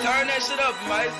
Turn that shit up, Mike.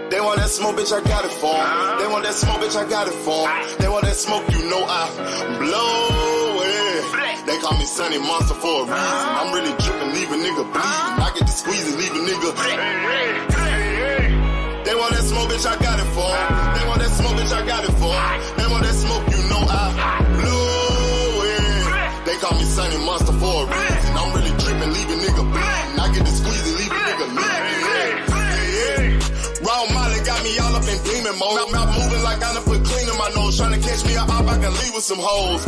They want that smoke, bitch, I got it for 'em. They want that smoke, bitch, I got it for 'em. They want that smoke, you know I blow it. They call me Sunny Monster for a reason. I'm really tripping, leave a nigga bleeding. I get to squeeze and leave a nigga. They want that smoke, bitch, I got it for 'em. They want that smoke, bitch, I got it for 'em. They want that smoke, you know I blow it. They call me Sunny Monster for a reason. I'm really tripping, leave a nigga bleeding. I get to squeeze and leave a nigga bleeding. Raw Molly got me all up in demon mode. Mouth moving like I done put clean in my nose. Tryna catch me up, I can leave with some hoes.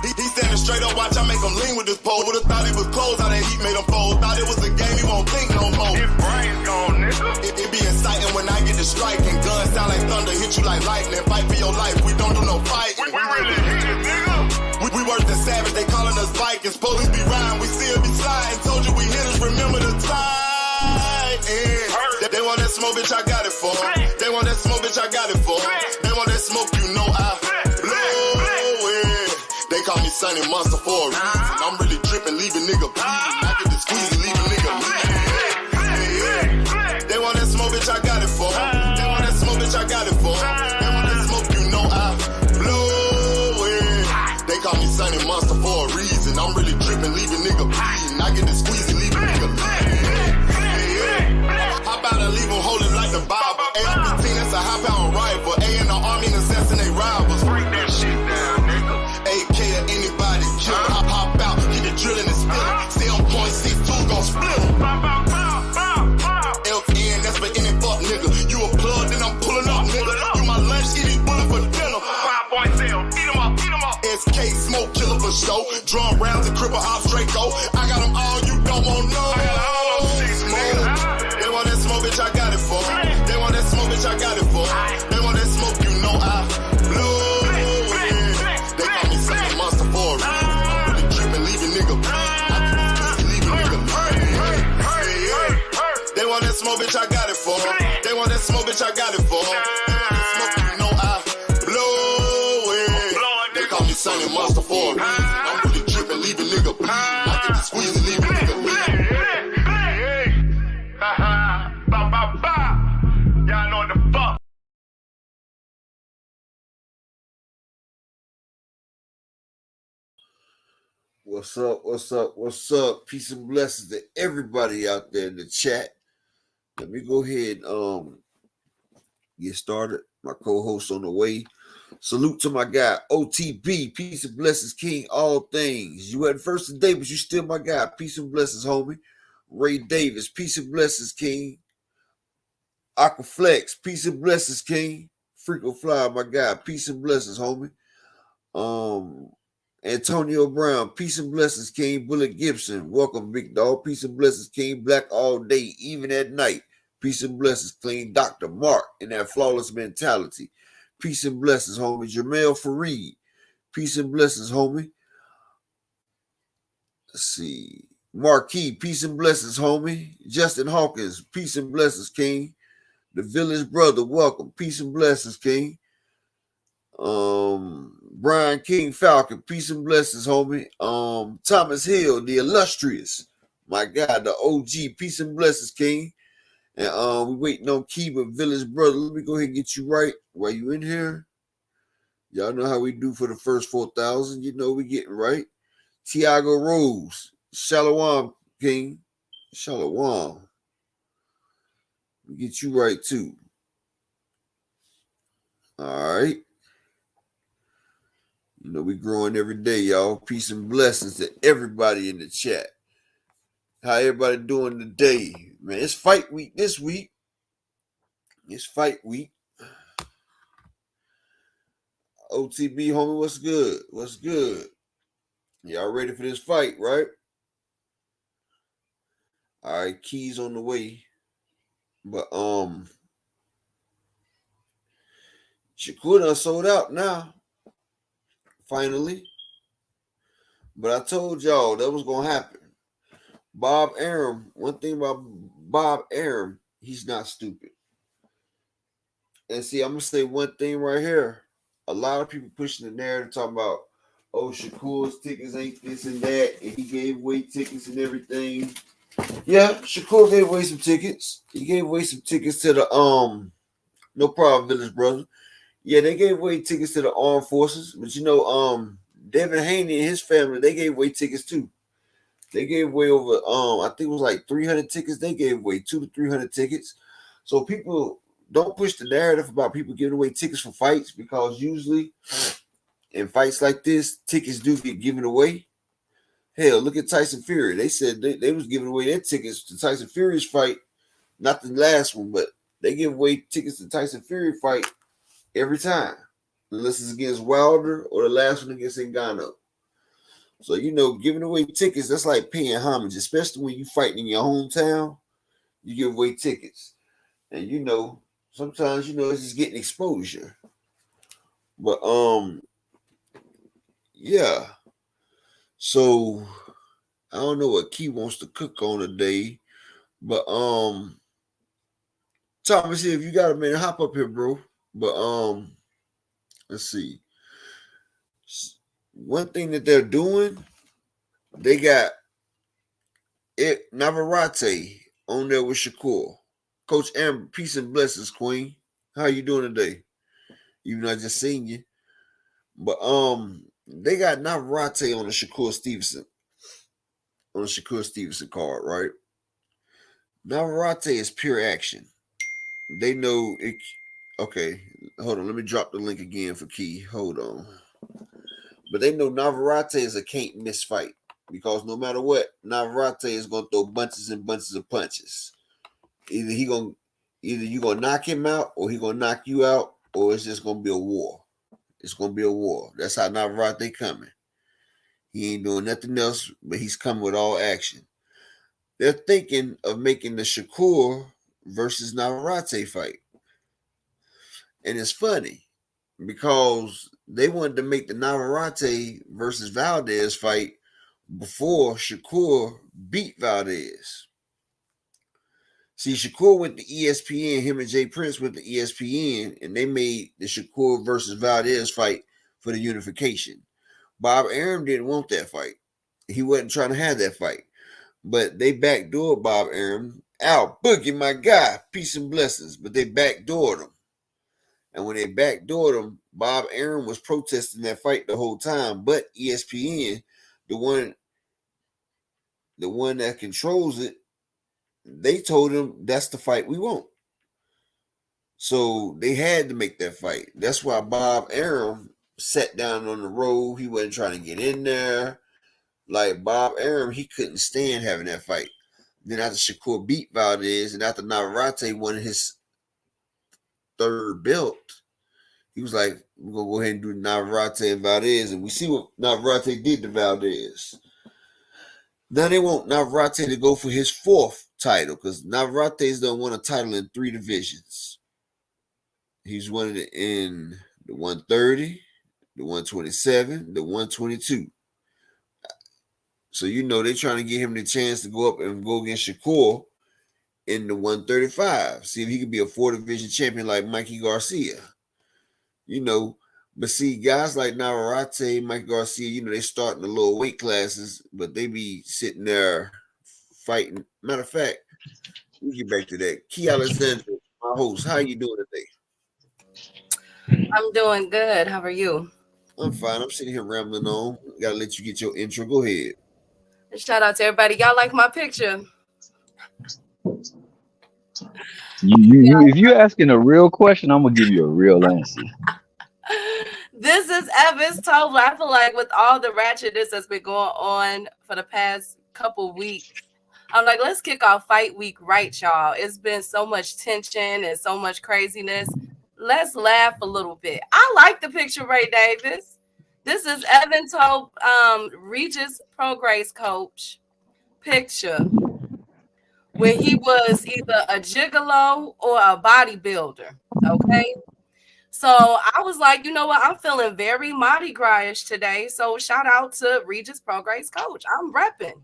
He standing straight up, watch I make him lean with this pole. Would've thought it was closed, how that heat made him fold. Thought it was a game, he won't think no more. His brain's gone, nigga. It be exciting when I get to striking. Guns sound like thunder, hit you like lightning. Fight for your life, we don't do no fighting. We really hit it, nigga. We worse than savage, they calling us Vikings. Police be riding, we still be sliding. Told you we hitters, remember the time. They want that smoke, bitch, I got it for 'em. They want that smoke, bitch, I got it for 'em. They want that smoke, you know I blow it. They call me Sunny Monster for a reason. I'm really tripping, leave a nigga bleeding. I get to squeeze and leave a nigga bleeding. They want that smoke, bitch, I got it for 'em. They want that smoke, bitch, I got it for 'em. They want that smoke, you know I blow it. They call me Sunny Monster for a reason. I'm really tripping, leave a nigga bleeding. I get to squeeze and leave a nigga bleeding. How about I leave them holding like the Bible? AR-15, that's a high-power rifle. A in the army and assassinate rivals. Break that shit down, nigga. AK to anybody kill. Hop out, get the drilling and spilling. 7.62 gon' split 'em. LPN, that's for any fuck nigga. You a plug, then I'm pulling up, nigga. You my lunch, eat these bullets for dinner. 5.0, eat 'em up, eat 'em up. SK, smoke killer for show. Drum rounds and cripple ops, Draco. I got them all, you don't want no. I got all those shits, nigga. They want that smoke, bitch, I got it for 'em. They want that smoke, bitch, I got it for 'em. They want that smoke, you know I blow it. They call me Sunny Monster for a reason. I'm really tripping, leave a nigga bleeding. I get this pussy, leave a nigga bleeding. They want that smoke, bitch, I got it for 'em. They want that smoke, bitch, I got it for 'em. They want that smoke, you know I blow it. They call me Sunny Monster for a reason. I'm really tripping, leave a nigga bleeding. I get to squeeze and leave a nigga bleeding. Y'all know what the fuck. What's up? What's up? What's up? Peace and blessings to everybody out there in the chat. Let me go ahead and get started. My co-host on the way. Salute to my guy, OTB. Peace and blessings, King, all things. You wasn't first today, but you still my guy. Peace and blessings, homie. Ray Davis, peace and blessings, King. Aquaflex, peace and blessings, King. Freako Fly, my guy. Peace and blessings, homie. Antonio Brown, peace and blessings, King. Bullet Gibson, welcome, big dog. Peace and blessings, King. Black all day, even at night. Peace and blessings, Clean. Dr. Mark, and that flawless mentality. Peace and blessings, homie. Jamel Fareed, peace and blessings, homie. Let's see. Marquis, peace and blessings, homie. Justin Hawkins, peace and blessings, King. The Village Brother, welcome. Peace and blessings, King. Brian King Falcon, peace and blessings, homie. Thomas Hill, the illustrious, my God, the OG, peace and blessings, King. And we waiting on Kiva, Village Brother. Let me go ahead and get you right while you in here. Y'all know how we do for the first 4,000. You know we getting right. Tiago Rose, Shalom, King. Shalom. We get you right too. All right. You know, we growing every day, y'all. Peace and blessings to everybody in the chat. How everybody doing today? Man, it's fight week this week. It's fight week. OTB, homie, what's good? What's good? Y'all ready for this fight, right? All right, keys on the way. But Shakur done sold out now. Finally. But I told y'all that was gonna happen. Bob Arum, one thing about Bob Arum, he's not stupid. And see, I'm gonna say one thing right here. A lot of people pushing the narrative talking about, oh, Shakur's tickets ain't this and that, and he gave away tickets and everything. Yeah, Shakur gave away some tickets. He gave away some tickets to the no problem, Village Brother. Yeah, they gave away tickets to the armed forces, but you know, Devin Haney and his family, they gave away tickets too. They gave away over I think it was like 300 tickets. They gave away 200 to 300 tickets. So people don't push the narrative about people giving away tickets for fights, because usually in fights like this, tickets do get given away. Hell, look at Tyson Fury. They said they was giving away their tickets to Tyson Fury's fight, not the last one, but they give away tickets to Tyson Fury fight every time, unless it's against Wilder or the last one against Ngannou. So, you know, giving away tickets, that's like paying homage, especially when you fighting in your hometown. You give away tickets. And, you know, sometimes, you know, it's just getting exposure. But, yeah. So, I don't know what Key wants to cook on today. But, Thomas, if you got a minute, hop up here, bro. But, let's see. One thing that they're doing, they got Naveratte on there with Shakur. Coach Amber, peace and blessings, Queen. How you doing today? Even though I just seen you. But they got Naveratte on the Shakur Stevenson. On the Shakur Stevenson card, right? Naveratte is pure action. They know it. Okay, hold on. Let me drop the link again for Key. Hold on. But they know Naveratte is a can't miss fight, because no matter what, Naveratte is gonna throw bunches and bunches of punches. Either you gonna knock him out, or he gonna knock you out, or it's just gonna be a war. It's gonna be a war. That's how Naveratte coming. He ain't doing nothing else, but he's coming with all action. They're thinking of making the Shakur versus Naveratte fight. And it's funny because they wanted to make the Naveratte versus Valdez fight before Shakur beat Valdez. See, Shakur went to ESPN, him and Jay Prince went to ESPN, and they made the Shakur versus Valdez fight for the unification. Bob Arum didn't want that fight. He wasn't trying to have that fight. But they backdoored Bob Arum. Al Boogie, my guy, peace and blessings. But they backdoored him. And when they backdoored him, Bob Arum was protesting that fight the whole time. But ESPN, the one that controls it, they told him that's the fight we want. So they had to make that fight. That's why Bob Arum sat down on the road. He wasn't trying to get in there. Like Bob Arum, he couldn't stand having that fight. Then after Shakur beat Valdez, and after Naveratte won his third belt, He was like, "We're gonna go ahead and do Naveratte and Valdez," and we see what Naveratte did to Valdez. Now they want Naveratte to go for his fourth title because Naverate's done won a title in 3 divisions. He's won it in the 130, the 127, the 122. So they're trying to get him the chance to go up and go against Shakur in the 135. See if he could be a 4 division champion like Mikey Garcia. But see, guys like Naveratte, Mike Garcia, they start in the lower weight classes, but they be sitting there fighting. Matter of fact, we get back to that. Key Alexander, my host, how you doing today? I'm doing good. How are you? I'm fine. I'm sitting here rambling on. Gotta let you get your intro. Go ahead. Shout out to everybody. Y'all like my picture? If you're asking a real question, I'm gonna give you a real answer. This is Evans Tobler. I feel like with all the ratchetness that's been going on for the past couple weeks, I'm like, let's kick off fight week right, y'all. It's been so much tension and so much craziness. Let's laugh a little bit. I like the picture, Ray Davis. This is Evan Tobe, Regis Progress coach picture when he was either a gigolo or a bodybuilder. Okay. So I was like, you know what? I'm feeling very Mardi Gras today. So shout out to Regis Progress coach. I'm repping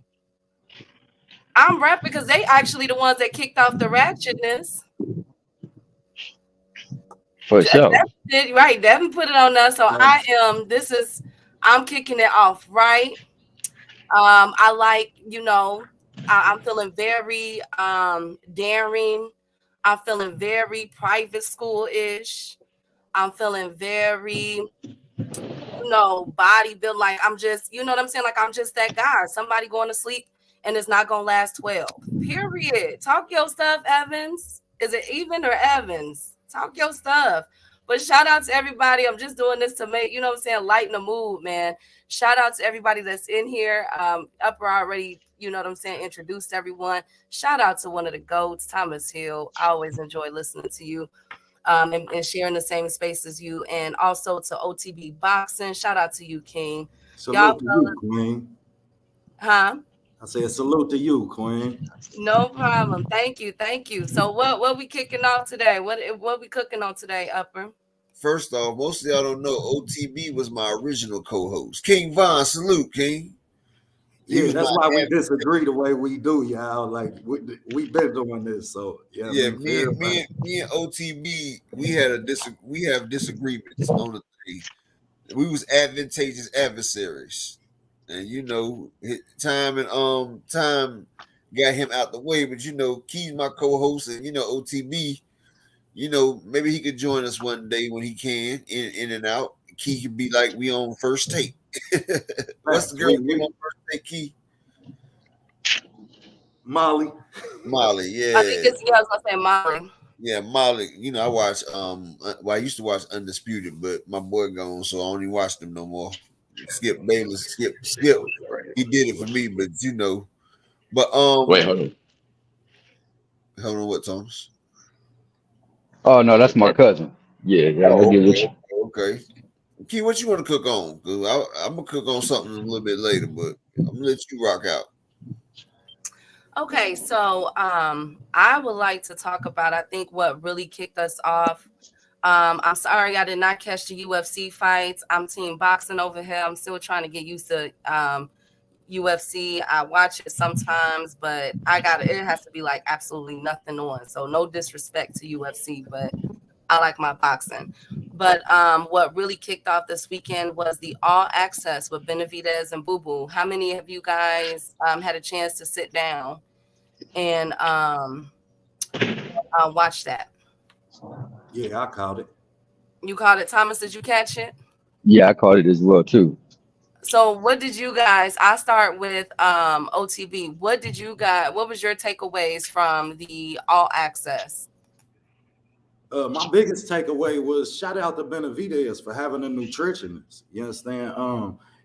because they actually the ones that kicked off the ratchetness. For sure. Right. Devin put it on us. So I'm kicking it off, right? I like, I'm feeling very daring. I'm feeling very private school-ish. I'm feeling very, body build. Like I'm just, you know what I'm saying? Like I'm just that guy. Somebody going to sleep and it's not gonna last 12. Period. Talk your stuff, Evans. Is it even or Evans? Talk your stuff. But shout out to everybody. I'm just doing this to make, lighten the mood, man. Shout out to everybody that's in here. Upper already, introduced everyone. Shout out to one of the GOATs, Thomas Hill. I always enjoy listening to you. And sharing the same space as you, and also to OTB Boxing. Shout out to you, King. Salute to you, Queen. Huh? I say a salute to you, Queen. No problem. Thank you. So what we kicking off today? What we cooking on today, Upper? First off, most of y'all don't know OTB was my original co-host. King Von, salute, King. Yeah, that's why we disagree the way we do, y'all. Like we've been doing this, so yeah. Me and OTB, we have disagreements on the thing. We was advantageous adversaries, and time got him out the way. But Key's my co-host, and OTB. Maybe he could join us one day when he can, in and out. Key could be like we on first take. What's the girl name on first take, Key? Molly, yeah. I think I was gonna say Molly. Yeah, Molly. I watch I used to watch Undisputed, but my boy gone, so I don't even watch them no more. Skip Bayless, Skip. He did it for me, but But wait, hold on. Hold on, what, Thomas? Oh no, that's my cousin. Yeah, okay. Key, what you want to cook on? Cause I'm gonna cook on something a little bit later, but I'm gonna let you rock out. Okay, so I would like to talk about, I think, what really kicked us off. I'm sorry I did not catch the UFC fights. I'm team boxing over here. I'm still trying to get used to UFC. I watch it sometimes, but it has to be like absolutely nothing on. So no disrespect to UFC, but I like my boxing. But what really kicked off this weekend was the All Access with Benavidez and Boo Boo. How many of you guys had a chance to sit down and watch that? Yeah, I caught it. You caught it, Thomas? Did you catch it? Yeah, I caught it as well too. So what did you guys? I start with OTB. What was your takeaways from the All Access? My biggest takeaway was shout out to Benavidez for having a nutritionist. You understand?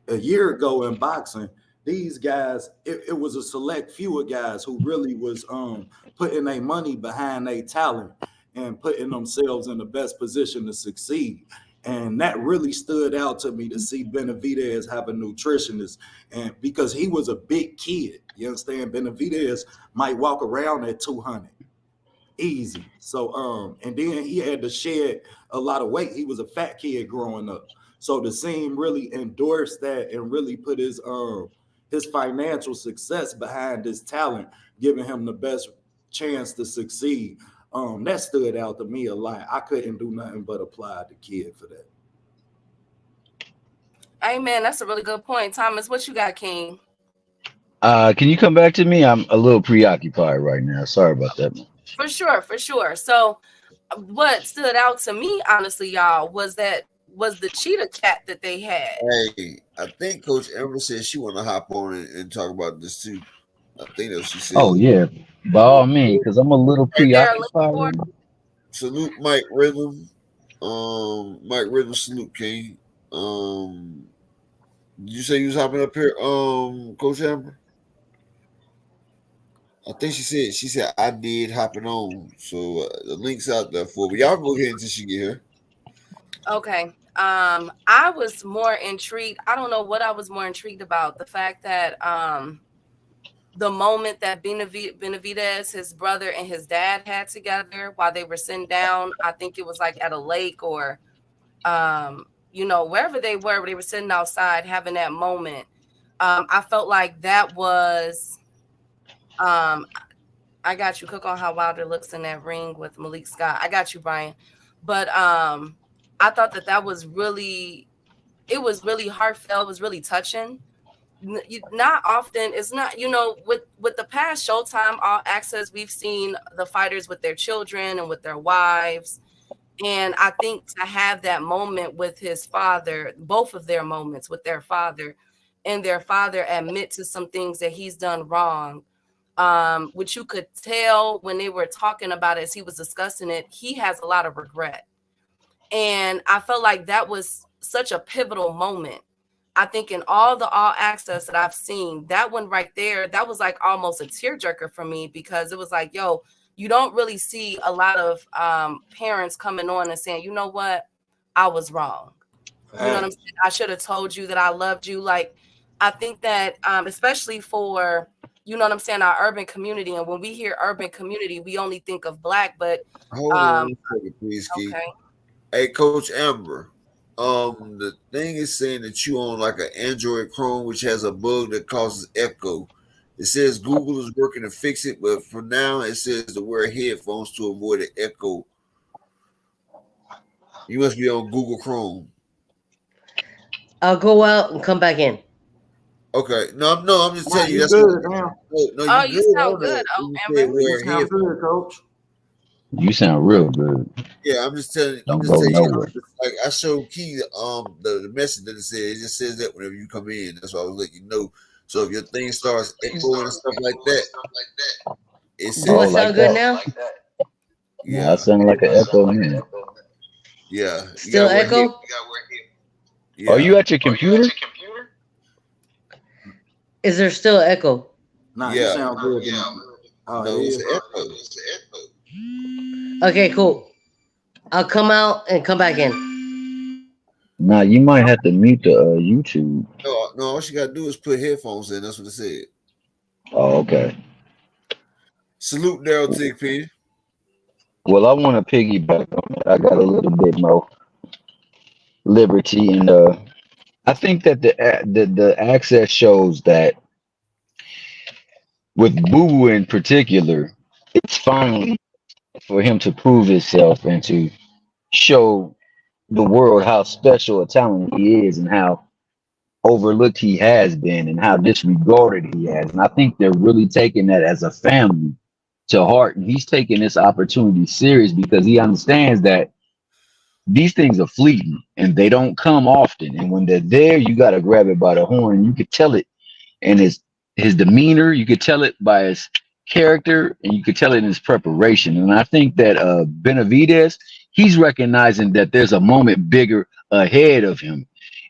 A year ago in boxing, these guys, it was a select few of guys who really was putting their money behind their talent and putting themselves in the best position to succeed. And that really stood out to me to see Benavidez have a nutritionist, and because he was a big kid, you understand, Benavidez might walk around at 200 easy. So and then he had to shed a lot of weight. He was a fat kid growing up. So the scene really endorsed that and really put his financial success behind his talent, giving him the best chance to succeed. That stood out to me a lot. I couldn't do nothing but apply the kid for that. Hey man, that's a really good point. Thomas, what you got, King? Can you come back to me? I'm a little preoccupied right now. Sorry about that, man. For sure, for sure. So what stood out to me, honestly, y'all, was the cheetah cat that they had. Hey, I think Coach Amber said she want to hop on and talk about this too. I think that's what she Oh said. yeah, by all means, because I'm a little Is there a link preoccupied for right it? now. Salute Mike Rhythm. Mike Rhythm, salute King. Did you say you was hopping up here, Coach Amber? I think she said I did hopping on. So the link's out there for. But y'all go ahead until she get here. Okay. I was more intrigued. I don't know what I was more intrigued about. The fact that the moment that Benavidez, his brother, and his dad had together while they were sitting down, I think it was like at a lake or wherever they were sitting outside having that moment. I felt like that was I got you. Cook on how Wilder looks in that ring with Malik Scott. I got you, Brian. But I thought that was really, it was really heartfelt. It was really touching. Not often, it's not, with the past Showtime All Access, we've seen the fighters with their children and with their wives. And I think to have that moment with his father, both of their moments with their father, and their father admit to some things that he's done wrong, which you could tell when they were talking about it as he was discussing it, he has a lot of regret. And I felt like that was such a pivotal moment. I think in all the All Access that I've seen, that one right there, that was like almost a tearjerker for me, because it was like, yo, you don't really see a lot of parents coming on and saying, you know what, I was wrong. You know what I'm saying? I should have told you that I loved you. Like, I think that especially for, you know what I'm saying, our urban community. And when we hear urban community, we only think of Black, but Hold on a second, please, Keith. okay. Hey, Coach Amber. The thing is saying that you own like an Android Chrome, which has a bug that causes echo. It says Google is working to fix it, but for now it says to wear headphones to avoid the echo. You must be on Google Chrome. I'll go out and come back in. Okay, no, I'm just telling you. That's good, no, Oh, you good. sound good. Oh, You said Amber. wear sound headphones. good, Coach. You sound real good. Yeah, I'm just telling. Don't go you. nowhere. Like I showed Key the message that it said. It just says that whenever you come in. That's why I was letting you know. So if your thing starts echoing and stuff like that, it says. Do I like sound good that. now? Yeah, Yeah, I sound like an echo man. yeah. Still echo? Yeah. Are you at your computer? Is there still echo? Nah, Yeah. you sound good. Oh, No, it it's is. echo. Okay, cool. I'll come out and come back in. Nah, you might have to mute the YouTube. No. All she gotta do is put headphones in. That's what it said. Oh, okay. Salute Daryl Tigpin. Well, I want to piggyback on that. I got a little bit more liberty, and I think that the access shows that with Boo Boo in particular, it's finally for him to prove himself and to show the world how special a talent he is and how overlooked he has been and how disregarded he has. And I think they're really taking that as a family to heart. And he's taking this opportunity serious because he understands that these things are fleeting and they don't come often. And when they're there, you got to grab it by the horn. You could tell it in his demeanor. You could tell it by his character, and you could tell it in his preparation. And I think that Benavidez, he's recognizing that there's a moment bigger ahead of him,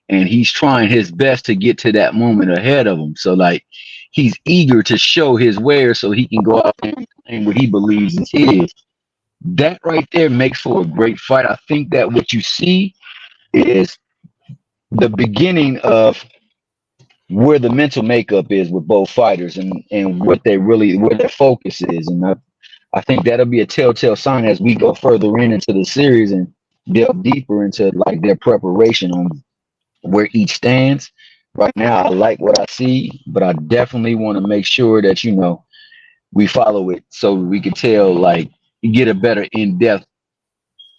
and he's trying his best to get to that moment ahead of him. So like he's eager to show his wares so he can go out and claim what he believes is his. That right there makes for a great fight. I think that what you see is the beginning of where the mental makeup is with both fighters and what they really where their focus is. And I think that'll be a telltale sign as we go further into the series and delve deeper into like their preparation on where each stands. Right now, I like what I see, but I definitely want to make sure that we follow it so we can tell like you get a better in-depth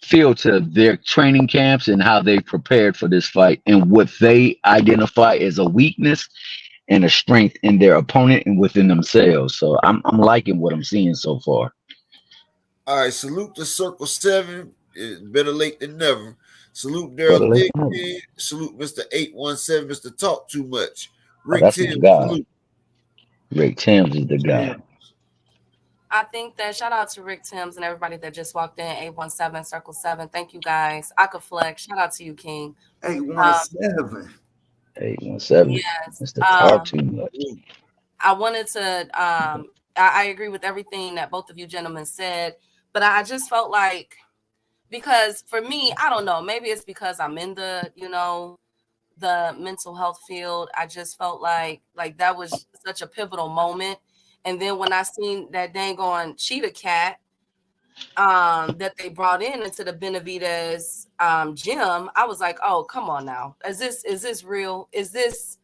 feel to their training camps and how they prepared for this fight and what they identify as a weakness and a strength in their opponent and within themselves. So I'm liking what I'm seeing so far. All right, salute to Circle 7. It's better late than never. Salute Better Daryl let Dick. them know. Salute Mr. 817, Mr. Talk Too Much. Oh, Rick that's my Tim, guy. salute. Rick Thames is the guy. Damn. I think that shout out to Rick Timms and everybody that just walked in. 817 Circle 7. Thank you guys. I could flex. Shout out to you, King. Um, 817. 817. yes. Mr. Talk Too Much. I wanted to I agree with everything that both of you gentlemen said, but I just felt like because for me, I don't know, maybe it's because I'm in the mental health field. I just felt like that was such a pivotal moment. And then when I seen that dang on cheetah cat that they brought in into the Benavides gym, I was like, oh, come on now. Is this real? Is this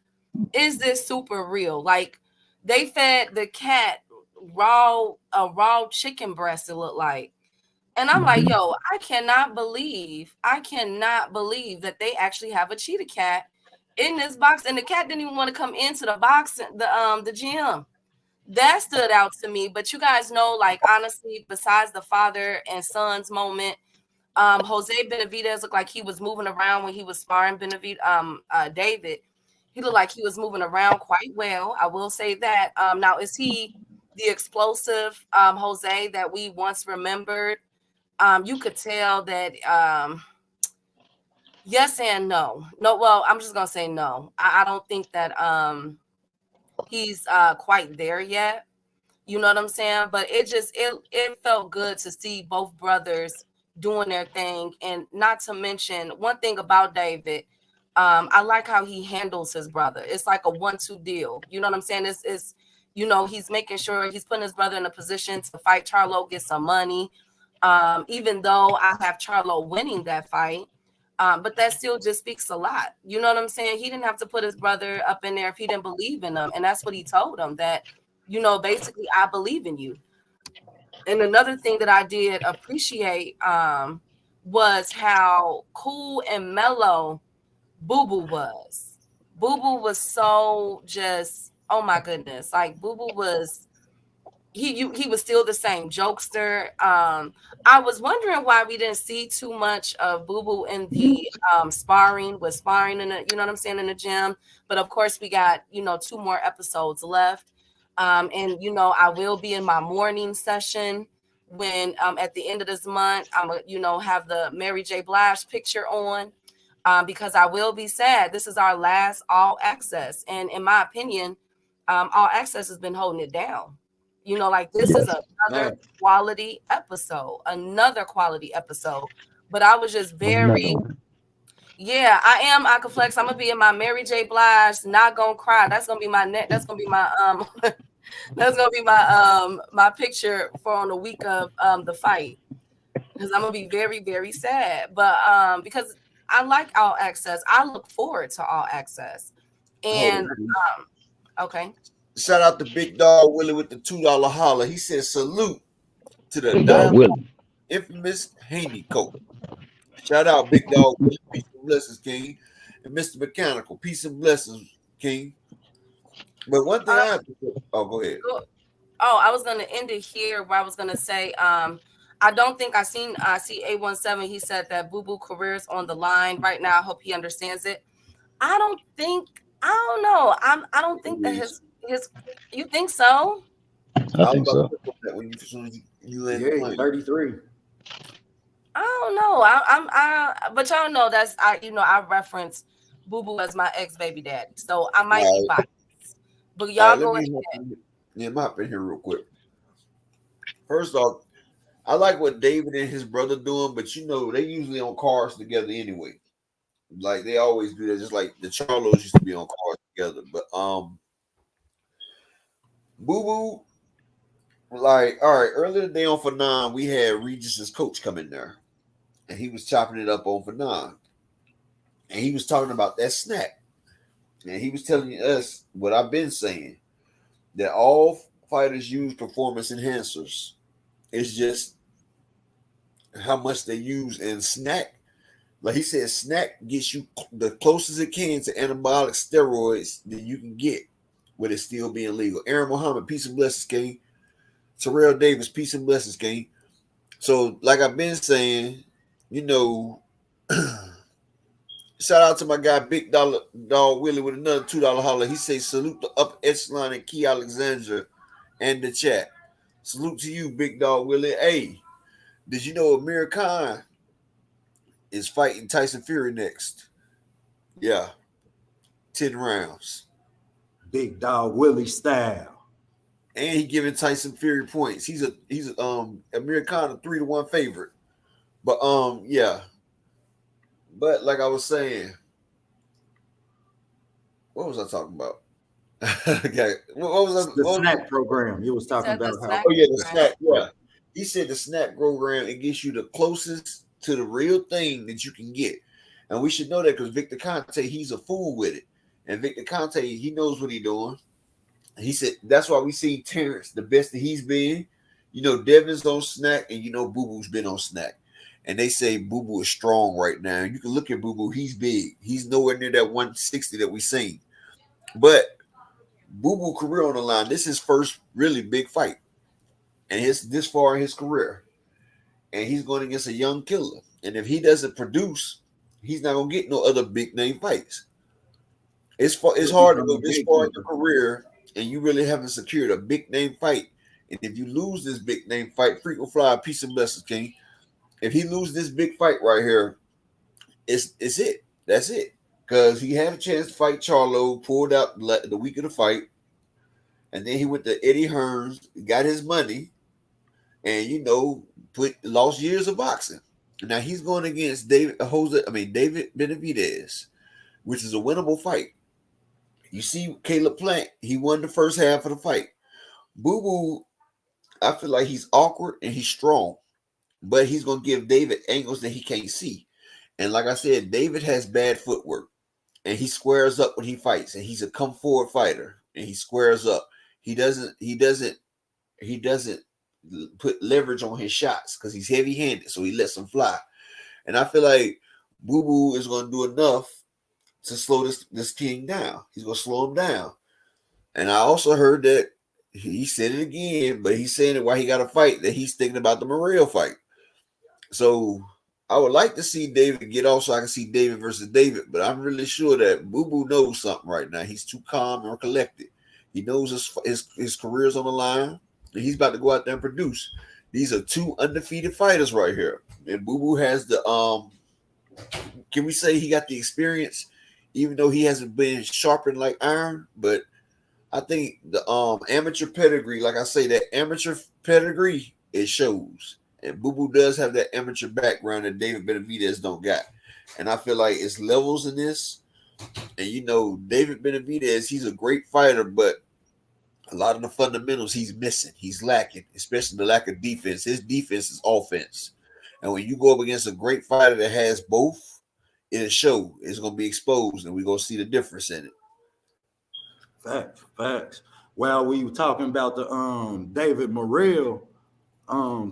super real? Like they fed the cat a raw chicken breast, it looked like. And I'm like, Mhm. yo, I cannot believe that they actually have a cheetah cat in this box. And the cat didn't even want to come into the box, the gym. That stood out to me. But you guys know, like honestly, besides the father and son's moment, Jose Benavidez looked like he was moving around when he was sparring David. He looked like he was moving around quite well. I will say that. Now, is he the explosive Jose that we once remembered? You could tell that yes and no. No, well, I'm just gonna say no. I don't think that he's quite there yet. You know what I'm saying? But it felt good to see both brothers doing their thing. And not to mention one thing about David, I like how he handles his brother. It's like a 1-2 deal. You know what I'm saying? It's he's making sure he's putting his brother in a position to fight Charlo, get some money. Even though I have Charlo winning that fight. But that still just speaks a lot. You know what I'm saying? He didn't have to put his brother up in there if he didn't believe in him. And that's what he told him that, basically, I believe in you. And another thing that I did appreciate was how cool and mellow Boo Boo was. Boo Boo was so just, oh my goodness. Like Boo Boo was he was still the same jokester. I was wondering why we didn't see too much of Boo Boo in the sparring in the, you know what I'm saying, in the gym. But of course, we got 2 more episodes left. And I will be in my morning session when at the end of this month I'm gonna have the Mary J. Blige picture on. Because I will be sad. This is our last all access, and in my opinion, all access has been holding it down. Like this is Yes. another another quality episode. But I was just Another very, one. yeah, I am Akaflex. I'm gonna be in my Mary J. Blige, not gonna cry. That's gonna be my net. That's gonna be my that's gonna be my picture for on the week of the fight. Because I'm gonna be very, very sad. But because I like all access, I look forward to all access. Hold And on. okay. Shout out to Big Dog Willie with the $2 holler. He said salute to the Big dog diamond Willie. infamous Haney coat. Shout out Big Dog Willie, peace and blessings, King. And Mr. Mechanical, peace and blessings, King. But one thing I Um, have to say, oh, go ahead. I was gonna end it here where I was gonna say, I don't think I see A17. He said that Boo Boo career is on the line right now. I hope he understands it. I don't know. I don't think that his you think so? I I was think about to so. click on that when as soon as you land the Yeah, plane. 33. I don't know. But y'all know that's I reference Boo Boo as my ex baby daddy, so I might be All right, biased. But all y'all right, let go me ahead. hop in here. Yeah, I'm hopping here real quick. First off, I like what David and his brother doing, but they usually on cars together anyway. Like they always do that. Just like the Charlos used to be on cars together. But Boo Boo, like, all right, earlier today on For Nine, we had Regis's coach come in there. And he was chopping it up on For Nine. And he was talking about that snack. And he was telling us what I've been saying. That all fighters use performance enhancers. It's just how much they use in snack. Like he said, snack gets you the closest it can to anabolic steroids that you can get with it still being legal. Aaron Muhammad, peace and blessings, King. Terrell Davis, peace and blessings, King. So, like I've been saying, you know, shout out to my guy Big Dollar Dog Willie with another $2 holler. He say salute to Upper Echelon and Key Alexandra and the chat. Salute to you, Big Dog Willie. Hey, did you know Amir Khan is fighting Tyson Fury next? Yeah, 10 rounds. Big Dog Willie style. And he giving Tyson Fury points. He's Amir Khan a 3-1 favorite. But yeah. But like I was saying, what was I talking about? Okay. What was I? The snack program. You was talking about how. Oh yeah, the snack. Yeah, he said the snack program, it gets you the closest to the real thing that you can get, and we should know that because Victor Conte, he's a fool with it, and Victor Conte, he knows what he's doing. He said that's why we see Terrence the best that he's been. You know, Devin's on snack, and you know Boo Boo's been on snack. And they say Boo Boo is strong right now. You can look at Boo Boo; he's big. He's nowhere near that 160 that we seen, but Boo Boo career on the line. This is his first really big fight, and his this far in his career, and he's going against a young killer. And if he doesn't produce, he's not gonna get no other big name fights. It's hard to go this far in your career, and you really haven't secured a big name fight. And if you lose this big name fight, frequent flyer, peace and blessings, King. If he loses this big fight right here, it's it. That's it. Because he had a chance to fight Charlo, pulled out the week of the fight, and then he went to Eddie Hearns, got his money, and you know, lost years of boxing. Now he's going against David Benavidez, which is a winnable fight. You see Caleb Plant, he won the first half of the fight. Boo Boo, I feel like he's awkward and he's strong, but he's going to give David angles that he can't see. And like I said, David has bad footwork. And he squares up when he fights, and he's a come forward fighter, and he squares up. He doesn't put leverage on his shots because he's heavy handed, so he lets them fly. And I feel like Boo Boo is going to do enough to slow this king down. He's going to slow him down. And I also heard that he said it again, but he's saying it while he got a fight that he's thinking about the Morrell fight. So I would like to see David get off so I can see David versus David, but I'm really sure that Boo Boo knows something right now. He's too calm and collected. He knows his career's on the line, and he's about to go out there and produce. These are two undefeated fighters right here. And Boo Boo has the can we say he got the experience, even though he hasn't been sharpened like iron, but I think the amateur pedigree, like I say, that amateur pedigree, it shows. And Boo Boo does have that amateur background that David Benavidez don't got. And I feel like it's levels in this. And, you know, David Benavidez, he's a great fighter, but a lot of the fundamentals he's missing. He's lacking, especially the lack of defense. His defense is offense. And when you go up against a great fighter that has both, it'll show. It's going to be exposed, and we're going to see the difference in it. Facts. Well, we were talking about the David Morrell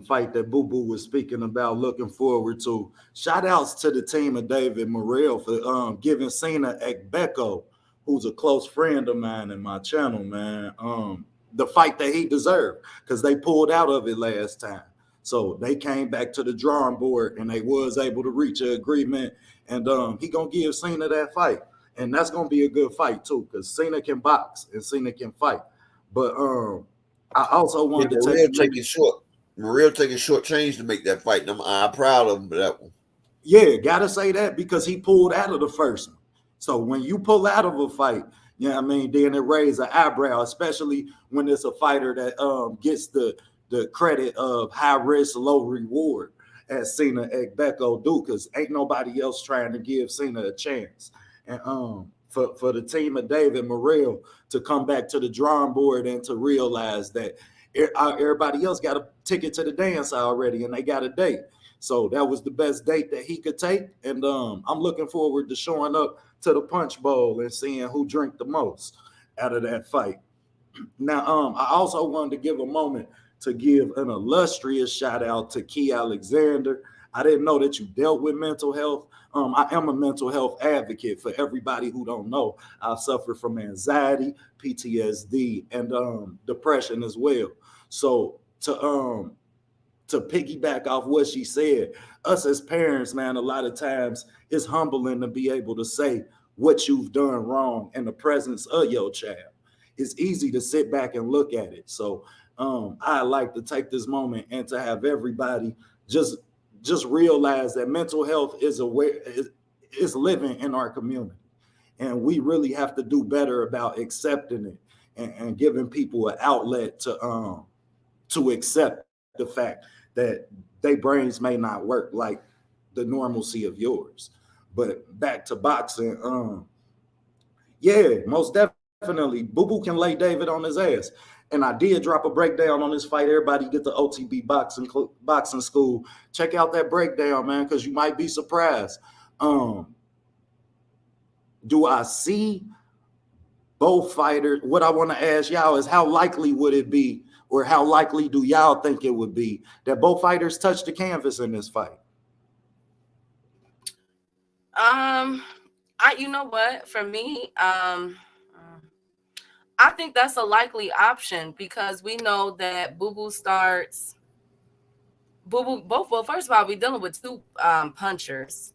fight that Boo Boo was speaking about, looking forward to. Shout outs to the team of David Morrell for giving Cena Ekbeko, who's a close friend of mine in my channel, man, the fight that he deserved, because they pulled out of it last time. So they came back to the drawing board and they was able to reach an agreement, and he gonna give Cena that fight. And that's gonna be a good fight too, because Cena can box and Cena can fight. But I also wanted to Morrell taking short change to make that fight. And I'm proud of him for that one. Yeah, gotta say that because he pulled out of the first one. So when you pull out of a fight, you know what I mean, then it raises an eyebrow, especially when it's a fighter that gets the credit of high risk, low reward. as Cena Ekbeko do, because ain't nobody else trying to give Cena a chance. And for the team of David Morrell to come back to the drawing board and to realize that everybody else got a ticket to the dance already and they got a date. So that was the best date that he could take. And I'm looking forward to showing up to the Punch Bowl and seeing who drank the most out of that fight. Now, I also wanted to give a moment to give an illustrious shout out to Key Alexander. I didn't know that you dealt with mental health. I am a mental health advocate. For everybody who don't know, I suffer from anxiety, PTSD, and depression as well. So to piggyback off what she said, us as parents, man, a lot of times it's humbling to be able to say what you've done wrong in the presence of your child. It's easy to sit back and look at it. So I like to take this moment and to have everybody just realize that mental health is living in our community, and we really have to do better about accepting it and giving people an outlet to accept the fact that their brains may not work like the normalcy of yours. But back to boxing, yeah, most definitely. Boo Boo can lay David on his ass. And I did drop a breakdown on this fight. Everybody get the OTB boxing school. Check out that breakdown, man, because you might be surprised. Um, do I see both fighters? What I want to ask y'all is how likely would it be, or how likely do y'all think it would be that both fighters touch the canvas in this fight? I you know what? For me, I think that's a likely option because we know that Boo Boo starts Boo Boo both. Well, first of all, we're dealing with two punchers,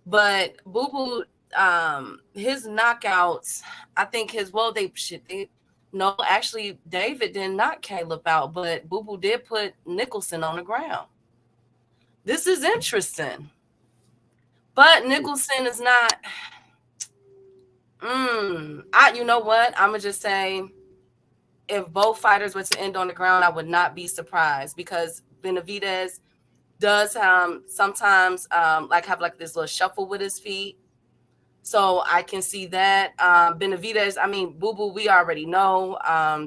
but Boo Boo his knockouts. I think his well they should they. No, actually, David didn't knock Caleb out, but Boo Boo did put Nicholson on the ground. This is interesting, but Nicholson is not. You know what? I'm gonna just say if both fighters were to end on the ground, I would not be surprised because Benavidez does sometimes like have like this little shuffle with his feet. So I can see that. Benavidez, I mean, Boo Boo, we already know.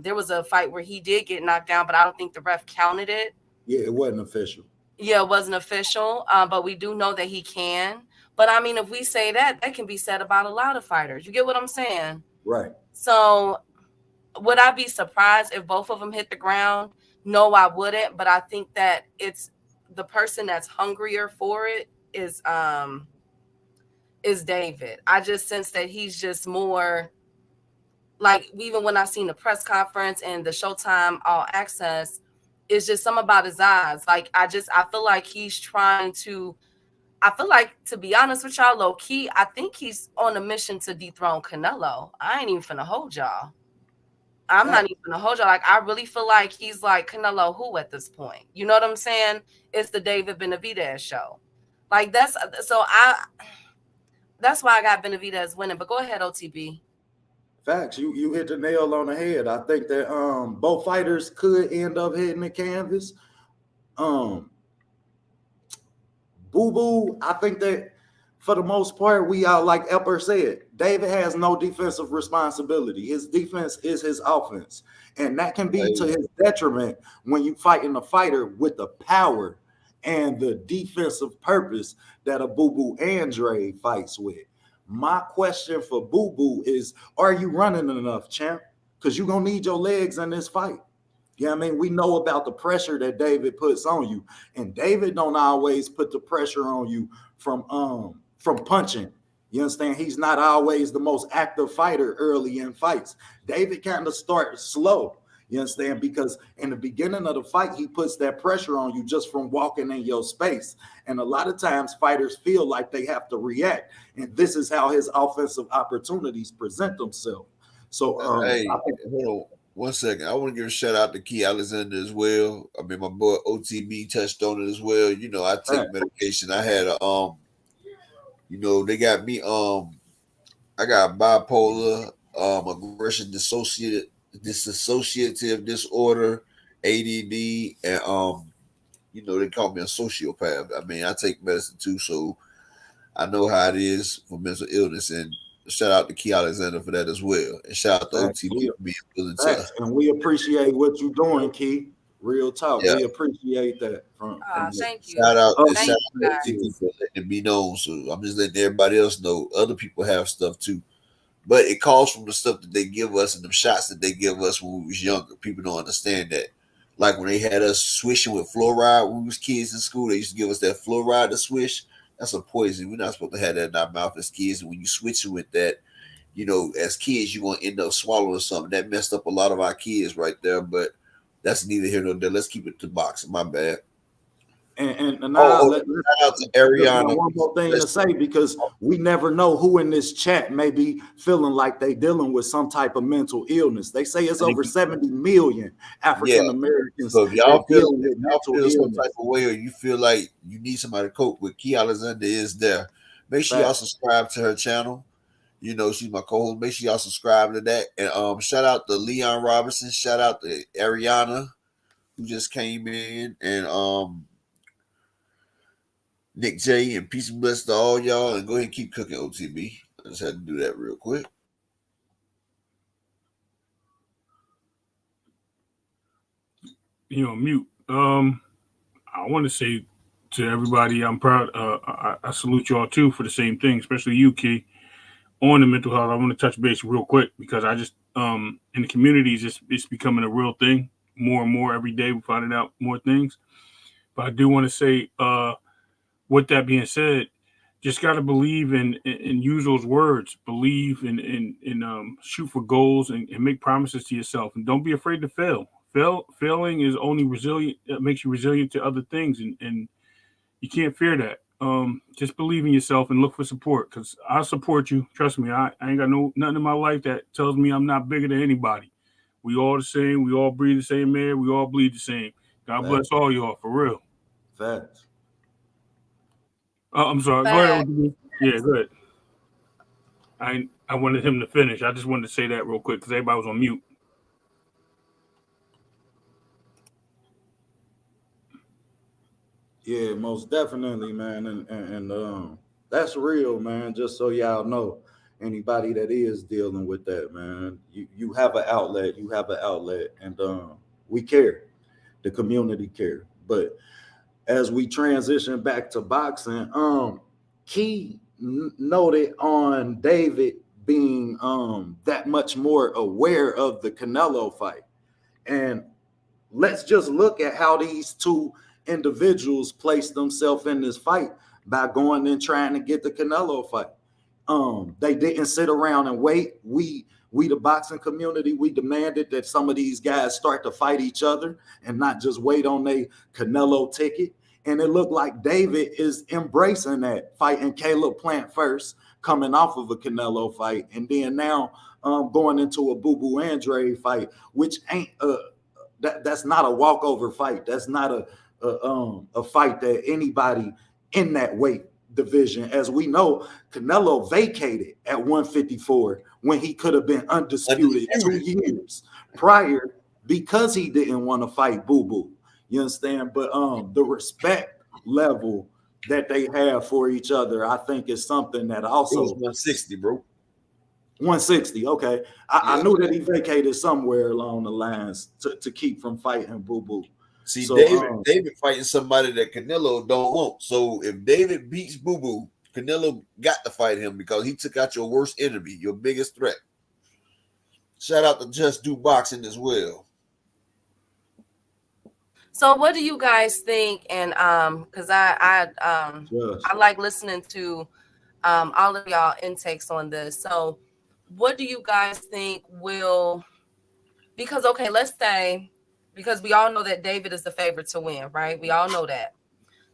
There was a fight where he did get knocked down, but I don't think the ref counted it. Yeah, it wasn't official. Yeah, it wasn't official, but we do know that he can. But I mean, if we say that, that can be said about a lot of fighters. You get what I'm saying? Right. So would I be surprised if both of them hit the ground? No, I wouldn't. But I think that it's the person that's hungrier for it is David. I just sense that he's just more like even when I seen the press conference and the Showtime All Access, it's just something about his eyes. Like I feel like he's trying to. I feel like, to be honest with y'all, low key, I think he's on a mission to dethrone Canelo. I ain't even finna hold y'all. I'm not even gonna hold y'all. Like, I really feel like he's like Canelo who at this point. You know what I'm saying? It's the David Benavidez show. Like that's why I got Benavidez winning. But go ahead, OTB. Facts. You hit the nail on the head. I think that both fighters could end up hitting the canvas. Um Boo Boo, I think that for the most part, we are like Epper said, David has no defensive responsibility. His defense is his offense. And that can be to his detriment when you fighting a fighter with the power and the defensive purpose that a Boo Boo Andre fights with. My question for Boo Boo is, are you running enough, champ? Because you're going to need your legs in this fight. Yeah, I mean, we know about the pressure that David puts on you, and David don't always put the pressure on you from punching. You understand? He's not always the most active fighter early in fights. David kind of starts slow. You understand? Because in the beginning of the fight, he puts that pressure on you just from walking in your space. And a lot of times fighters feel like they have to react. And this is how his offensive opportunities present themselves. So Hey, hold on 1 second. I want to give a shout out to Key Alexander as well. I mean, my boy OTB touched on it as well. You know, I take medication. I had they got me I got bipolar, aggression dissociative disorder, ADD, and they call me a sociopath. I mean, I take medicine too, so I know how it is for mental illness. And shout out to Key Alexander for that as well. And shout out to Facts. OTB for being willing to, Facts. And we appreciate what you're doing, Key. Real talk. yeah. We appreciate that from the Thank you. Shout Thank out you to guys. OTB for letting it be known. So I'm just letting everybody else know other people have stuff too. But it calls from the stuff that they give us and the shots that they give us when we was younger. People don't understand that. Like when they had us swishing with fluoride when we was kids in school, they used to give us that fluoride to swish. That's a poison. We're not supposed to have that in our mouth as kids. And when you switch it with that, as kids, you're going to end up swallowing something. That messed up a lot of our kids right there. But that's neither here nor there. Let's keep it to boxing. My bad. And now Shout out to Ariana. one more thing to say, because we never know who in this chat may be feeling like they dealing with some type of mental illness. They say it's over 70 million African Americans So if y'all feel some illness. type of way, or you feel like you need somebody to cope with, Key Alexander is there. Make sure y'all subscribe to her channel. She's my co-host. Make sure y'all subscribe to that. And shout out to Leon Robinson. Shout out to Ariana, who just came in, and Nick J, and peace and bless to all y'all. And go ahead and keep cooking, OTB. I just had to do that real quick. Mute. I want to say to everybody, I'm proud. I salute y'all too for the same thing, especially you, Key, on the mental health. I want to touch base real quick because I just in the communities, it's becoming a real thing more and more every day. We're finding out more things, but I do want to say, with that being said, just got to believe and use those words. Believe and shoot for goals and make promises to yourself, and don't be afraid to fail. Failing is only resilient. It makes you resilient to other things, and you can't fear that. Just believe in yourself and look for support, because I support you. Trust me, I ain't got nothing in my life that tells me I'm not bigger than anybody. We all the same. We all breathe the same air. We all bleed the same. God bless all y'all, for real. Facts. I'm sorry. Go ahead. Yeah, go ahead. I wanted him to finish. I just wanted to say that real quick because everybody was on mute. Yeah, most definitely, man, and that's real, man. Just so y'all know, anybody that is dealing with that, man, you have an outlet. You have an outlet, and we care. The community care. But as we transition back to boxing, Key noted on David being that much more aware of the Canelo fight, and let's just look at how these two individuals placed themselves in this fight by going and trying to get the Canelo fight. They didn't sit around and wait. We the boxing community, we demanded that some of these guys start to fight each other and not just wait on their Canelo ticket. And it looked like David is embracing that, fighting Caleb Plant first, coming off of a Canelo fight, and then now going into a Boo Boo Andre fight, which ain't that's not a walkover fight. That's not a fight that anybody in that weight division, as we know, Canelo vacated at 154 when he could have been undisputed 2 years prior because he didn't want to fight Boo Boo. You understand? But the respect level that they have for each other, I think, is something that also. It was 160, bro. 160. Okay. I knew that he vacated somewhere along the lines to keep from fighting Boo Boo. See, so, David fighting somebody that Canelo don't want. So if David beats Boo Boo, Canelo got to fight him because he took out your worst enemy, your biggest threat. Shout out to Just Do Boxing as well. So what do you guys think? And because I like listening to all of y'all intakes on this. So what do you guys think will, because okay, let's say, because we all know that David is the favorite to win, right? We all know that.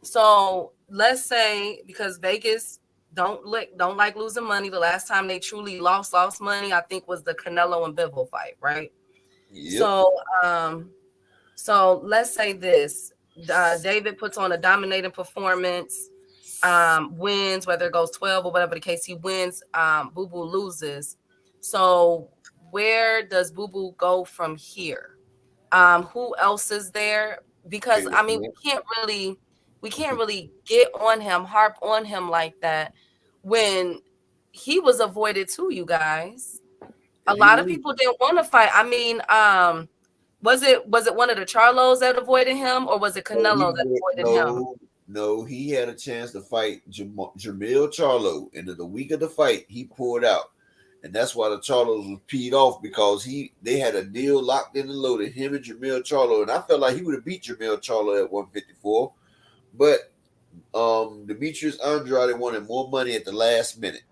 So let's say, because Vegas don't like losing money. The last time they truly lost money, I think, was the Canelo and Bivol fight, right? Yep. So let's say this: David puts on a dominating performance, wins, whether it goes 12 or whatever the case, he wins. Boo Boo loses. So where does Boo Boo go from here? Who else is there? because I mean we can't really get on him, harp on him like that when he was avoided too, you guys. A lot of people didn't want to fight. I mean, was it one of the Charlos that avoided him, or was it Canelo that avoided him? No, he had a chance to fight Jamil Charlo, and in the week of the fight, he pulled out, and that's why the Charlos was peed off because they had a deal locked in and loaded, him and Jamil Charlo, and I felt like he would have beat Jamil Charlo at 154, but Demetrius Andrade wanted more money at the last minute.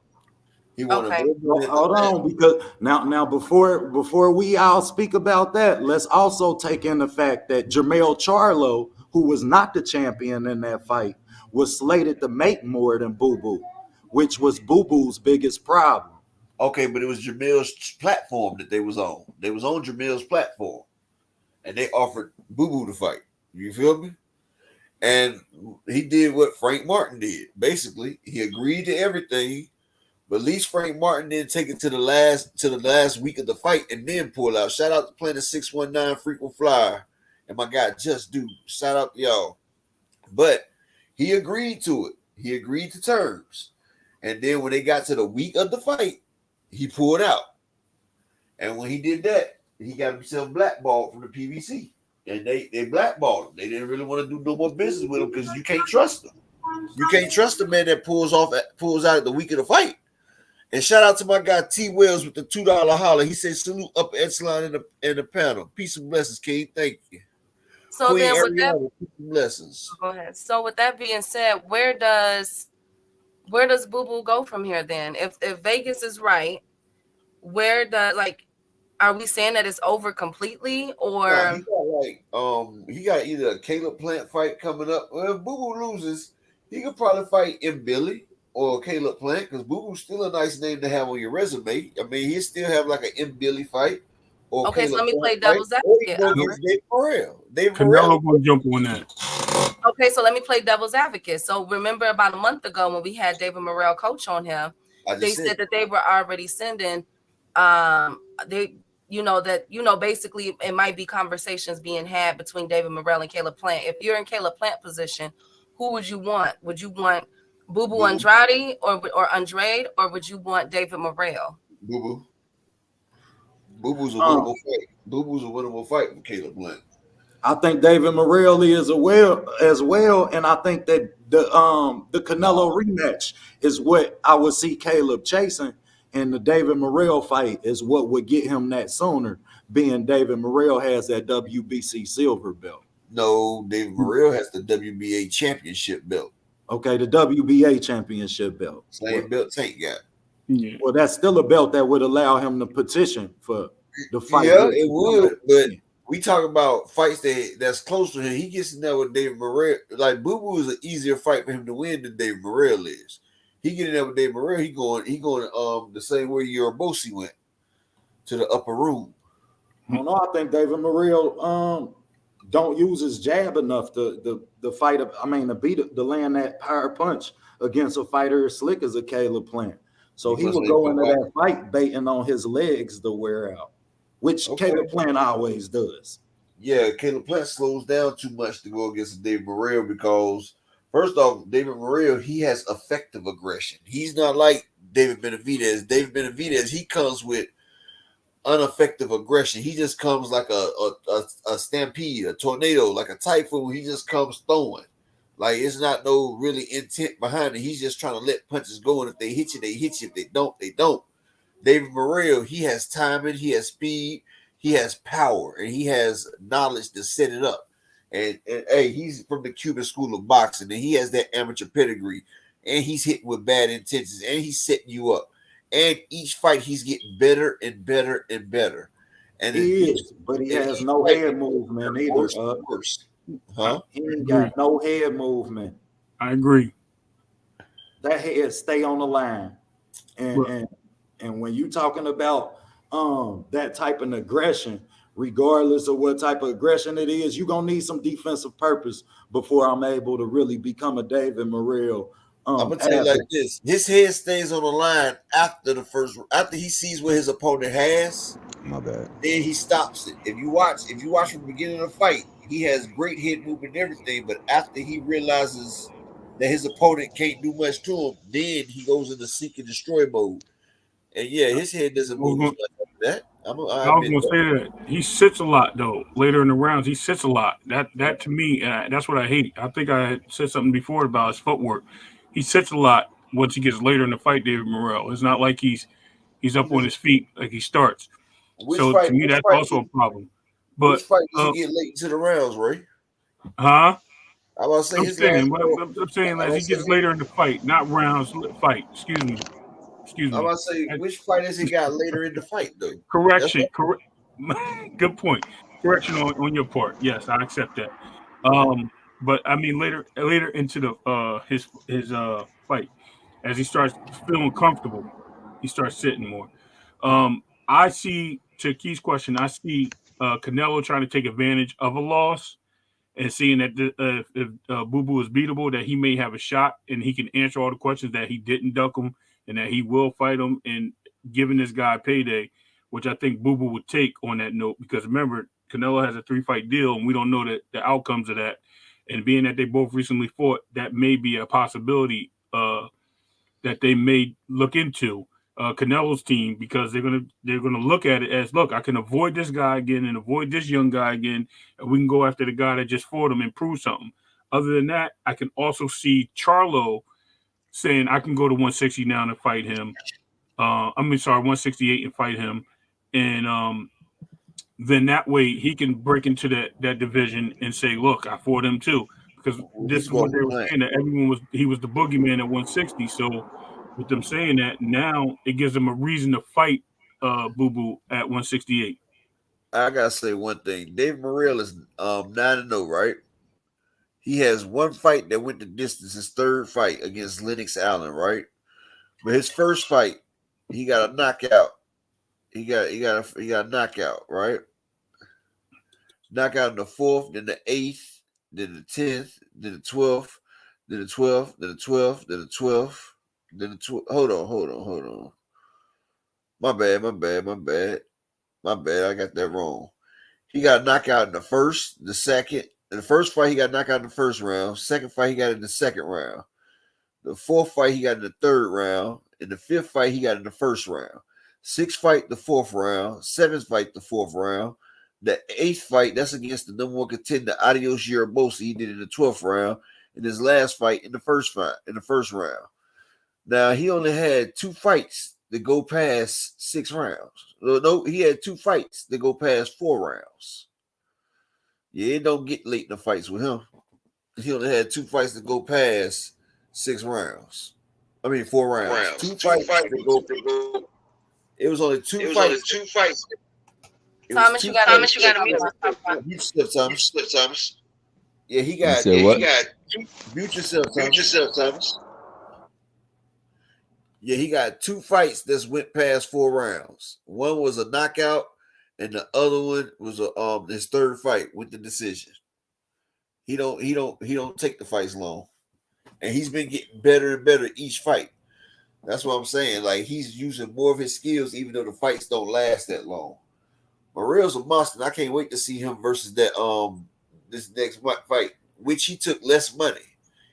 He wanted more money. Hold on, because now before we all speak about that, let's also take in the fact that Jermell Charlo, who was not the champion in that fight, was slated to make more than Boo Boo, which was Boo Boo's biggest problem. Okay, but it was Jamil's platform that they was on. They was on Jamil's platform, and they offered Boo Boo to fight. You feel me? And he did what Frank Martin did. Basically, he agreed to everything, but at least Frank Martin didn't take it to the last week of the fight and then pull out. Shout out to Planet 619 Frequent Flyer and my guy Just Dude. Shout out to y'all. But he agreed to it. He agreed to terms. And then when they got to the week of the fight, he pulled out. And when he did that, he got himself blackballed from the PBC. And they blackballed him. They didn't really want to do no more business with him because you can't trust him. You can't trust the man that pulls out at the week of the fight. And shout out to my guy T Wells with the $2 holler. He said salute up echelon in the panel. Peace and blessings, King. Thank you. So Queen then with Ariana, that, peace and blessings. go ahead. So with that being said, where does Boo Boo go from here then? If Vegas is right, where does are we saying that it's over completely, or he got either a Caleb Plant fight coming up. Well, if Boo Boo loses, he could probably fight M. Billy or Caleb Plant because Boo Boo's still a nice name to have on your resume. I mean, he still have like an M. Billy fight. Or okay, Caleb so let me Plant play devil's fight, advocate. or he go against Dave Morrell. Canelo gonna jump on that. Okay, so let me play devil's advocate. So remember about a month ago when we had David Morrell coach on him, they said that they were already sending basically it might be conversations being had between David Morrell and Caleb Plant. If you're in Caleb Plant position, who would you want? Would you want Boo Boo Andrade or Andrade, or would you want David Morrell? Boo Boo. Boo Boo's a winnable fight. Boo Boo's a winnable fight with Caleb Plant. I think David Morrell is as well, and I think that the Canelo rematch is what I would see Caleb chasing, and the David Morrell fight is what would get him that sooner, being David Morrell has that WBC silver belt. No, David Morrell has the WBA championship belt. Okay, the WBA championship belt. Same belt Tank got. Yeah. Well, that's still a belt that would allow him to petition for the fight. Yeah, it would, but we talk about fights that's close to him. He gets in there with David Morrell. Like Boo Boo is an easier fight for him to win than David Morrell is. He get in there with David Morrell. He going the same way Urabosi went to the upper room. No, I think David Morrell don't use his jab enough to fight. To land that power punch against a fighter as slick as a Caleb Plant. So he would go into that fight baiting on his legs to wear out, which Caleb Plant always does. Yeah, Caleb Plant slows down too much to go against David Morrell because, first off, David Morrell, he has effective aggression. He's not like David Benavidez. David Benavidez, he comes with ineffective aggression. He just comes like a stampede, a tornado, like a typhoon. He just comes throwing. Like, it's not no really intent behind it. He's just trying to let punches go, and if they hit you, they hit you. If they don't, they don't. David Morrell, he has timing, he has speed, he has power, and he has knowledge to set it up. And hey, he's from the Cuban school of boxing, and he has that amateur pedigree, and he's hitting with bad intentions, and he's setting you up. And each fight, he's getting better and better and better. And he is, but he has no head movement either. Worse. Huh? He ain't got no head movement. I agree. That head stay on the line. And when you talking about that type of aggression, regardless of what type of aggression it is, you're gonna need some defensive purpose before I'm able to really become a David Morrell. I'm gonna tell you like this: his head stays on the line after he sees what his opponent has. My bad. Then he stops it. If you watch from the beginning of the fight, he has great head movement and everything, but after he realizes that his opponent can't do much to him, then he goes into seek and destroy mode. And yeah, his head doesn't I was move as gonna, much after that. I I was admit gonna that. say that he sits a lot though. Later in the rounds, he sits a lot. That to me, that's what I hate. I think I had said something before about his footwork. He sits a lot once he gets later in the fight. David Morrell. It's not like he's up on his feet like he starts. Which So to fight? me, Which that's fight? also a problem. Which But fight does he uh, get late into the rounds, Ray? huh? I about to say I'm his last saying, but fight. I'm saying I as about he to say. gets later in the fight, not rounds fight. Excuse I me. about to say And which fight has he got later in the fight though? That's correction, what. correct. Good point. Correction on your part. Yes, I accept that. But I mean later into the his fight, as he starts feeling comfortable, he starts sitting more. I see to Key's question. I see Canelo trying to take advantage of a loss and seeing that if Boo Boo is beatable, that he may have a shot and he can answer all the questions that he didn't duck him and that he will fight him and giving this guy payday, which I think Boo Boo would take on that note because remember Canelo has a 3-fight deal and we don't know the outcomes of that. And being that they both recently fought, that may be a possibility that they may look into Canelo's team because they're gonna look at it as look, I can avoid this guy again and avoid this young guy again, and we can go after the guy that just fought him and prove something. Other than that, I can also see Charlo saying I can go to 160 now and fight him. I mean, sorry, 168 and fight him, and then that way he can break into that division and say, look, I fought him too. Because this He's is what going they for were plan. saying that he was the boogeyman at 160. So with them saying that now it gives them a reason to fight Boo Boo at 168. I gotta say one thing. David Morrell is 9-0, right? He has one fight that went the distance. His third fight against Lennox Allen, right? But his first fight, he got a knockout. He got a knockout, right? Knockout in the fourth, then the eighth, then the 10th, then the 12th, then the 12th, then the 12th, then the 12th, then the 12th. Hold on. My bad. I got that wrong. He got knocked out in the first, the second. In the first fight, he got knocked out in the first round. Second fight, he got in the second round. The fourth fight, he got in the third round. In the fifth fight, he got in the first round. Sixth fight, the fourth round. Seventh fight, the fourth round. The eighth fight, that's against the number one contender, Adios Yarabosa. He did in the 12th round. And his last fight in the first round. Now he only had two fights that go past 6 rounds. No, he had two fights that go past 4 rounds. Yeah, it don't get late in the fights with him. He only had two fights that go past 6 rounds. I mean 4 rounds. Two fights that go. It was only two fights. It was Thomas, two you got fights. to mute yourself. Mute yourself, Thomas. Yeah, he You got. said what? Mute yourself, Thomas. Yeah, he got two fights that went past 4 rounds. One was a knockout, and the other one was his third fight with the decision. He don't take the fights long, and he's been getting better and better each fight. That's what I'm saying. Like he's using more of his skills, even though the fights don't last that long. Morrell's a monster. I can't wait to see him versus that this next fight, which he took less money.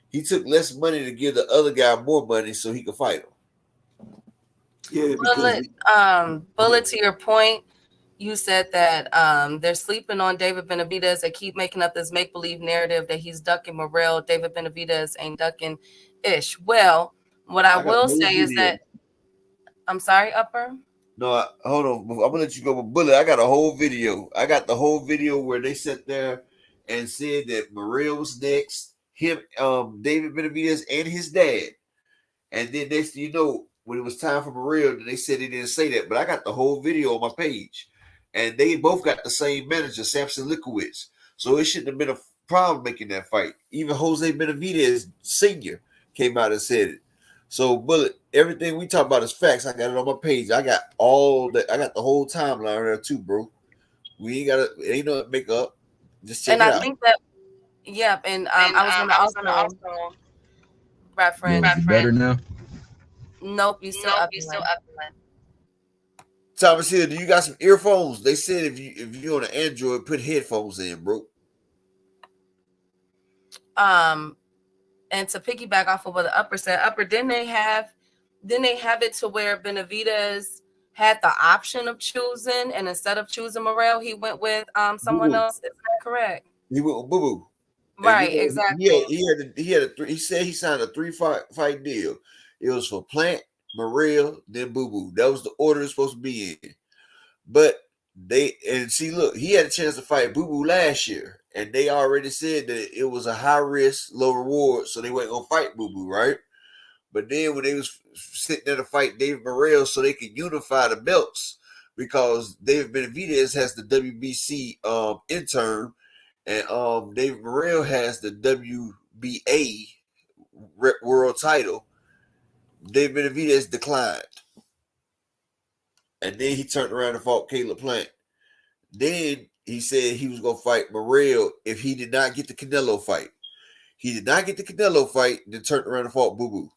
He took less money to give the other guy more money so he could fight him. Yeah, because Bullet, to your point, you said that they're sleeping on David Benavidez. They keep making up this make-believe narrative that he's ducking Morrell. David Benavidez ain't ducking Ish. Well, what I I got a will whole say is video. that I'm sorry, Upper. No, hold on. I'm gonna let you go with Bullet. I got a whole video. I got the whole video where they sat there and said that Morrell was next. Him, David Benavidez, and his dad. And then next thing you know, when it was time for Morrell, they said he didn't say that. But I got the whole video on my page. And they both got the same manager, Samson Likowitz. So it shouldn't have been a problem making that fight. Even Jose Benavidez Sr. came out and said it. So, Bullet, everything we talk about is facts. I got it on my page. I got all that. I got the whole timeline there too, bro. We ain't got to, ain't no make up. Just check And it I out. think that, yep. And I was going to also reference. Yeah, is it better now? Nope, you still up. Thomas here, do you got some earphones? They said if you on an Android, put headphones in, bro. And to piggyback off of what the Upper said, Upper, didn't they have it to where Benavidez had the option of choosing, and instead of choosing Morrell, he went with someone Boo-boo. else? Is that correct? He went with Boo Boo. And Right, exactly. he said he signed a 3-fight deal. It was for Plant, Morrell, then Boo Boo. That was the order it's supposed to be in. But look, he had a chance to fight Boo Boo last year, and they already said that it was a high risk, low reward, so they weren't gonna fight Boo Boo, right? But then when they was sitting there to fight David Morrell so they could unify the belts, because David Benavidez has the WBC intern, and David Morrell has the WBA world title. David Benavidez declined. And then he turned around and fought Caleb Plant. Then he said he was going to fight Morrell if he did not get the Canelo fight. He did not get the Canelo fight, then turned around and fought Boo Boo.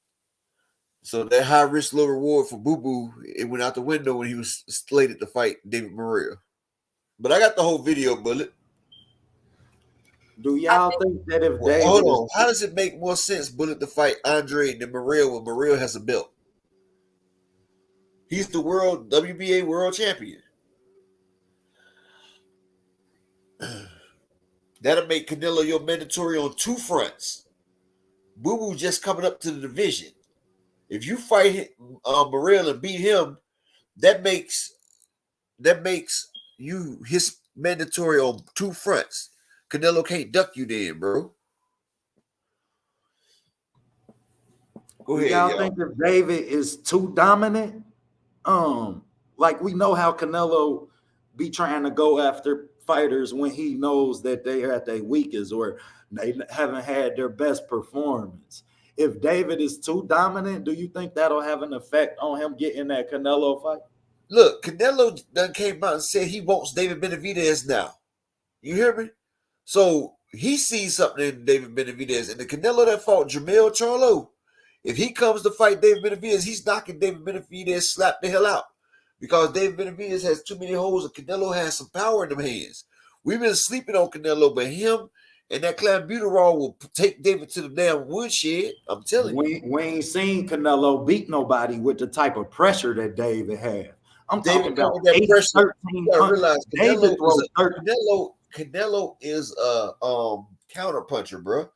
So that high risk, low reward for Boo Boo, it went out the window when he was slated to fight David Morrell. But I got the whole video, Bullet. Do y'all think that if David... Hold on. How does it make more sense, Bullet, to fight Andre than Morrell when Morrell has a belt? He's the WBA world champion. That'll make Canelo your mandatory on 2 fronts. Boo Boo just coming up to the division. If you fight Morrell and beat him, that makes you his mandatory on 2 fronts. Canelo can't duck you then, bro. Go ahead, y'all think if David is too dominant? Like we know how Canelo be trying to go after fighters when he knows that they are at their weakest or they haven't had their best performance. If David is too dominant, do you think that'll have an effect on him getting that Canelo fight? Look, Canelo done came out and said he wants David Benavidez now. You hear me? So he sees something in David Benavidez. And the Canelo that fought Jermell Charlo, if he comes to fight David Benavidez, he's knocking David Benavidez slap the hell out. Because David Benavidez has too many holes and Canelo has some power in them hands. We've been sleeping on Canelo, but him and that clenbuterol will take David to the damn woodshed. I'm telling you. We ain't seen Canelo beat nobody with the type of pressure that David had. I'm talking about that 8, pressure. 13 You gotta realize Canelo is a counter puncher, bro.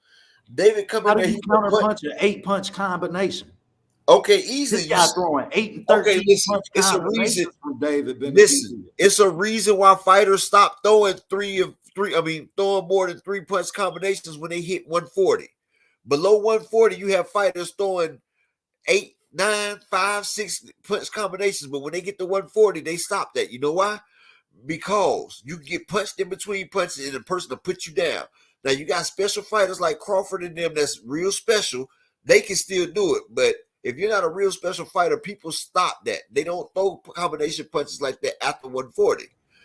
David coming How do you counter punch an 8-punch combination? Okay, easy. This guy throwing 8 and 13 punch it's a reason from David Benavidez. Listen, it's a reason why fighters stop throwing throwing more than 3-punch combinations when they hit 140. Below 140, you have fighters throwing 8, 9, 5, 6-punch combinations, but when they get to 140, they stop that. You know why? Because you get punched in between punches and the person will put you down. Now, you got special fighters like Crawford and them that's real special. They can still do it, but if you're not a real special fighter, people stop that. They don't throw combination punches like that after 140.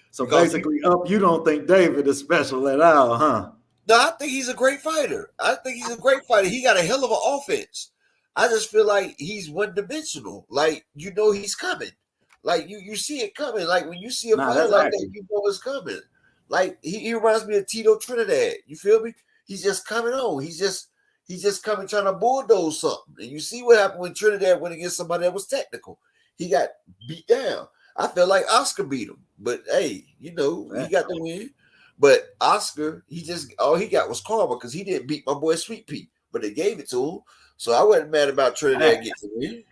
So basically, you don't think David is special at all, huh? No, I think he's a great fighter. He got a hell of an offense. I just feel like he's one-dimensional. Like, you know he's coming. Like, you see it coming. Like, when you see a fighter like that, you know it's coming. Like, he reminds me of Tito Trinidad. You feel me? He's just coming on. He's just coming trying to bulldoze something. And you see what happened when Trinidad went against somebody that was technical. He got beat down. I felt like Oscar beat him. But, hey, you know, he got the win. But Oscar, all he got was karma because he didn't beat my boy Sweet Pea. But they gave it to him. So I wasn't mad about Trinidad getting the win.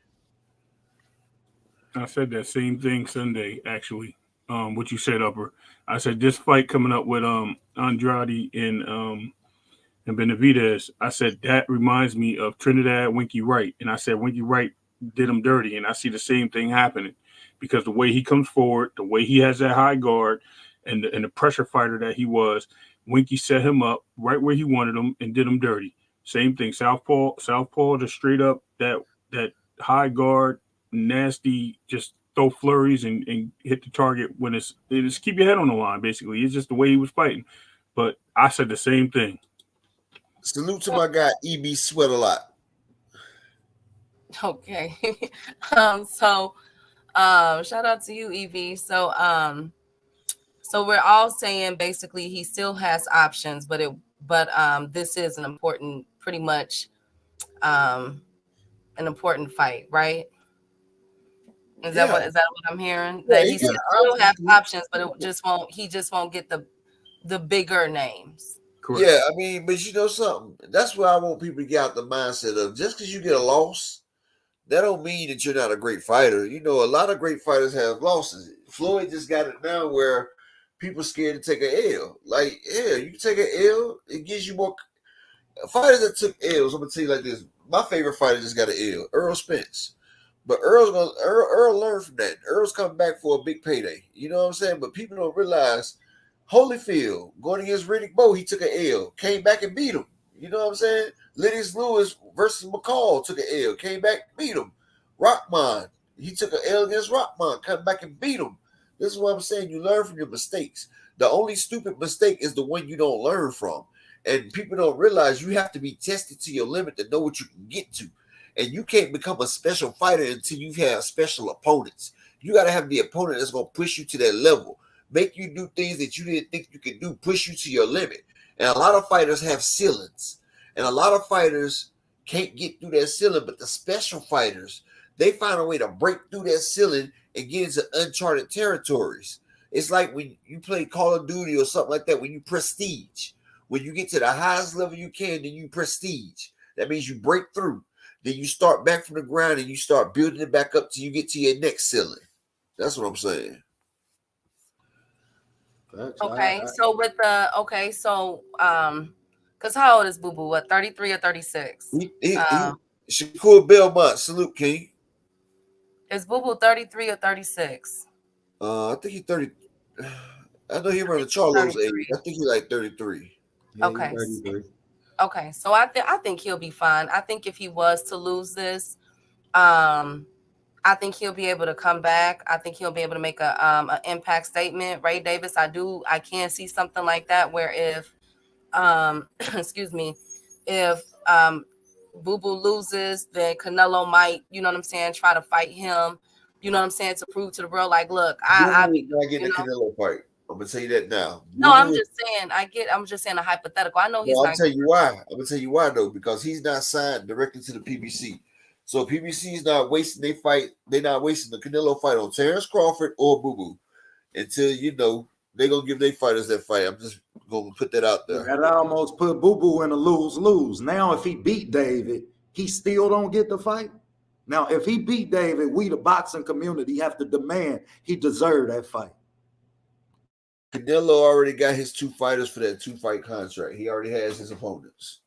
I said that same thing Sunday, actually. What you said, Upper. I said this fight coming up with Andrade and Benavidez, I said that reminds me of Trinidad Winky Wright. And I said Winky Wright did him dirty. And I see the same thing happening because the way he comes forward, the way he has that high guard and the pressure fighter that he was, Winky set him up right where he wanted him and did him dirty. Same thing. Southpaw just straight up that high guard, nasty, just throw flurries and hit the target when it's keep your head on the line, basically. It's just the way he was fighting. But I said the same thing. Salute to my guy, EB Sweat a lot. Okay. So shout out to you, EV. So we're all saying basically he still has options, but but this is pretty much um, an important fight, right? Yeah, Is that what I'm hearing? yeah, That he he got still have options. options, but he just won't get the bigger names. Correct. Yeah, I mean, but you know something? That's why I want people to get out the mindset of just because you get a loss, that don't mean that you're not a great fighter. You know, a lot of great fighters have losses. Floyd just got it now where people scared to take a L. Like, yeah, you take a L, it gives you more. Fighters that took L's, I'm gonna tell you like this. My favorite fighter just got an L, Earl Spence. But Earl learned from that. Earl's coming back for a big payday. You know what I'm saying? But people don't realize Holyfield going against Riddick Bowe, he took an L, came back and beat him. You know what I'm saying? Lennox Lewis versus McCall took an L, came back, beat him. Rockman, he took an L against Rockman, come back and beat him. This is what I'm saying. You learn from your mistakes. The only stupid mistake is the one you don't learn from. And people don't realize you have to be tested to your limit to know what you can get to. And you can't become a special fighter until you have special opponents. You got to have the opponent that's going to push you to that level, make you do things that you didn't think you could do, push you to your limit. And a lot of fighters have ceilings, and a lot of fighters can't get through that ceiling. But the special fighters, they find a way to break through that ceiling and get into uncharted territories. It's like when you play Call of Duty or something like that, when you prestige. When you get to the highest level you can, then you prestige. That means you break through. Then you start back from the ground and you start building it back up till you get to your next ceiling. That's what I'm saying. Facts. Okay, so because how old is Boo Boo? What, 33 or 36? Shakur Belmont, salute King. Is Boo Boo 33 or 36? I think he's 30. I know he I around the think he's Charlo's age. 33. I think he's like 33. Yeah, he's Okay. 33. Okay, so I think he'll be fine. I think if he was to lose this, um, I think he'll be able to come back. I think he'll be able to make an impact statement. Ray Davis, I can see something like that where if excuse me, if Boo Boo loses, then Canelo might, you know what I'm saying, try to fight him. You know what I'm saying, to prove to the world, like, look, I Boo beat Boo not him, getting a Canelo fight. I'm gonna tell you that now. No, Boo Boo. I'm just saying a hypothetical. I know he's No, I'm not. tell you why. I'm gonna tell you why though, because he's not signed directly to the PBC. So PBC is not wasting their fight. They're not wasting the Canelo fight on Terrence Crawford or Boo Boo until they're gonna give their fighters that fight. I'm just gonna put that out there. That almost put Boo Boo in a lose-lose. Now, if he beat David, he still don't get the fight. Now, if he beat David, we the boxing community have to demand he deserved that fight. Canelo already got his two fighters for that 2-fight contract. He already has his opponents.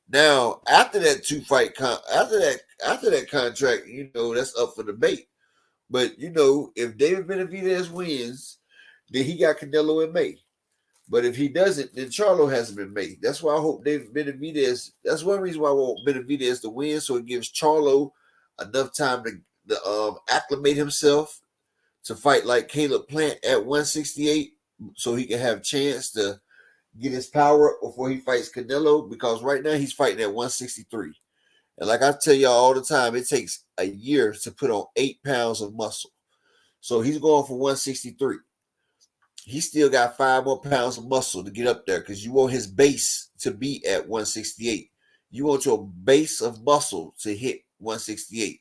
Now, after that after that contract, that's up for debate. But if David Benavidez wins, then he got Canelo in May. But if he doesn't, then Charlo hasn't been made. That's why I hope David Benavidez. That's one reason why I want Benavidez to win, so it gives Charlo enough time to acclimate himself to fight like Caleb Plant at 168, so he can have a chance to get his power before he fights Canelo. Because right now he's fighting at 163, and like I tell y'all all the time, it takes a year to put on 8 pounds of muscle. So he's going for 163. He still got 5 more pounds of muscle to get up there because you want his base to be at 168. You want your base of muscle to hit 168.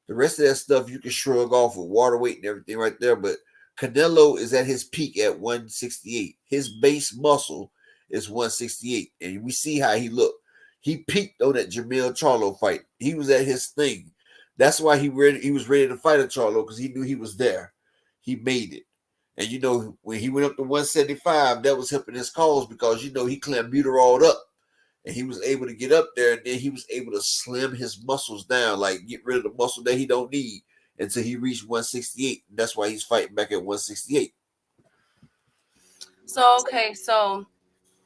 The rest of that stuff you can shrug off with water weight and everything right there. But Canelo is at his peak at 168. His base muscle is 168. And we see how he looked. He peaked on that Jamil Charlo fight. He was at his thing. That's why he was ready to fight a Charlo, because he knew he was there. He made it. And when he went up to 175, that was helping his cause because he clenbuteroled up, and he was able to get up there, and then he was able to slim his muscles down, like get rid of the muscle that he don't need until he reached 168. That's why he's fighting back at 168. So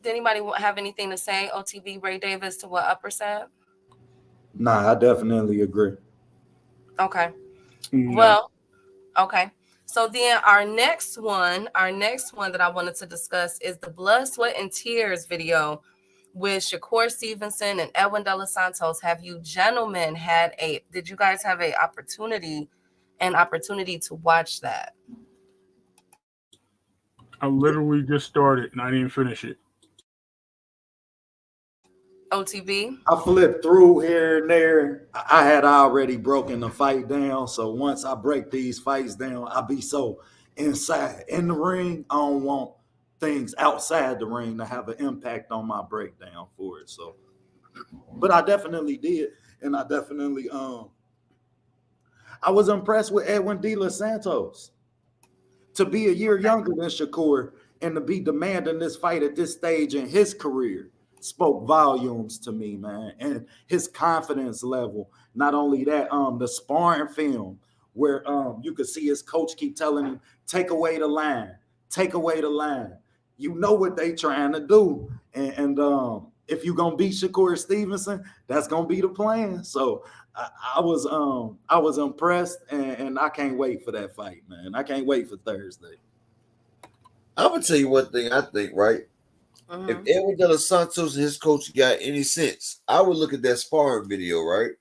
did anybody have anything to say? OTB Ray Davis to what Upper said? Nah, I definitely agree. Okay. No. Well, okay. So then our next one that I wanted to discuss is the Blood, Sweat, and Tears video with Shakur Stevenson and Edwin De Los Santos. Have you gentlemen did you guys have an opportunity to watch that? I literally just started and I didn't finish it. on TV? I flipped through here and there. I had already broken the fight down. So once I break these fights down, I be so inside in the ring. I don't want things outside the ring to have an impact on my breakdown for it. So, but I definitely did, and I was impressed with Edwin De Los Santos to be a year younger than Shakur and to be demanding this fight at this stage in his career spoke volumes to me, man. And his confidence level. Not only that, the sparring film where you could see his coach keep telling him, take away the line, take away the line. You know what they trying to do. And if you're gonna beat Shakur Stevenson, that's gonna be the plan. So I was impressed, and I can't wait for that fight, man. I can't wait for Thursday. I'm gonna tell you one thing I think, right? If Edwin De Los Santos and his coach got any sense, I would look at that sparring video, right?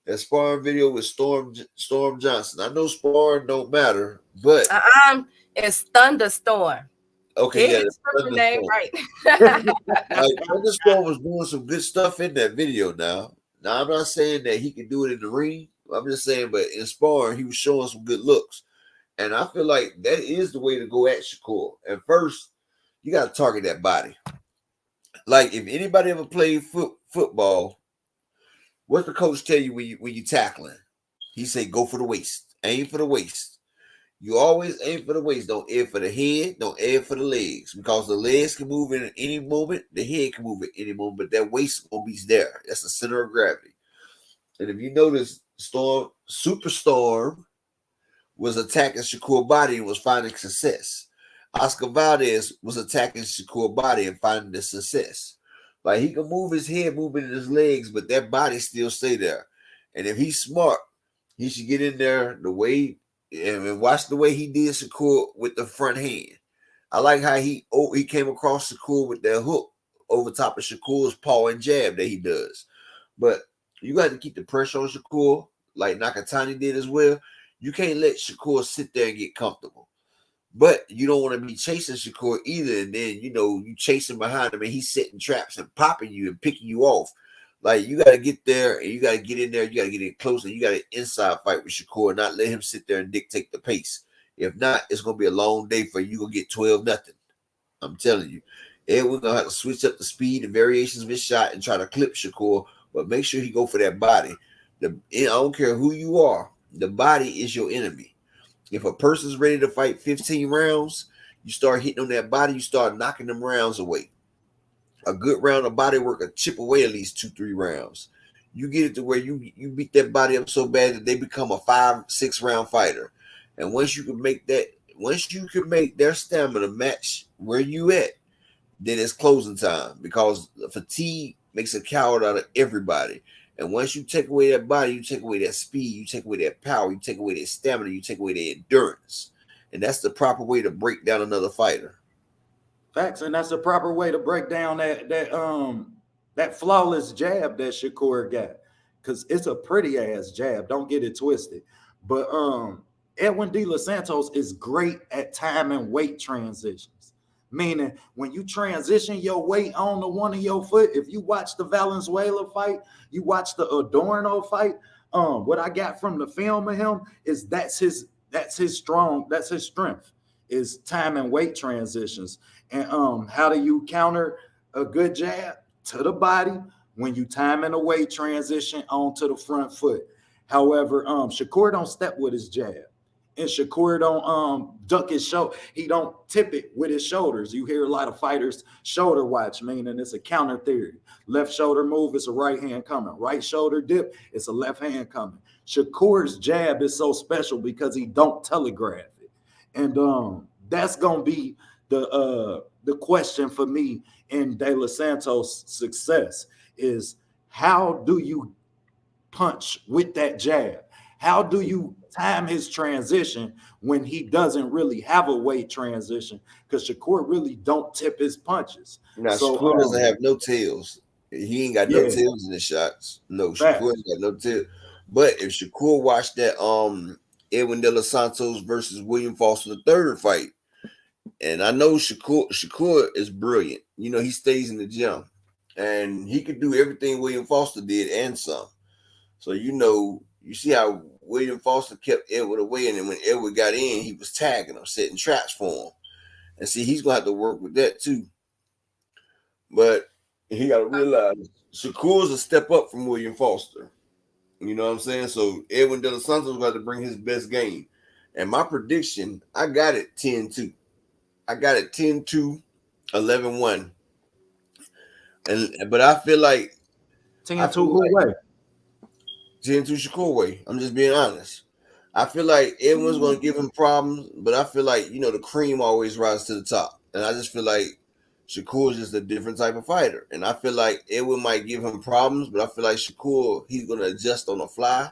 That sparring video with Storm Johnson. I know sparring don't matter, but It's Thunderstorm. okay, Get yeah, his freaking name right. like Thunderstorm was doing some good stuff in that video. Now I'm not saying that he can do it in the ring. I'm just saying, but in sparring, he was showing some good looks, and I feel like that is the way to go at Shakur. At first, you got to target that body. Like if anybody ever played football, what's the coach tell you when you tackling? He say go for the waist, aim for the waist. You always aim for the waist. Don't aim for the head. Don't aim for the legs because the legs can move in any moment. The head can move at any moment, but that waist will be there. That's the center of gravity. And if you notice, Superstorm was attacking Shakur body and was finding success. Oscar Valdez was attacking Shakur body and finding the success. Like he can move his head, moving his legs, but that body still stay there. And if he's smart, he should get in there the way and watch the way he did Shakur with the front hand. I like how he came across Shakur with that hook over top of Shakur's paw and jab that he does. But you got to keep the pressure on Shakur, like Nakatani did as well. You can't let Shakur sit there and get comfortable. But you don't want to be chasing Shakur either. And then, you chasing behind him and he's setting traps and popping you and picking you off. Like, you got to get there and you got to get in there. You got to get in close and you got an inside fight with Shakur and not let him sit there and dictate the pace. If not, it's going to be a long day for you. You're going to get 12-0. I'm telling you. And we're going to have to switch up the speed and variations of his shot and try to clip Shakur. But make sure he go for that body. I don't care who you are. The body is your enemy. If a person's ready to fight 15 rounds, you start hitting on that body, you start knocking them rounds away. A good round of body work will chip away at least 2-3 rounds. You get it to where you beat that body up so bad that they become a 5-6 round fighter. And once you can make their stamina match where you at, then it's closing time because fatigue makes a coward out of everybody. And once you take away that body, you take away that speed, you take away that power, you take away that stamina, you take away that endurance. And that's the proper way to break down another fighter. Facts, and that's the proper way to break down that flawless jab that Shakur got. Because it's a pretty ass jab. Don't get it twisted. But Edwin De Los Santos is great at time and weight transitions. Meaning, when you transition your weight on to one of your foot, if you watch the Valenzuela fight, you watch the Adorno fight, what I got from the film of him is that's his strength is time and weight transitions. And how do you counter a good jab to the body when you time and a weight transition onto the front foot? However, Shakur don't step with his jab. And Shakur don't duck his shoulder. He don't tip it with his shoulders. You hear a lot of fighters shoulder watch, meaning it's a counter theory. Left shoulder move, it's a right hand coming. Right shoulder dip, it's a left hand coming. Shakur's jab is so special because he don't telegraph it. And that's gonna be the question for me in De Los Santos' success is how do you punch with that jab? How do you time his transition when he doesn't really have a weight transition? Because Shakur really don't tip his punches. Now, Shakur doesn't have no tails. He ain't got no tails in his shots. No, Shakur ain't got no tails. But if Shakur watched that Edwin De Los Santos versus William Foster III fight, and I know Shakur is brilliant. He stays in the gym. and he could do everything William Foster did and some. So you see how William Foster kept Edward away, and then when Edward got in, he was tagging him, setting traps for him. And see, he's gonna have to work with that too. But he got to realize Shakur's a step up from William Foster. You know what I'm saying? So Edwin De Los Santos got to bring his best game. And my prediction, I got it 10-2. I got it 10-2, 11-1. But I feel like 10-2 who way? 10-2 Shakur way. I'm just being honest. I feel like everyone's going to give him problems, but I feel like, the cream always rises to the top. And I just feel like Shakur is just a different type of fighter. And I feel like Edwin might give him problems, but I feel like Shakur, he's going to adjust on the fly.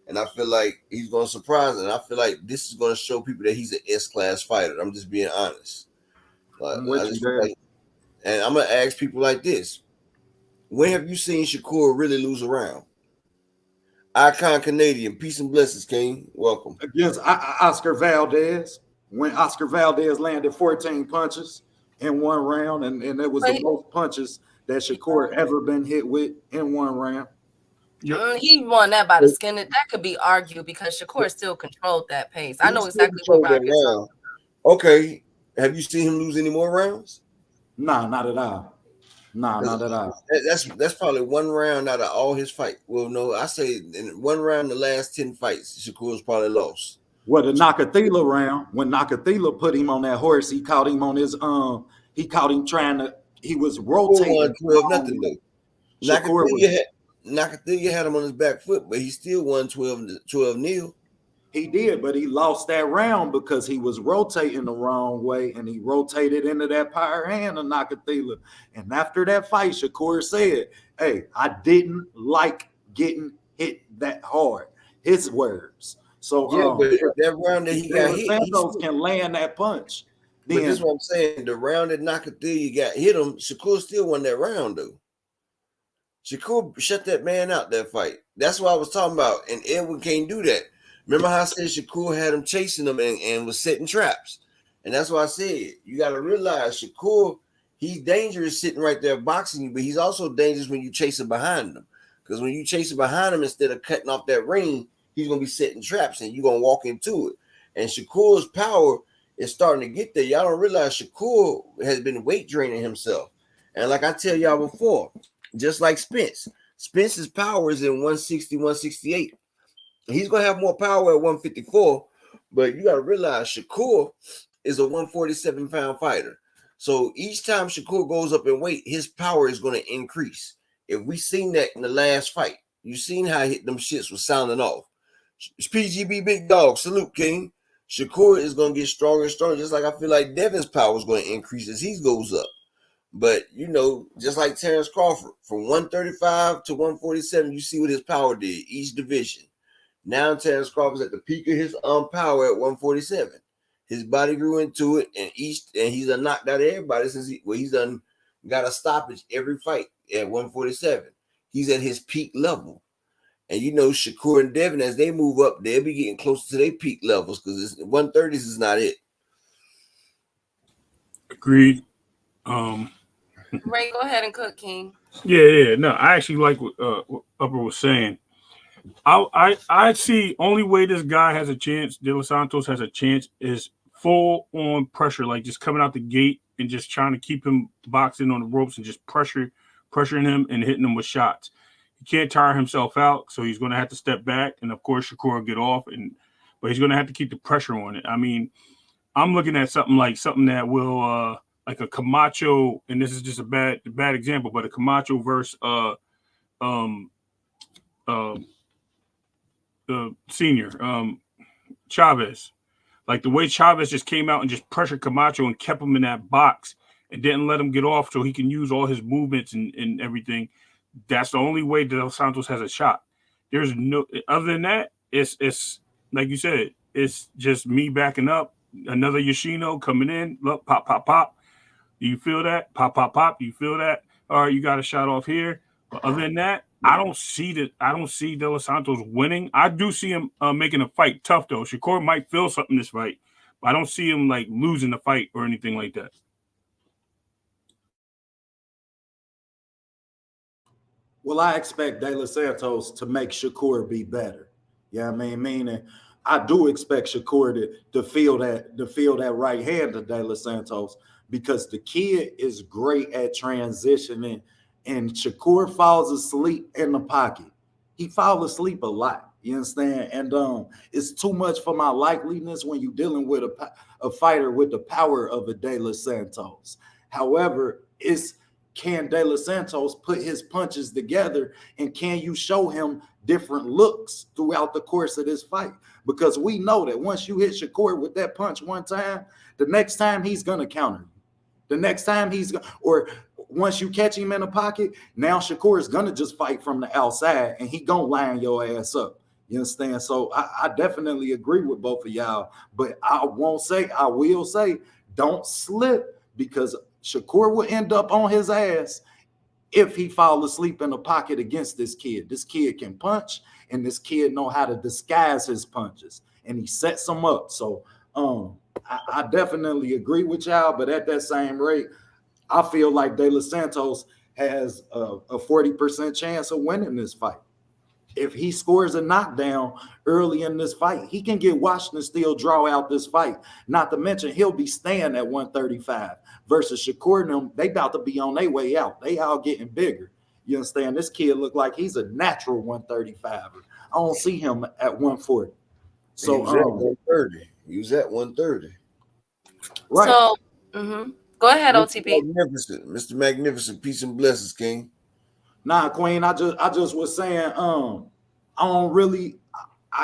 And I feel like he's going to surprise. And I feel like this is going to show people that he's an S-class fighter. I'm just being honest. But I just feel like, and I'm going to ask people like this. When have you seen Shakur really lose a round? Icon Canadian, peace and blessings, King. Welcome. Against Oscar Valdez, when Oscar Valdez landed 14 punches in one round, and it was the most punches that Shakur ever been hit with in one round. He won that by the skin. That could be argued because Shakur still controlled that pace. I know exactly what round you're talking about. Okay. Have you seen him lose any more rounds? Nah, not at all. Nah, not at all. That's probably one round out of all his fights. Well, no, I say in one round, the last 10 fights, Shakur's probably lost. Well, the Nakathila round, when Nakathila put him on that horse, he caught him on his he caught him he was rotating. 12-0 though. Nakathila had him on his back foot, but he still won 12-0. He did, but he lost that round because he was rotating the wrong way, and he rotated into that power hand of Nakathila. And after that fight, Shakur said, "Hey, I didn't like getting hit that hard." His words. So but that round that he got hit, Santos can land that punch. But this is what I'm saying. The round that Nakathila got hit him, Shakur still won that round though. Shakur shut that man out that fight. That's what I was talking about. And Edwin can't do that. Remember how I said Shakur had him chasing him and was setting traps? And that's why I said, you got to realize Shakur, he's dangerous sitting right there boxing you, but he's also dangerous when you chase him behind him. Because when you chase him behind him, instead of cutting off that ring, he's going to be setting traps and you're going to walk into it. And Shakur's power is starting to get there. Y'all don't realize Shakur has been weight draining himself. And like I tell y'all before, just like Spence's power is in 160, 168. He's going to have more power at 154, but you got to realize Shakur is a 147-pound fighter. So each time Shakur goes up in weight, his power is going to increase. If we seen that in the last fight, you seen how them shits was sounding off. It's PGB Big Dog. Salute, King. Shakur is going to get stronger and stronger, just like I feel like Devin's power is going to increase as he goes up. But, just like Terrence Crawford, from 135 to 147, you see what his power did, each division. Now Terrence Crawford's at the peak of his power at 147. His body grew into it, and he's done knocked out everybody since he's done got a stoppage every fight at 147. He's at his peak level. And Shakur and Devin, as they move up, they'll be getting closer to their peak levels because 130s is not it. Agreed. Ray, go ahead and cook, King. Yeah. No, I actually like what Upper was saying. I see only way this guy has a chance, De Los Santos has a chance, is full on pressure, like just coming out the gate and just trying to keep him boxing on the ropes and just pressuring him and hitting him with shots. He can't tire himself out, so he's going to have to step back, and of course Shakur will get off, but he's going to have to keep the pressure on it. I mean, I'm looking at something that will like a Camacho, and this is just a bad example, but a Camacho versus the senior, Chavez. Like the way Chavez just came out and just pressured Camacho and kept him in that box and didn't let him get off so he can use all his movements and everything. That's the only way De Los Santos has a shot. There's no other than that. It's like you said. It's just me backing up. Another Yoshino coming in. Look, pop, pop, pop. Do you feel that? Pop, pop, pop. Do you feel that? All right, you got a shot off here. But other than that, I don't see De Los Santos winning. I do see him making a fight tough though. Shakur might feel something this fight, but I don't see him like losing the fight or anything like that. Well, I expect De Los Santos to make Shakur be better. Yeah, I mean, meaning I do expect Shakur to feel that right hand of De Los Santos because the kid is great at transitioning, and Shakur falls asleep in the pocket. He falls asleep a lot. You understand? And it's too much for my likeliness when you're dealing with a fighter with the power of a De Los Santos. However, it's can De Los Santos put his punches together and can you show him different looks throughout the course of this fight? Because we know that once you hit Shakur with that punch one time, the next time he's going to counter you. The next time or once you catch him in the pocket, now Shakur is going to just fight from the outside and he going to line your ass up. You understand? So I definitely agree with both of y'all, but I will say, don't slip because Shakur will end up on his ass if he fall asleep in the pocket against this kid. This kid can punch, and this kid know how to disguise his punches, and he sets them up. So I definitely agree with y'all, but at that same rate, I feel like De Los Santos has a 40% chance of winning this fight. If he scores a knockdown early in this fight, he can get Washington still draw out this fight. Not to mention he'll be staying at 135 versus Shakur and them. They about to be on their way out. They all getting bigger. You understand? This kid look like he's a natural 135. I don't see him at 140. So he was at 130. He was at 130. Right. So go ahead, Mr. OTP. Magnificent. Mr. Magnificent. Peace and blessings, King. Nah, Queen. I just was saying, I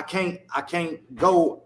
can't go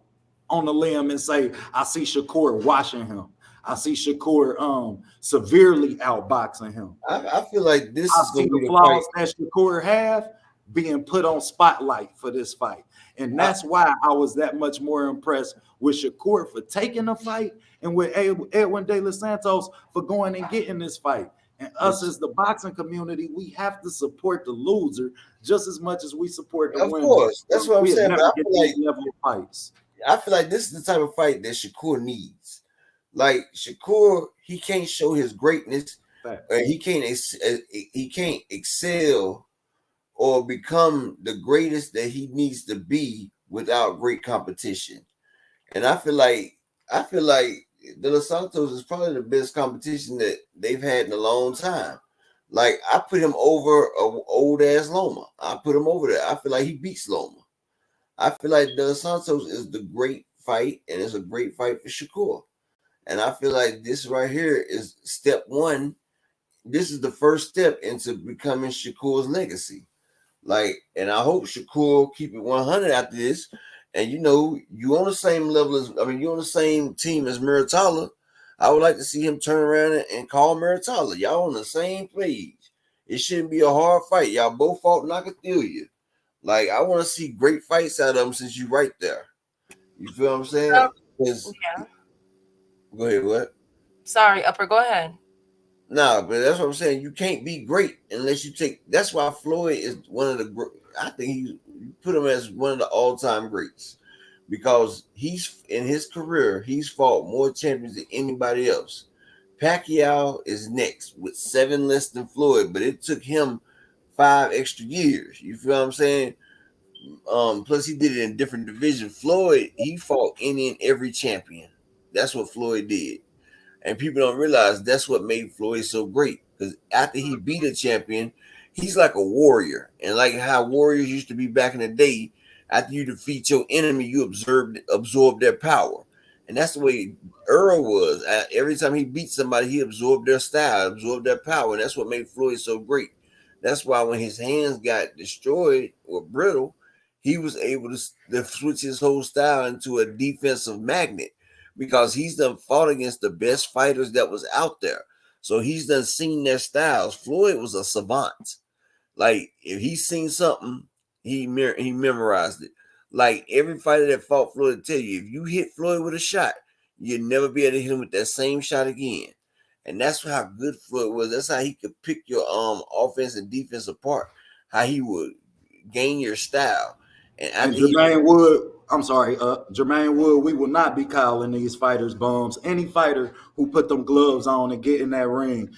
on the limb and say I see Shakur washing him. I see Shakur severely outboxing him. I feel like this I is see going to be the the flaws fight. that Shakur have being put on spotlight for this fight. And that's why I was that much more impressed with Shakur for taking the fight and with Edwin De Los Santos for going and getting this fight. And us as the boxing community, we have to support the loser just as much as we support the winner. Of course, that's what I'm We'll saying. never But get these level of fights. I feel like this is the type of fight that Shakur needs. Like Shakur, he can't show his greatness, and he can't excel or become the greatest that he needs to be without great competition. And I feel like De Los Santos is probably the best competition that they've had in a long time. Like I put him over a old ass Loma. I put him over there. I feel like he beats Loma. I feel like De Los Santos is the great fight, and it's a great fight for Shakur. And I feel like this right here is step one. This is the first step into becoming Shakur's legacy. Like, and I hope Shakur keep it 100 after this. And you on the same level you're on the same team as Muratalla. I would like to see him turn around and call Muratalla. Y'all on the same page. It shouldn't be a hard fight. Y'all both fought Nakathilia. Like, I want to see great fights out of them since you right there. You feel what I'm saying? Yeah. Go ahead, what? Sorry, Upper, go ahead. Nah, but that's what I'm saying. You can't be great unless you take. That's why Floyd is one of the. I think you put him as one of the all-time greats because he's in his career. He's fought more champions than anybody else. Pacquiao is next with 7 less than Floyd, but it took him 5 extra years. You feel what I'm saying? Plus he did it in different divisions. Floyd, he fought any and every champion. That's what Floyd did. And people don't realize that's what made Floyd so great. Because after he beat a champion, he's like a warrior. And like how warriors used to be back in the day, after you defeat your enemy, you absorb their power. And that's the way Earl was. Every time he beat somebody, he absorbed their style, absorbed their power. And that's what made Floyd so great. That's why when his hands got destroyed or brittle, he was able to switch his whole style into a defensive magnet. Because he's done fought against the best fighters that was out there. So he's done seen their styles. Floyd was a savant. Like, if he's seen something, he memorized it. Like, every fighter that fought Floyd tell you, if you hit Floyd with a shot, you'll never be able to hit him with that same shot again. And that's how good Floyd was. That's how he could pick your offense and defense apart. How he would gain your style. And Jermaine Wood, Jermaine Wood, we will not be calling these fighters bums. Any fighter who put them gloves on and get in that ring,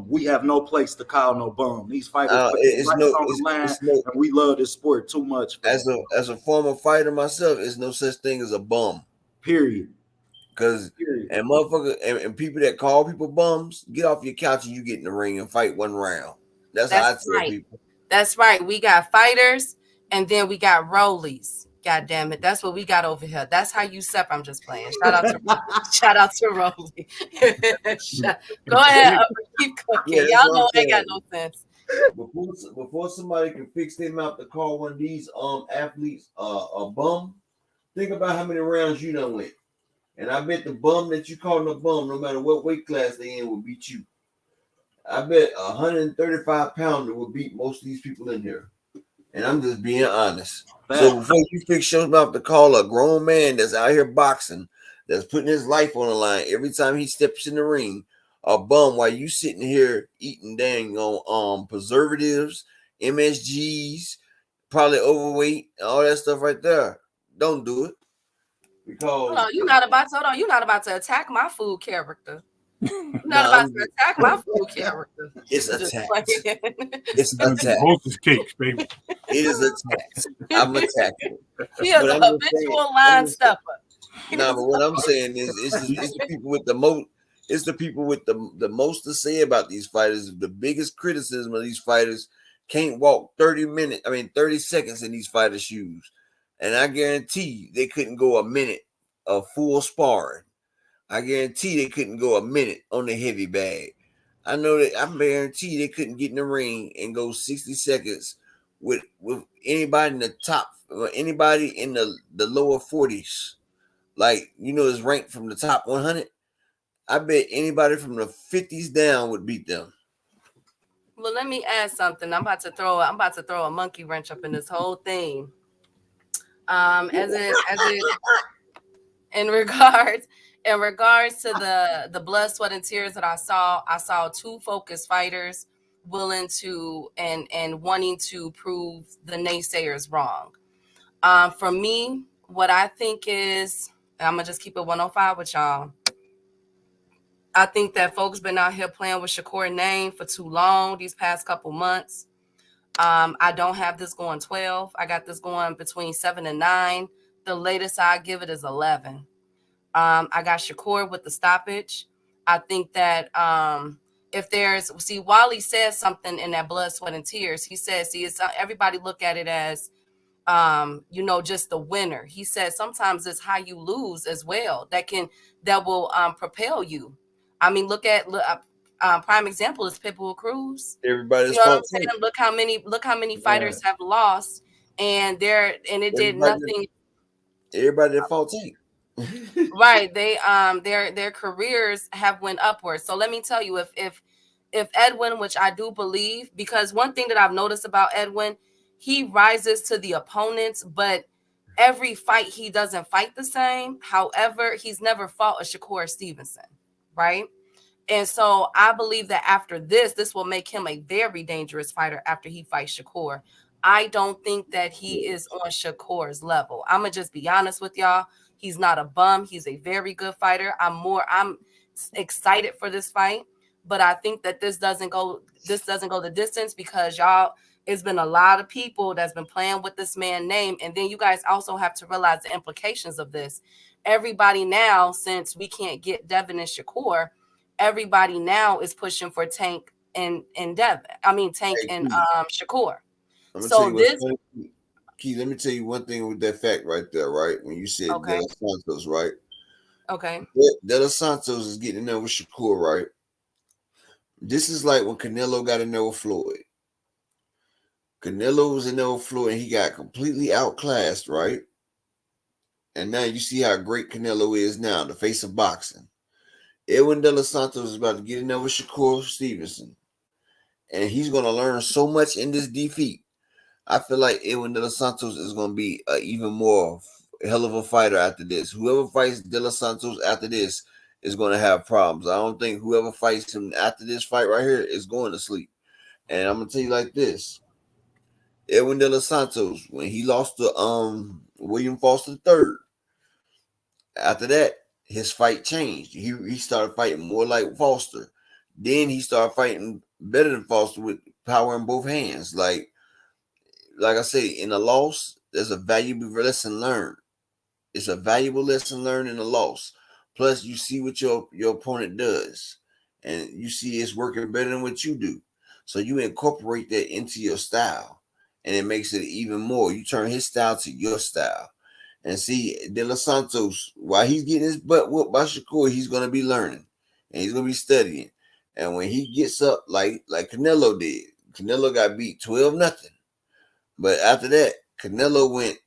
We have no place to call no bum. These fighters put their it's lives no, on the line, it's no. and we love this sport too much. As a former fighter myself, it's no such thing as a bum. Period. Cause and motherfucker and people that call people bums, get off your couch and you get in the ring and fight one round. That's how I That's tell right. people. That's right. We got fighters and then we got rollies. God damn it. That's what we got over here. That's how you sep. I'm just playing. Shout out to Rolly. Go ahead, keep Yeah, cooking. that's Y'all what I'm know I ain't got saying. no sense. Before somebody can fix their mouth to call one of these athletes a bum, think about how many rounds you done went. And I bet the bum that you calling a bum, no matter what weight class they in, will beat you. I bet 135 pounder will beat most of these people in here. And I'm just being honest. So before you fix your mouth to call a grown man that's out here boxing, that's putting his life on the line every time he steps in the ring, a bum while you sitting here eating dang on preservatives, MSGs, probably overweight, all that stuff right there. Don't do it. Because Hold on, you're not about to attack my food character. You're not nah, about to attack my food character. it's I'm just attacked. playing. It's attacked. Hostess cakes, baby. It is attacked. I'm attacking. He is But a I'm just saying, habitual line stepper. nah, but what I'm saying is, it's the people with the most. It's the people with the most to say about these fighters. The biggest criticism of these fighters can't walk 30 seconds in these fighters' shoes. And I guarantee they couldn't go a minute of full sparring. I guarantee they couldn't go a minute on the heavy bag. I know that I guarantee they couldn't get in the ring and go 60 seconds with anybody in the top, or anybody in the lower 40s. Like, is ranked from the top 100. I bet anybody from the 50s down would beat them. Well, let me add something. I'm about to throw a monkey wrench up in this whole thing. As it in regards to the blood, sweat, and tears that I saw two focused fighters willing to and wanting to prove the naysayers wrong. For me, what I think is, I'm gonna just keep it 105 with y'all. I think that folks been out here playing with Shakur name for too long these past couple months. I don't have this going 12. I got this going between 7 and 9. The latest I give it is 11. I got Shakur with the stoppage. I think that if there's, Wally says something in that blood, sweat, and tears. He says, it's everybody look at it as just the winner. He says sometimes it's how you lose as well that will propel you. I mean, look, prime example is Pitbull Cruz. Everybody's You know what I'm saying? Look how many fighters have lost, and did nothing. Everybody that fought Tank. Right. They their careers have went upwards. So let me tell you, if Edwin, which I do believe, because one thing that I've noticed about Edwin, he rises to the opponents, but every fight he doesn't fight the same. However, he's never fought a Shakur Stevenson, right? And so I believe that after this will make him a very dangerous fighter after he fights Shakur. I don't think that he is on Shakur's level. I'm gonna just be honest with y'all. He's not a bum. He's a very good fighter. I'm excited for this fight, but I think that this doesn't go the distance because y'all, it's been a lot of people that's been playing with this man's name. And then you guys also have to realize the implications of this. Everybody now, since we can't get Devin and Shakur, everybody now is pushing for Tank and Devin. I mean Tank and Shakur. So this, Key, let me tell you one thing with that fact right there, right? When you said De Los Santos, right? Okay. De Los Santos is getting in there with Shakur, right? This is like when Canelo got in there with Floyd. Canelo was in there with Floyd and he got completely outclassed, right? And now you see how great Canelo is now, the face of boxing. Edwin De Los Santos is about to get in there with Shakur Stevenson. And he's going to learn so much in this defeat. I feel like Edwin De Los Santos is going to be an even more hell of a fighter after this. Whoever fights De Los Santos after this is going to have problems. I don't think whoever fights him after this fight right here is going to sleep. And I'm going to tell you like this. Edwin De Los Santos, when he lost to William Foster III, after that, his fight changed. He started fighting more like Foster. Then he started fighting better than Foster with power in both hands. Like I say, in a loss, there's a valuable lesson learned. It's a valuable lesson learned in a loss. Plus, you see what your opponent does, and you see it's working better than what you do. So you incorporate that into your style, and it makes it even more. You turn his style to your style. And see, De Los Santos, while he's getting his butt whooped by Shakur, he's gonna be learning and he's gonna be studying. And when he gets up like Canelo did, Canelo got beat 12-0. But after that, Canelo went.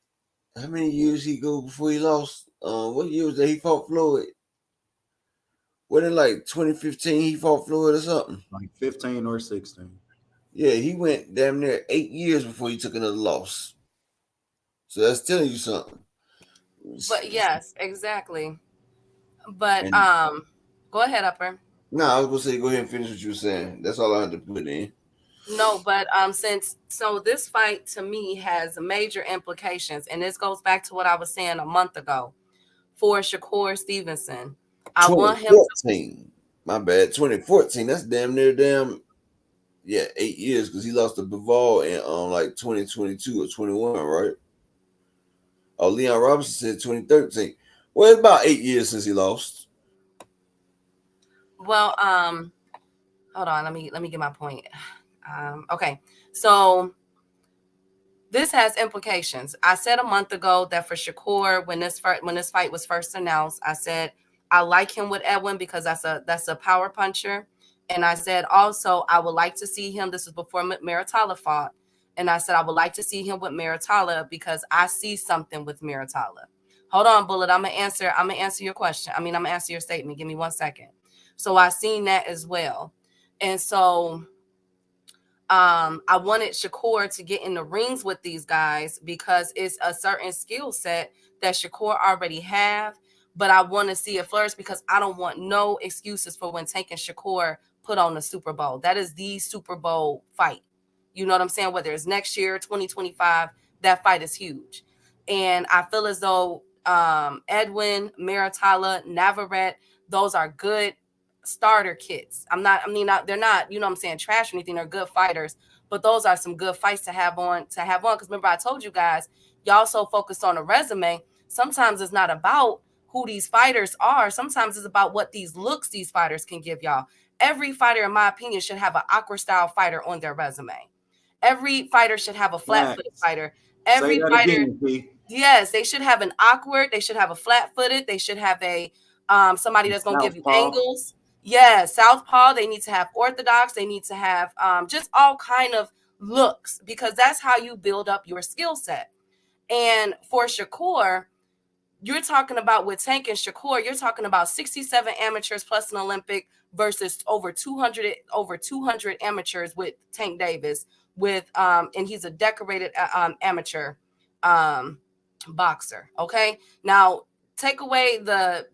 How many years he go before he lost? What year was that he fought Floyd? What in like 2015 he fought Floyd or something? Like 15 or 16. Yeah, he went damn near 8 years before he took another loss. So that's telling you something. But yes, exactly. But And go ahead, Upper. no, I was gonna say go ahead and finish what you were saying. That's all I had to put in. No, but since so this fight to me has major implications, and this goes back to what I was saying a month ago for Shakur Stevenson. I want him to 2014. My bad. 2014. That's damn near 8 years because he lost to Bivol in like 2022 or 21, right? Oh, Leon Robinson said 2013. Well, it's about 8 years since he lost. well hold on, let me get my point. Okay. So this has implications. I said a month ago that for Shakur, when this fight was first announced, I said I like him with Edwin because that's a power puncher, and I said also I would like to see him. This was before Maritala fought, and I said I would like to see him with Maritala because I see something with Maritala. Hold on, Bullet. I'm gonna answer. I'm gonna answer your question. I mean, I'm gonna answer your statement. Give me 1 second. So I seen that as well, and so I wanted Shakur to get in the rings with these guys because it's a certain skill set that Shakur already have, but I want to see it flourish because I don't want no excuses for when Tank and Shakur put on the Super Bowl. That is the Super Bowl fight. You know what I'm saying? Whether it's next year, 2025, that fight is huge. And I feel as though Edwin, Maritala, Naveratte, those are good starter kits. They're not, you know what I'm saying, trash or anything. They're good fighters, but those are some good fights to have on. Because remember, I told you guys, y'all so focused on the resume. Sometimes it's not about who these fighters are. Sometimes it's about what these looks these fighters can give y'all. Every fighter, in my opinion, should have an awkward style fighter on their resume. Every fighter should have a flat-footed Facts. fighter. Say Every that fighter, again, P. yes, they should have an awkward. They should have a flat-footed. They should have a somebody that's gonna give you Southpaw. angles. Yeah, southpaw. They need to have orthodox. They need to have just all kind of looks because that's how you build up your skill set. And for Shakur, you're talking about with Tank and Shakur, you're talking about 67 amateurs plus an Olympic versus over 200 amateurs with Tank Davis with and he's a decorated amateur boxer. Okay, now take away the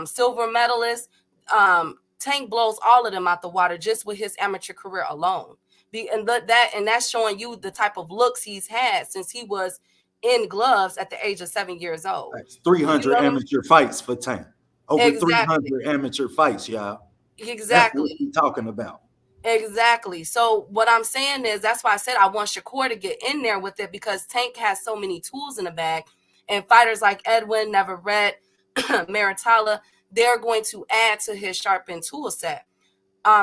silver medalist. Tank blows all of them out the water just with his amateur career alone. And that's showing you the type of looks he's had since he was in gloves at the age of 7 years old. That's You 300 know what I'm amateur fights for Tank. Over exactly. 300 amateur fights, y'all. That's what Exactly. we talking about. Exactly. So what I'm saying is that's why I said I want Shakur to get in there with it because Tank has so many tools in the bag, and fighters like Edwin, Naveratte, Maritala, they're going to add to his sharpened tool set.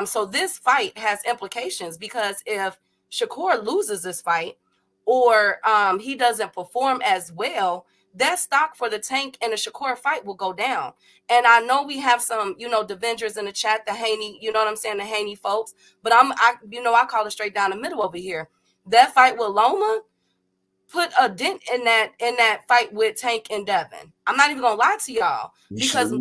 So this fight has implications because if Shakur loses this fight or he doesn't perform as well, that stock for the Tank and the Shakur fight will go down. And I know we have some, Devengers in the chat, the Haney, you know what I'm saying, the Haney folks. But I call it straight down the middle over here. That fight with Loma put a dent in that fight with Tank and Devin. I'm not even gonna lie to y'all because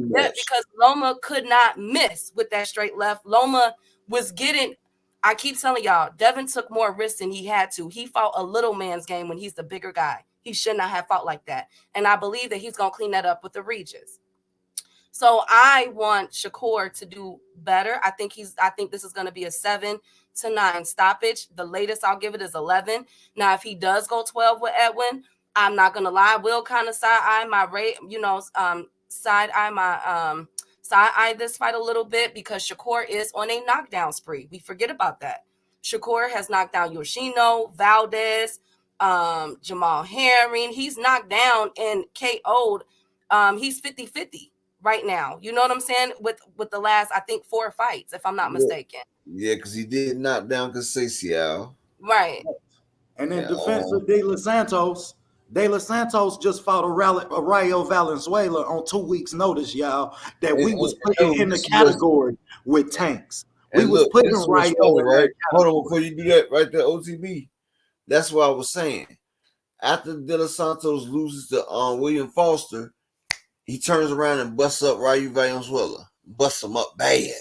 Loma could not miss with that straight left. Loma was getting. I keep telling y'all, Devin took more risks than he had to. He fought a little man's game when he's the bigger guy. He should not have fought like that. And I believe that he's gonna clean that up with the Regis. So I want Shakur to do better. I think this is going to be a 7-9 stoppage. The latest I'll give it is 11. Now, if he does go 12 with Edwin, I'm not going to lie. I will kind of side eye my side-eye this fight a little bit because Shakur is on a knockdown spree. We forget about that. Shakur has knocked down Yoshino, Valdez, Jamal Herring. He's knocked down and KO'd. He's 50-50 right now. You know what I'm saying? With the last, I think, 4 fights, if I'm not mistaken. Yeah, because he did knock down Conceição. Right. And in defense of De Los Santos just fought a Rayo Valenzuela on 2 weeks' notice, y'all, that we was putting in the category with tanks. We was putting Rayo in right? that Hold on, before you do that, right there, OTB. That's what I was saying. After De Los Santos loses to William Foster, he turns around and busts up Rayo Valenzuela. Busts him up bad.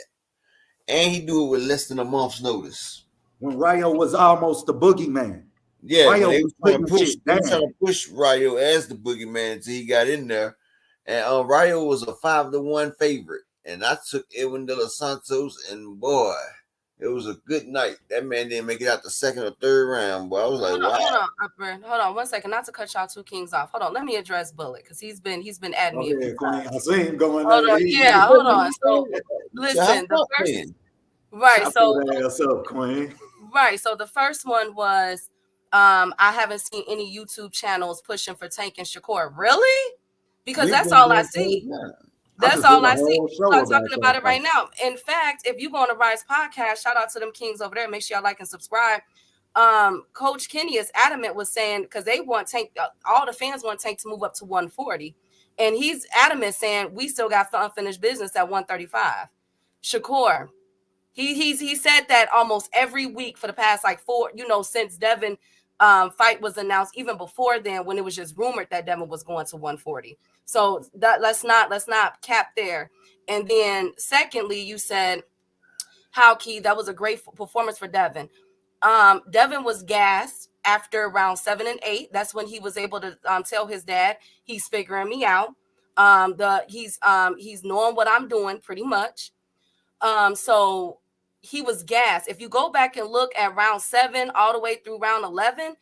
And he do it with less than a month's notice. When Rayo was almost the boogeyman. Yeah, Rayo they was were trying to push Rayo as the boogeyman until he got in there. And Rayo was a 5-1 favorite. And I took Edwin De Los Santos, and boy, it was a good night. That man didn't make it out the second or third round, but I was like, wow. Hold on 1 second. Not to cut y'all two kings off. Hold on. Let me address Bullet because he's been adding me. I see him going. Hold on. So listen, the first, right? So Queen. Right. So the first one was, I haven't seen any YouTube channels pushing for Tank and Shakur. Really? Because that's all I see. That's all I see. People are talking about it right now. In fact, if you go on the Rise podcast, shout out to them kings over there. Make sure y'all like and subscribe. Coach Kenny is adamant was saying, because they want Tank, all the fans want Tank to move up to 140. And he's adamant saying we still got unfinished business at 135. Shakur, he said that almost every week for the past like 4, since Devin fight was announced, even before then, when it was just rumored that Devin was going to 140. So that let's not cap there. And then secondly, you said how Key, that was a great performance for Devin. Devin was gassed after round 7 and 8. That's when he was able to tell his dad, he's figuring me out. He's knowing what I'm doing pretty much. So he was gassed. If you go back and look at round 7 all the way through round 11,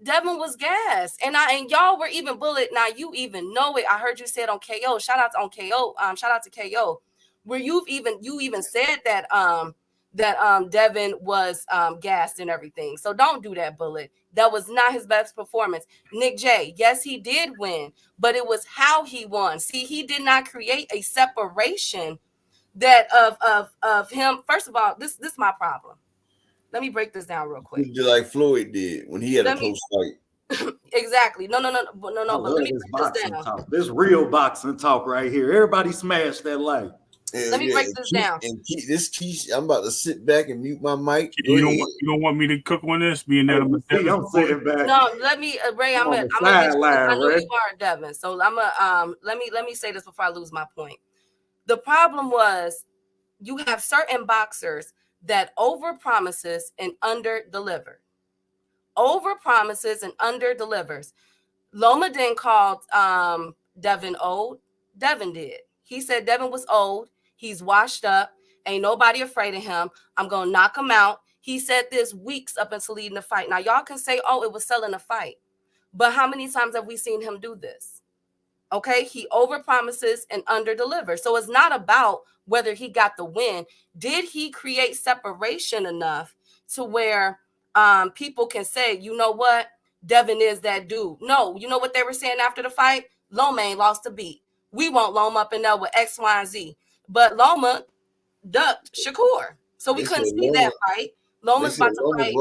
Devin was gassed. And y'all were even Bullet. Now you even know it. I heard you said on KO. Shout out on KO. Shout out to KO. Where you even said that Devin was gassed and everything. So don't do that, Bullet. That was not his best performance. Nick J, yes, he did win, but it was how he won. See, he did not create a separation that of him. First of all, this is my problem. Let me break this down real quick. Like Floyd did when he had a close fight. Exactly. No. But let me break this down. Talk. This real boxing talk right here. Everybody smash that like. Let me break this down. And I'm about to sit back and mute my mic. You don't want me to cook on this, being that I'm sitting back. No, let me, Ray. I know you are Devin. So I'm let me say this before I lose my point. The problem was you have certain boxers that overpromises and underdelivers. Overpromises and underdelivers. Loma didn't call Devin old. Devin did. He said Devin was old. He's washed up. Ain't nobody afraid of him. I'm going to knock him out. He said this weeks up until leading the fight. Now, y'all can say, oh, it was selling a fight. But how many times have we seen him do this? Okay, he overpromises and underdelivers. So it's not about whether he got the win. Did he create separation enough to where people can say, you know what, Devin is that dude? No, you know what they were saying after the fight? Loma ain't lost a beat. We won't Loma up in there with X, Y, and Z. But Loma ducked Shakur. So we couldn't see that fight. Loma's about to fight.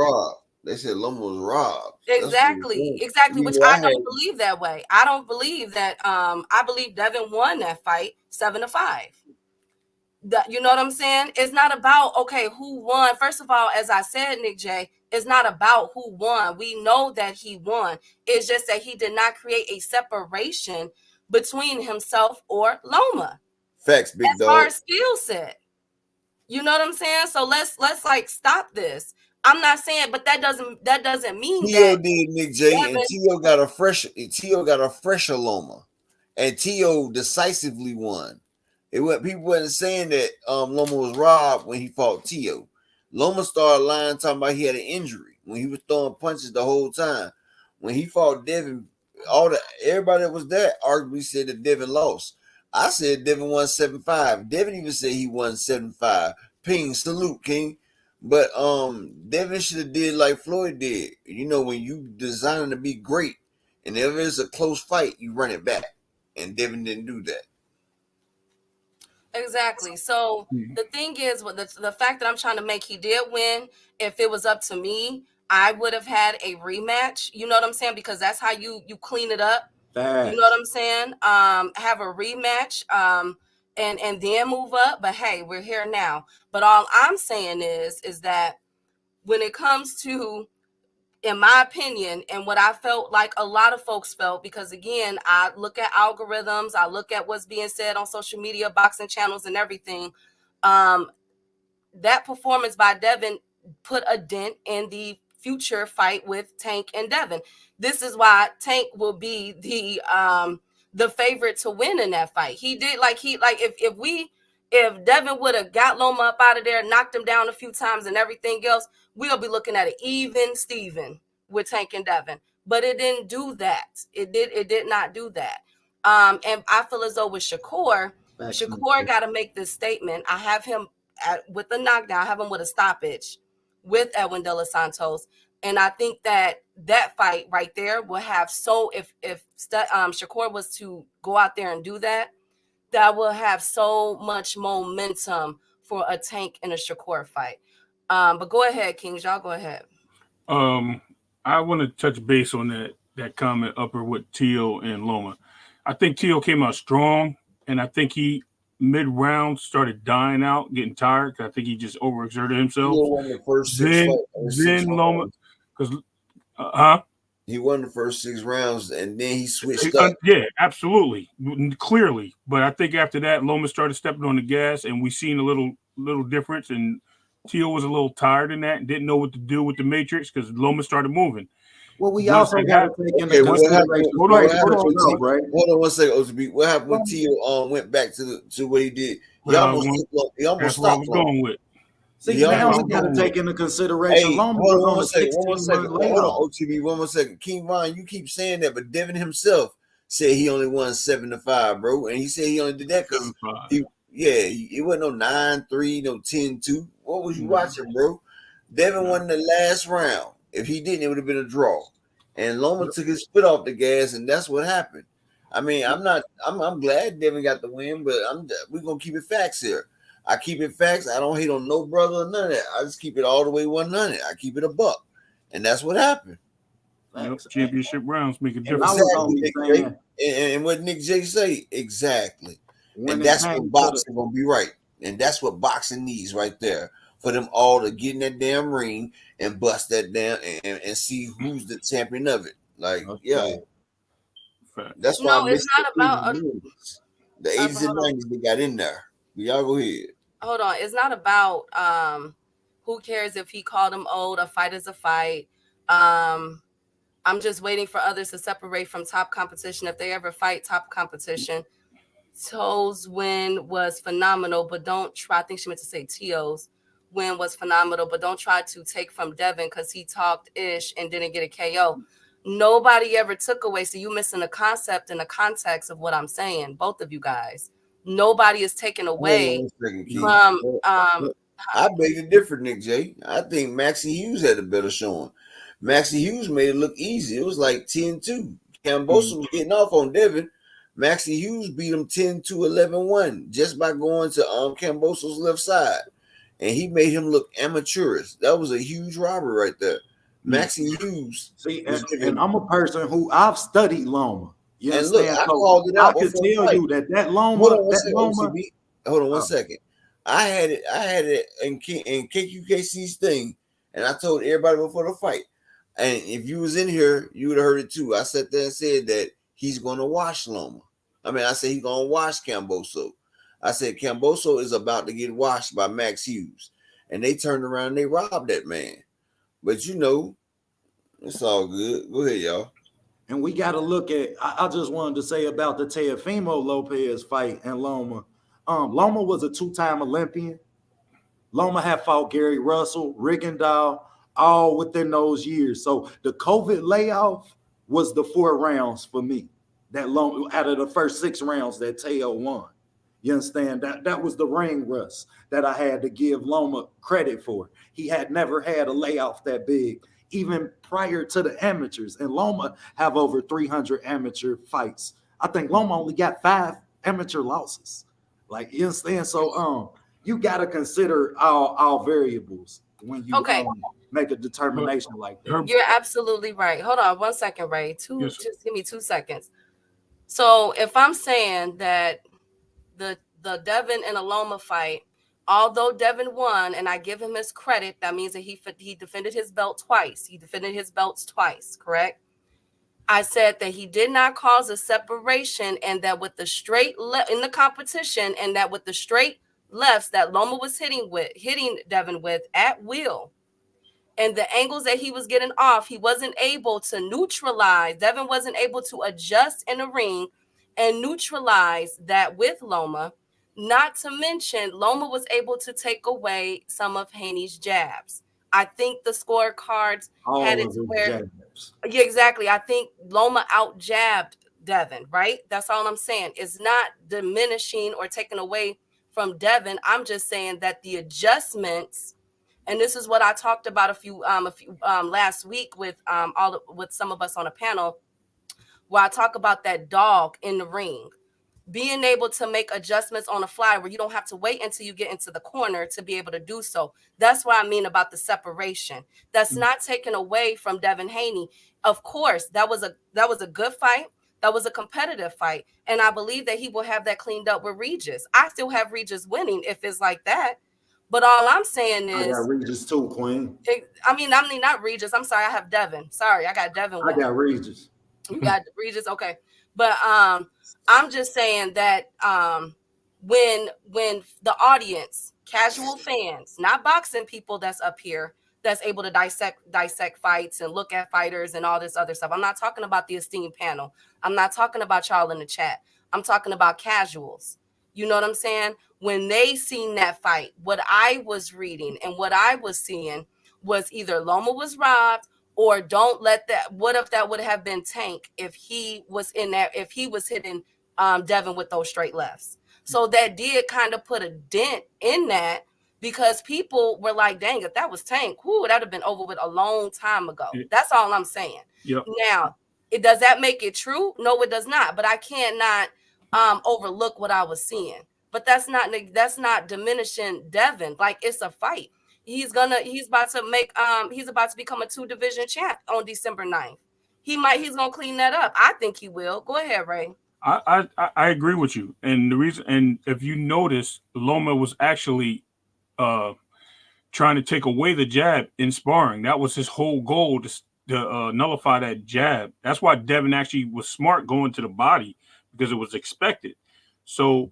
They said Loma was robbed. Exactly. Which I don't believe that way. I don't believe that. I believe Devin won that fight 7-5. You know what I'm saying? It's not about, okay, who won. First of all, as I said, Nick J, it's not about who won. We know that he won. It's just that he did not create a separation between himself or Loma. Facts, big dog. As far as skill set. You know what I'm saying? So let's like stop this. I'm not saying, but that doesn't mean Tio did, Nick J, and Tio got a fresher Loma, and Tio decisively won. People wasn't saying that Loma was robbed when he fought Tio. Loma started lying, talking about he had an injury when he was throwing punches the whole time. When he fought Devin, everybody that was there arguably said that Devin lost. I said Devin won 7-5. Devin even said he won 7-5. Ping, salute, King. But Devin should have did like Floyd did. You know, when you designing to be great, and if it's a close fight, you run it back. And Devin didn't do that. Exactly. So the thing is, with the fact that I'm trying to make, he did win. If it was up to me, I would have had a rematch. You know what I'm saying? Because that's how you clean it up. You know what I'm saying? Have a rematch, and then move up. But hey, we're here now. But all I'm saying is that when it comes to, in my opinion, and what I felt like a lot of folks felt, because again, I look at algorithms, I look at what's being said on social media, boxing channels, and everything. That performance by Devin put a dent in the future fight with Tank and Devin. This is why Tank will be the favorite to win in that fight. He did if Devin would have got Loma up out of there, knocked him down a few times and everything else, we'll be looking at an even Steven with Tank and Devin. But it didn't do that. It did not do that. And I feel as though with Shakur got to make this statement. I have him with the knockdown. I have him with a stoppage with Edwin De Los Santos. And I think that fight right there will have if Shakur was to go out there and do that, that will have so much momentum for a Tank and a Shakur fight. But go ahead, Kings. Y'all go ahead. I want to touch base on that comment upper with Teal and Loma. I think Teal came out strong, and I think he mid-round started dying out, getting tired. I think he just overexerted himself. He won the first then Loma, because he won the first 6 rounds, and then he switched up. Yeah, absolutely, clearly. But I think after that, Loma started stepping on the gas, and we seen a little difference. And Teal was a little tired in that and didn't know what to do with the matrix because Loma started moving. Well, we also got to take into consideration. Hold on 1 second, OTB. What happened when Teal went back to what he did? He almost stopped. Going with. See, now we got to take into consideration. Hey, hold on 1 second. Hold on, OTB. 1 more second. King Von, you keep saying that, but Devin himself said he only won 7-5, bro, and he said he only did that because he wasn't no 9-3, no 10-2. What was you watching, bro? Devin won the last round. If he didn't, it would have been a draw. And Loma took his foot off the gas, and that's what happened. I mean, I'm glad Devin got the win, but we're gonna keep it facts here. I keep it facts. I don't hate on no brother or none of that. I just keep it all the way 100. I keep it a buck. And that's what happened. Yep, championship rounds make a difference. Exactly, and what Nick J say, exactly. And that's what boxing gonna be right. And that's what boxing needs right there. For them all to get in that damn ring and bust that down and see who's the champion of it. Like, yeah. That's why it's not about the 80s and 90s they got in there. Y'all go ahead. Hold on. It's not about who cares if he called him old. A fight is a fight. I'm just waiting for others to separate from top competition. If they ever fight top competition, To's win was phenomenal, but don't try. I think she meant to say Tio's win was phenomenal, but don't try to take from Devin because he talked ish and didn't get a KO. Nobody ever took away. So you missing the concept and the context of what I'm saying. Both of you guys. Nobody is taken away from. I beg it different, Nick J. I think Maxie Hughes had a better showing. Maxie Hughes made it look easy. It was like 10-2. Camboso was getting off on Devin. Maxie Hughes beat him 10-2, 11-1 just by going to Camboso's left side. And he made him look amateurish. That was a huge robbery right there. Maxie Hughes. See, and I'm a person who I've studied Loma. You and look, I called it out. I can tell you that Loma. Hold on 1 second. I had it in KQKC's thing, and I told everybody before the fight. And if you was in here, you would have heard it too. I sat there and said that he's going to wash Loma. I said he's going to wash Camboso. I said Camboso is about to get washed by Max Hughes. And they turned around and they robbed that man. But you know, it's all good. Go ahead, y'all. And we got to look at, I just wanted to say about the Teofimo Lopez fight and Loma. Loma was a 2-time Olympian. Loma had fought Gary Russell, Rigondeaux, all within those years. So the COVID layoff was the 4 rounds for me. that long out of the first 6 rounds that Teo won. You understand? That was the ring rust that I had to give Loma credit for. He had never had a layoff that big, even prior to the amateurs. And Loma have over 300 amateur fights. I think Loma only got 5 amateur losses. Like, you understand? So you gotta consider all variables when you Okay. make a determination like that. You're absolutely right. Hold on 1 second, Ray. Yes. Just give me 2 seconds. So if I'm saying that the Devin and Aloma fight, although Devin won and I give him his credit, that means that he defended his belt twice. He defended his belts twice, correct? I said that he did not cause a separation, and that with the straight left in the competition, and that with the straight lefts that Loma was hitting Devin with at will, and the angles that he was getting off, he wasn't able to neutralize. Devin wasn't able to adjust in the ring and neutralize that with Loma. Not to mention, Loma was able to take away some of Haney's jabs. I think the scorecards had it to where, yeah, exactly. I think Loma out jabbed Devin, right? That's all I'm saying. It's not diminishing or taking away from Devin. I'm just saying that the adjustments, and this is what I talked about a few last week with with some of us on a panel, where I talk about that dog in the ring, being able to make adjustments on the fly where you don't have to wait until you get into the corner to be able to do so. That's what I mean about the separation. That's not taken away from Devin Haney. Of course, that was a good fight. That was a competitive fight. And I believe that he will have that cleaned up with Regis. I still have Regis winning if it's like that. But all I'm saying is, I got Regis too, Queen. I mean not Regis. I'm sorry, I have Devin. Sorry, I got Devin winning. I got Regis. You got Regis, okay. But I'm just saying that when the audience, casual fans, not boxing people that's up here, that's able to dissect fights and look at fighters and all this other stuff. I'm not talking about the esteemed panel. I'm not talking about y'all in the chat. I'm talking about casuals. You know what I'm saying? When they seen that fight, what I was reading and what I was seeing was either Loma was robbed, or don't let that. What if that would have been Tank if he was in there, if he was hitting Devin with those straight lefts? So that did kind of put a dent in that, because people were like, dang, if that was Tank, whoo, that would have been over with a long time ago. That's all I'm saying. Yep. Now, does that make it true? No, it does not. But I cannot overlook what I was seeing. But that's not diminishing Devin. Like, it's a fight. He's about to become a 2-division champ on December 9th. He's gonna clean that up. I think he will. Go ahead, Ray. I agree with you. And the reason, and if you notice, Loma was actually trying to take away the jab in sparring. That was his whole goal, to nullify that jab. That's why Devin actually was smart going to the body, because it was expected. So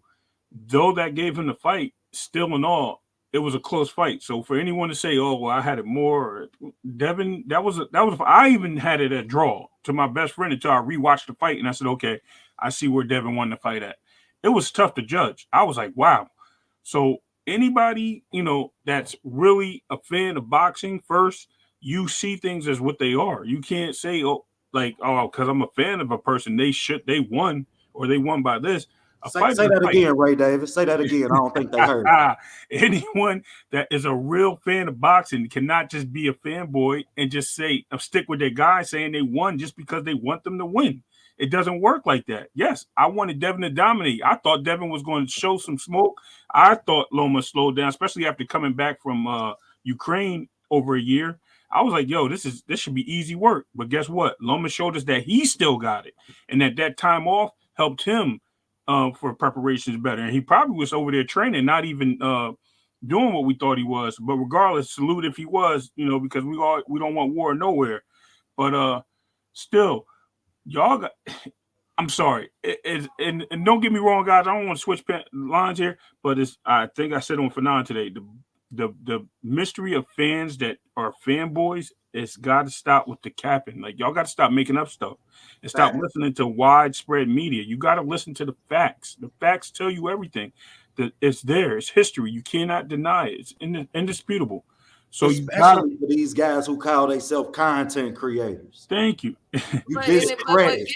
though that gave him the fight, still in all, it was a close fight. So for anyone to say, "Oh, well, I had it more," Devin, that was. I even had it a draw to my best friend until I rewatched the fight, and I said, "Okay, I see where Devin won the fight at." It was tough to judge. I was like, "Wow." So anybody, that's really a fan of boxing, first, you see things as what they are. You can't say, "Oh, because I'm a fan of a person, they won, or they won by this." Say that again, Ray Davis. Say that again. I don't think they heard. Anyone that is a real fan of boxing cannot just be a fanboy and just stick with their guy saying they won just because they want them to win. It doesn't work like that. Yes, I wanted Devin to dominate. I thought Devin was going to show some smoke. I thought Loma slowed down, especially after coming back from Ukraine over a year. I was like, yo, this should be easy work. But guess what? Loma showed us that he still got it, and that time off helped him for preparations better. And he probably was over there training, not even doing what we thought he was. But regardless, salute if he was, because we don't want war nowhere. But still, y'all got. I'm sorry, and don't get me wrong, guys. I don't want to switch lines here, but I think I said on Fanon today, the mystery of fans that are fanboys, it's got to stop with the capping. Like, y'all got to stop making up stuff and stop listening to widespread media. You got to listen to the facts. The facts tell you everything. That it's there. It's history. You cannot deny it. It's indisputable. So especially for these guys who call themselves content creators. Thank you. You discredit.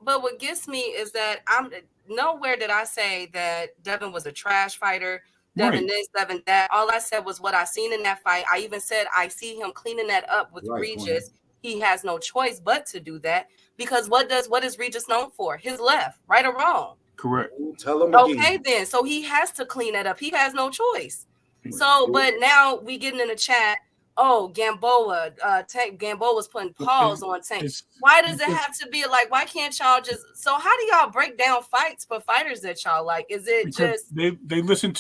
But what gets me is that I'm nowhere did I say that Devin was a trash fighter. Devin Right. this, Devin that. All I said was what I seen in that fight. I even said I see him cleaning that up with Right, Queen. Regis. He has no choice but to do that because what is Regis known for? His left, right or wrong. Correct. Ooh, tell him Okay, again. then. So he has to clean that up. He has no choice. Right. So, but now we getting in the chat. Oh, Gamboa, Tank Gamboa's putting pause on Tank. It's Why does it because have to be like? Why can't y'all just? So, how do y'all break down fights for fighters that y'all like? Is it because just? they listen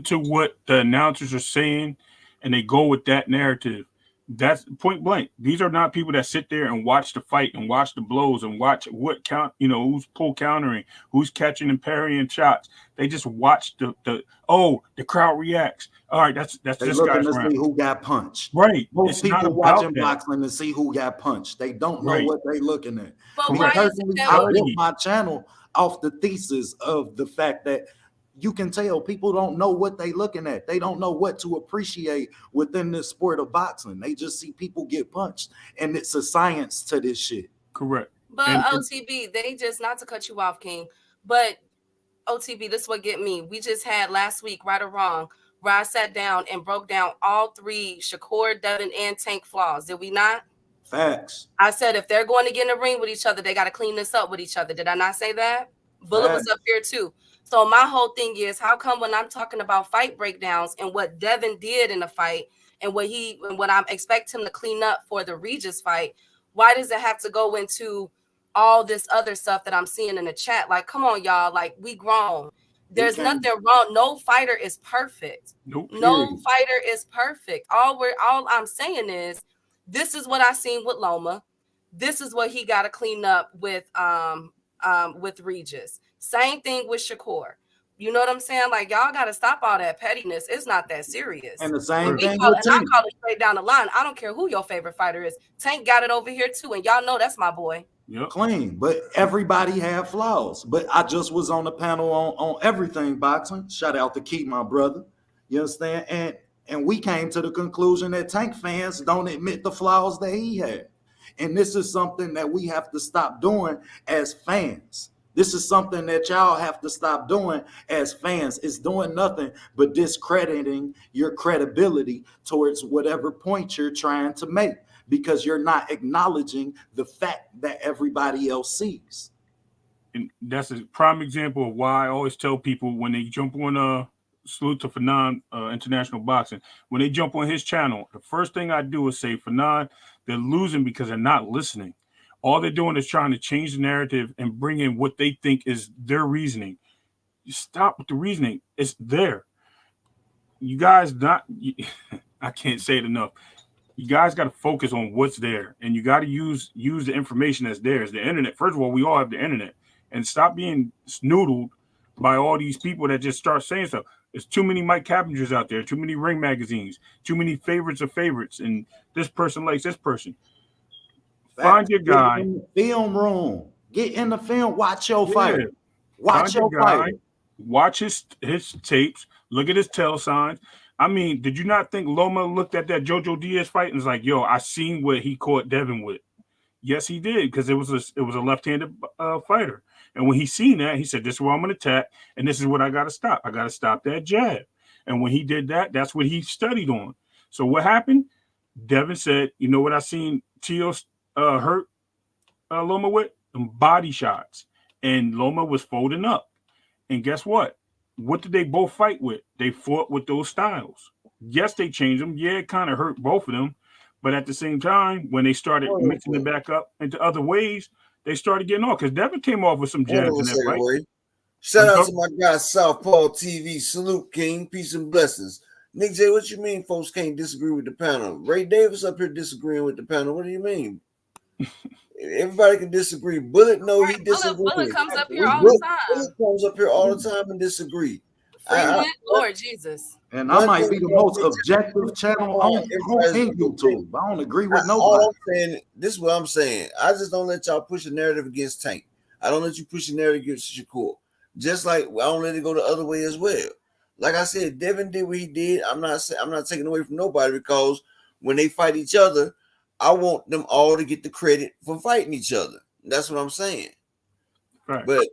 to what the announcers are saying, and they go with that narrative. That's point blank. These are not people that sit there and watch the fight and watch the blows and watch what count. Who's pull countering, who's catching and parrying shots. They just watch the crowd reacts. All right, that's They this looking guy's to round. see who got punched. Right. Most It's not people about watching that. boxing to see who got punched. They don't know Right. what they looking at. But Me why Correct. is it personally, that? I When, built my channel off the thesis of the fact that you can tell people don't know what they looking at. They don't know what to appreciate within this sport of boxing. They just see people get punched, and it's a science to this shit. Correct. but And OTB, they just not to cut you off, King. But OTB, this what get me. We just had last week, right or wrong, where I sat down and broke down all three Shakur, Devin, and Tank flaws. Did we not? Facts. I said if they're going to get in the ring with each other, they got to clean this up with each other. Did I not say that? Bullet was Facts. up here too. So my whole thing is, how come when I'm talking about fight breakdowns and what Devin did in the fight and what I expect him to clean up for the Regis fight, why does it have to go into all this other stuff that I'm seeing in the chat? Like, come on, y'all. Like, we grown. He There's came. nothing wrong. No fighter is perfect. nope. No Period. fighter is perfect. All I'm saying is this is what I seen with Loma. This is what he got to clean up with Regis. Same thing with Shakur. You know what I'm saying? Like y'all got to stop all that pettiness. It's not that serious. And the And same Correct. we thing call with and I Tank. call it straight down the line. I don't care who your favorite fighter is. Tank got it over here too, and y'all know that's my boy. Yep. Clean, but everybody had flaws. But I just was on the panel on everything boxing. Shout out to Keith, my brother. You understand? And we came to the conclusion that Tank fans don't admit the flaws that he had. And this is something that we have to stop doing as fans. This is something that y'all have to stop doing as fans. It's doing nothing but discrediting your credibility towards whatever point you're trying to make because you're not acknowledging the fact that everybody else sees. And that's a prime example of why I always tell people when they jump on salute to Fanon International Boxing, when they jump on his channel, the first thing I do is say, Fanon, they're losing because they're not listening. All they're doing is trying to change the narrative and bring in what they think is their reasoning. You stop with the reasoning. It's there. You guys I can't say it enough. You guys got to focus on what's there, and you got to use the information that's there. It's the internet. First of all, we all have the internet, and stop being snoodled by all these people that just start saying stuff. There's too many Mike Cappingers out there, too many Ring magazines, too many favorites of favorites, and this person likes this person. Find your Get guy. in the film room. Get in the film. Watch your Yeah. fight. Watch Find your your guy. fight. Watch his tapes. Look at his tail signs. I mean, did you not think Loma looked at that Jojo Diaz fight and was like, "Yo, I seen what he caught Devin with"? Yes, he did, because it was a left-handed fighter. And when he seen that, he said, "This is where I'm going to attack, and this is what I got to stop. I got to stop that jab." And when he did that, that's what he studied on. So what happened? Devin said, "You know what I seen Tio hurt Loma with? Them body shots." And Loma was folding up. And guess what? What did they both fight with? They fought with those styles. Yes, they changed them. Yeah, it kind of hurt both of them. But at the same time, when they started mixing it back up into other ways, they started getting off. Because Devin came off with some Hold jabs on a in that second, fight. Ray. Shout out to my guy Southpaw TV. Salute, King. Peace and blessings. Nick J, what you mean folks can't disagree with the panel? Ray Davis up here disagreeing with the panel. What do you mean? Everybody can disagree. Bullet, no, he disagrees. Bullet comes up here all the time. Bullet comes up here all the time and disagree. Freeman, Lord Jesus. And I might be the most objective channel on YouTube. I don't agree with nobody. All I'm saying, this is what I'm saying. I just don't let y'all push a narrative against Tank. I don't let you push a narrative against Shakur. Just like I don't let it go the other way as well. Like I said, Devin did what he did. I'm not taking away from nobody, because when they fight each other, I want them all to get the credit for fighting each other. That's what I'm saying. Right. But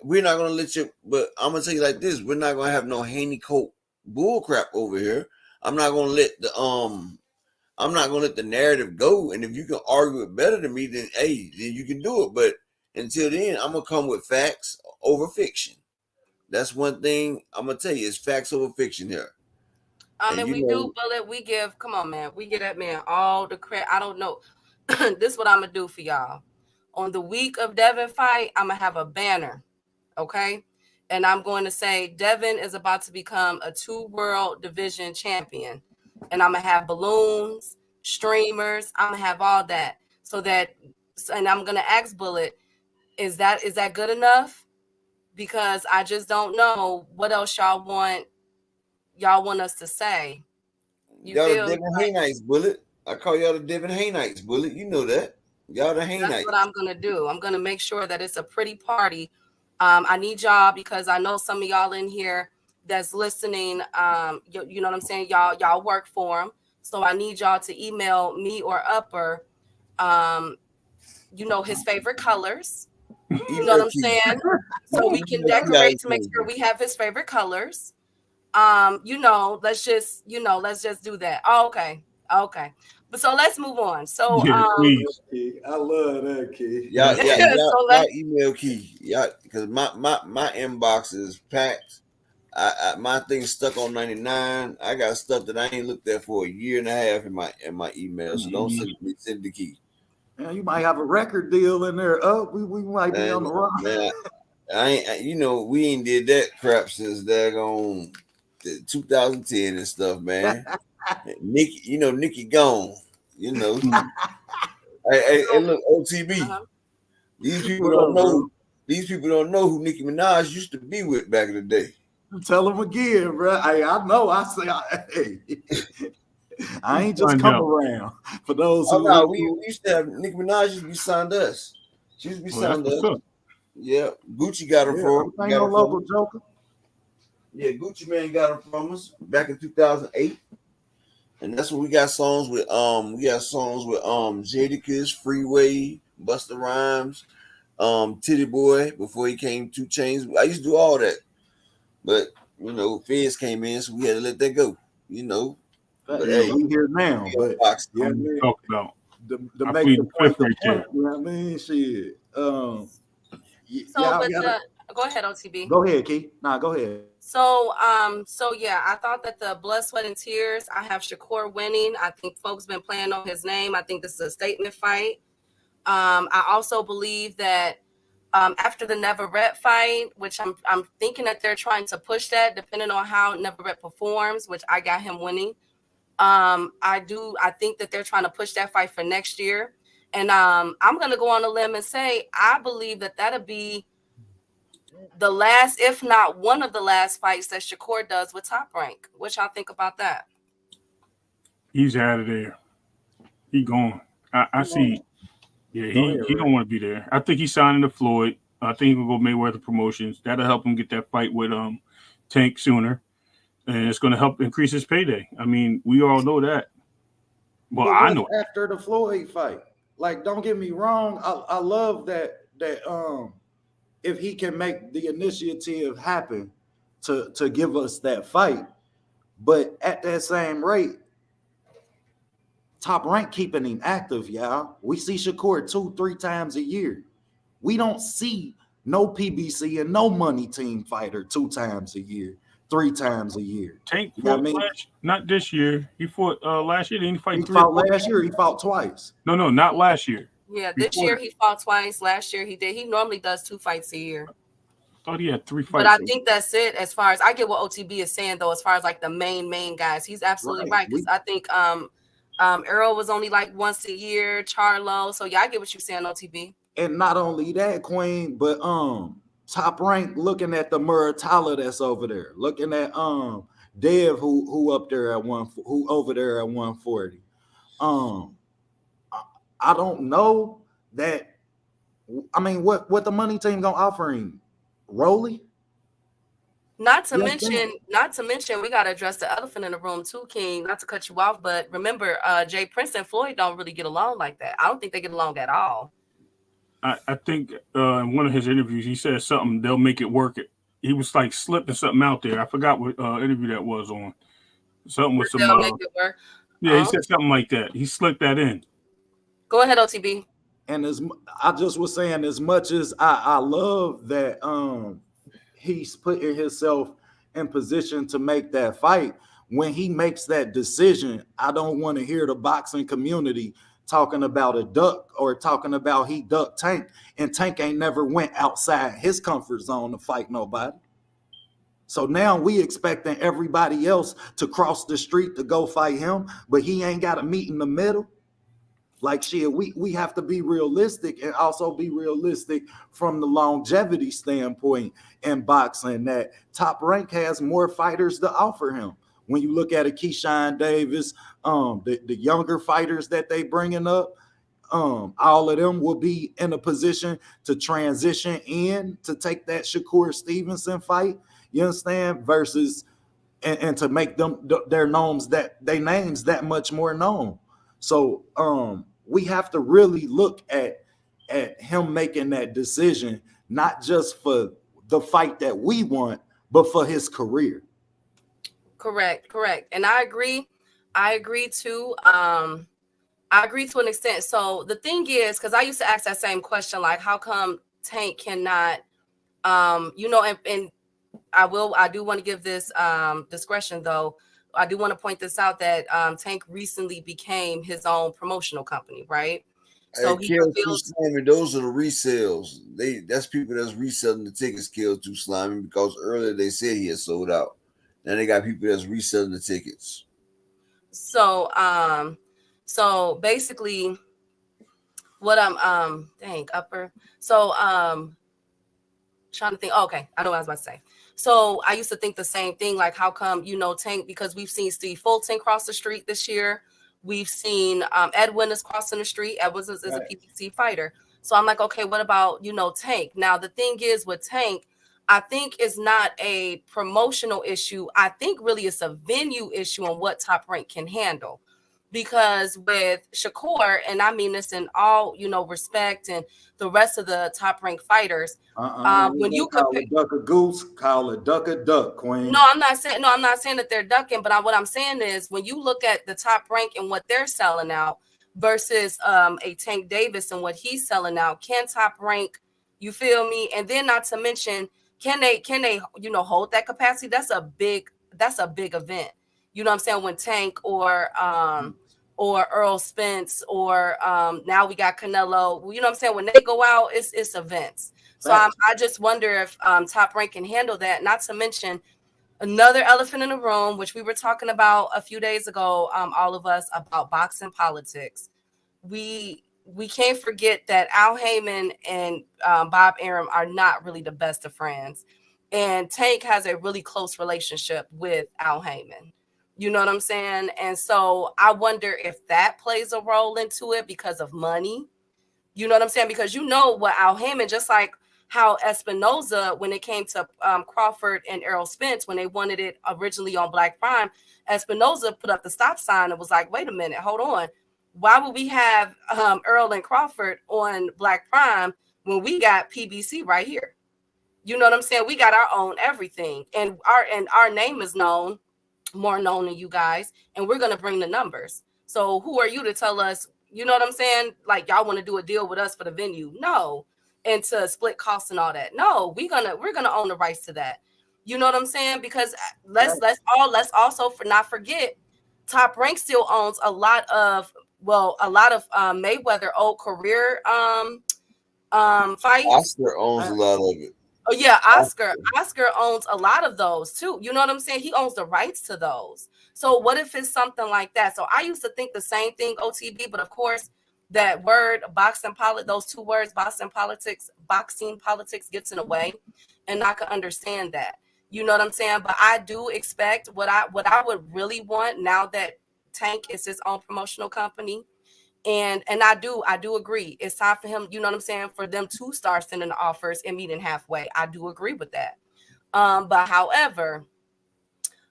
we're not gonna let you. But I'm gonna tell you like this: we're not gonna have no Haney coat bull crap over here. I'm not gonna let the I'm not gonna let the narrative go. And if you can argue it better than me, then hey, then you can do it. But until then, I'm gonna come with facts over fiction. That's one thing I'm gonna tell you: it's facts over fiction here. And And you we do know, bullet. We give. Come on, man. We give that man all the credit. I don't know. This is what I'm gonna do for y'all. On the week of Devin fight, I'm gonna have a banner. Okay. And I'm going to say Devin is about to become a 2 world division champion. And I'm gonna have balloons, streamers. I'm gonna have all that. So that, and I'm gonna ask Bullet, is that good enough? Because I just don't know what else y'all want us to say. You y'all the feel me? Devin Haynites, bullet. I call y'all the Devin Haynites, bullet. You know that. Y'all the That's what Haynites. I'm gonna do. I'm gonna make sure that it's a pretty party. I need y'all because I know some of y'all in here that's listening. You know what I'm saying? Y'all work for them, so I need y'all to email me or Upper. Um, his favorite colors. You know what Email I'm key. saying? So we can Email key out decorate of to make sure thing. we have his favorite colors. Let's just do that. Oh, okay. But so let's move on. So Yeah, please. I love that, Key. Y'all, Yeah. y'all, y'all, so y'all let's email key. Y'all, because my inbox is packed. My thing's stuck on 99. I got stuff that I ain't looked at for a year and a half in my email. So don't Mhm. send the key. Man, you might have a record deal in there. Oh, we might be Man, on the run. man, we ain't did that crap since daggone 2010 and stuff, man. Nikki gone. You know, Mm. hey, so look, OTB. uh-huh. These people What don't up, know. bro? These people don't know who Nicki Minaj used to be with back in the day. Tell him again, bro. Hey, I know. Hey, I We'll ain't just find come out. around. For those Oh no, who, we who used to have Nicki Minaj used to be signed to us. She used to be Well, that's signed to what's us. up. Yeah, Gucci got her yeah, from ain't no local us. joker. Yeah, Gucci Man got her from us back in 2008, and that's when we got songs with Jadakiss, Freeway, Busta Rhymes, Titty Boy before he came 2 Chains. I used to do all that, but Feds came in, so we had to let that go. You know, but Yeah, hey, Yep. we here now, we but unboxed. yeah, I'm I gonna mean, talk about. to I make plead the the fifth right point, there. you know what I mean? Shit. So, Y'all but gotta go ahead, OTB. go ahead, Key. Nah, go ahead. So yeah, I thought that the blood, sweat, and tears. I have Shakur winning. I think folks been playing on his name. I think this is a statement fight. I also believe that after the Naveratte fight, which I'm thinking that they're trying to push that, depending on how Naveratte performs, which I got him winning. I think that they're trying to push that fight for next year, and I'm gonna go on a limb and say I believe that that'll be the last, if not one of the last fights that Shakur does with Top Rank. What y'all think about that? He's out of there. He gone. I Come on. see. Yeah, Go he ahead, he Ray. don't want to be there. I think he's signing to Floyd. I think he'll go Mayweather Promotions. That'll help him get that fight with Tank sooner, and it's going to help increase his payday. I mean, we all know that. Well, But I what's know. after the Floyd fight? Like, don't get me wrong. I love that if he can make the initiative happen to give us that fight, but at that same rate, Top Rank keeping him active, y'all. We see Shakur 2-3 times a year. We don't see no PBC and no money team fighter 2 times a year, 3 times a year. Tank You know what I fought mean? not this year. He fought last year. Didn't he He fight three or fought four? last year. He fought twice. No, not last year. Yeah, this Before year that, he fought twice. Last year he did. He normally does 2 fights a year. I thought he had 3 fights. But I think that's it as far as I get what OTB is saying though, as far as like the main guys. He's absolutely Right. right. Because I think Earl was only like once a year, Charlo. So yeah, I get what you're saying, OTB. And not only that, Queen, but Top Rank looking at the Muratala that's over there, looking at Dev who up there at who over there at 140. Um, I don't know that. I mean, what the money team gonna offer him? Rolly? Yes, Not to mention, we gotta address the elephant in the room too, King. Not to cut you off, but remember, Jay Prince and Floyd don't really get along like that. I don't think they get along at all. I think in one of his interviews he said something. They'll make it work. He was like slipping something out there. I forgot what interview that was on. Something with some. They'll make it work. Yeah, he said something like that. He slipped that in. Go ahead, OTB. And I just was saying, as much as I love that he's putting himself in position to make that fight, when he makes that decision, I don't want to hear the boxing community talking about a duck or talking about he ducked Tank, and Tank ain't never went outside his comfort zone to fight nobody. So now we expecting everybody else to cross the street to go fight him, but he ain't got a meet in the middle. Like shit, we have to be realistic, and also be realistic from the longevity standpoint in boxing, that Top Rank has more fighters to offer him. When you look at a Keyshawn Davis, the younger fighters that they bringing up, all of them will be in a position to transition in to take that Shakur Stevenson fight. You understand? Versus and to make them their names that much more known. So we have to really look at him making that decision, not just for the fight that we want, but for his career. Correct. And I agree too. I agree to an extent. So the thing is, because I used to ask that same question, like, how come Tank cannot, and I do want to give this discretion though. I do want to point this out that Tank recently became his own promotional company, right? So Hey, he Kill Too revealed. Slimy, those are the resales. That's people that's reselling the tickets, Kill Too Slimy, because earlier they said he had sold out. Now they got people that's reselling the tickets. So basically what I'm dang upper. So trying to think. Oh, okay, I know what I was about to say. So I used to think the same thing, like how come, Tank, because we've seen Steve Fulton cross the street this year. We've seen Edwin is crossing the street. Edwin is a PBC fighter. So I'm like, okay, what about, Tank? Now, the thing is with Tank, I think it's not a promotional issue. I think really it's a venue issue on what Top Rank can handle. Because with Shakur, and I mean this in all, respect, and the rest of the Top Rank fighters, when you compare, call a duck a goose, call a duck, Queen. no, I'm not saying that they're ducking, but what I'm saying is when you look at the Top Rank and what they're selling out versus a Tank Davis and what he's selling out, can Top Rank, you feel me? And then not to mention, can they hold that capacity? That's a big event. You know what I'm saying? When Tank or Earl Spence or now we got Canelo, you know what I'm saying? When they go out, it's events. So I just wonder if Top Rank can handle that. Not to mention another elephant in the room, which we were talking about a few days ago, all of us, about boxing politics. We can't forget that Al Heyman and Bob Arum are not really the best of friends. And Tank has a really close relationship with Al Heyman. You know what I'm saying? And so I wonder if that plays a role into it because of money. You know what I'm saying? Because what Al Heyman, just like how Espinoza, when it came to Crawford and Errol Spence, when they wanted it originally on Black Prime, Espinoza put up the stop sign and was like, wait a minute, hold on. Why would we have Earl and Crawford on Black Prime when we got PBC right here? You know what I'm saying? We got our own everything. And our name is known, more known than you guys, and we're going to bring the numbers. So who are you to tell us, you know what I'm saying? Like, y'all want to do a deal with us for the venue? No. And to split costs and all that. No, we're gonna own the rights to that. You know what I'm saying? Because let's also not forget, Top Rank still owns a lot of Mayweather old career fights. Oscar owns a lot of it. Oh yeah, Oscar owns a lot of those too. You know what I'm saying? He owns the rights to those. So what if it's something like that? So I used to think the same thing, OTB, but of course that word those two words, boxing politics gets in the way, and I can understand that. You know what I'm saying? But I do expect what I would really want now that Tank is his own promotional company. And I do agree. It's time for him, you know what I'm saying, for them to start sending the offers and meeting halfway. I do agree with that. But however,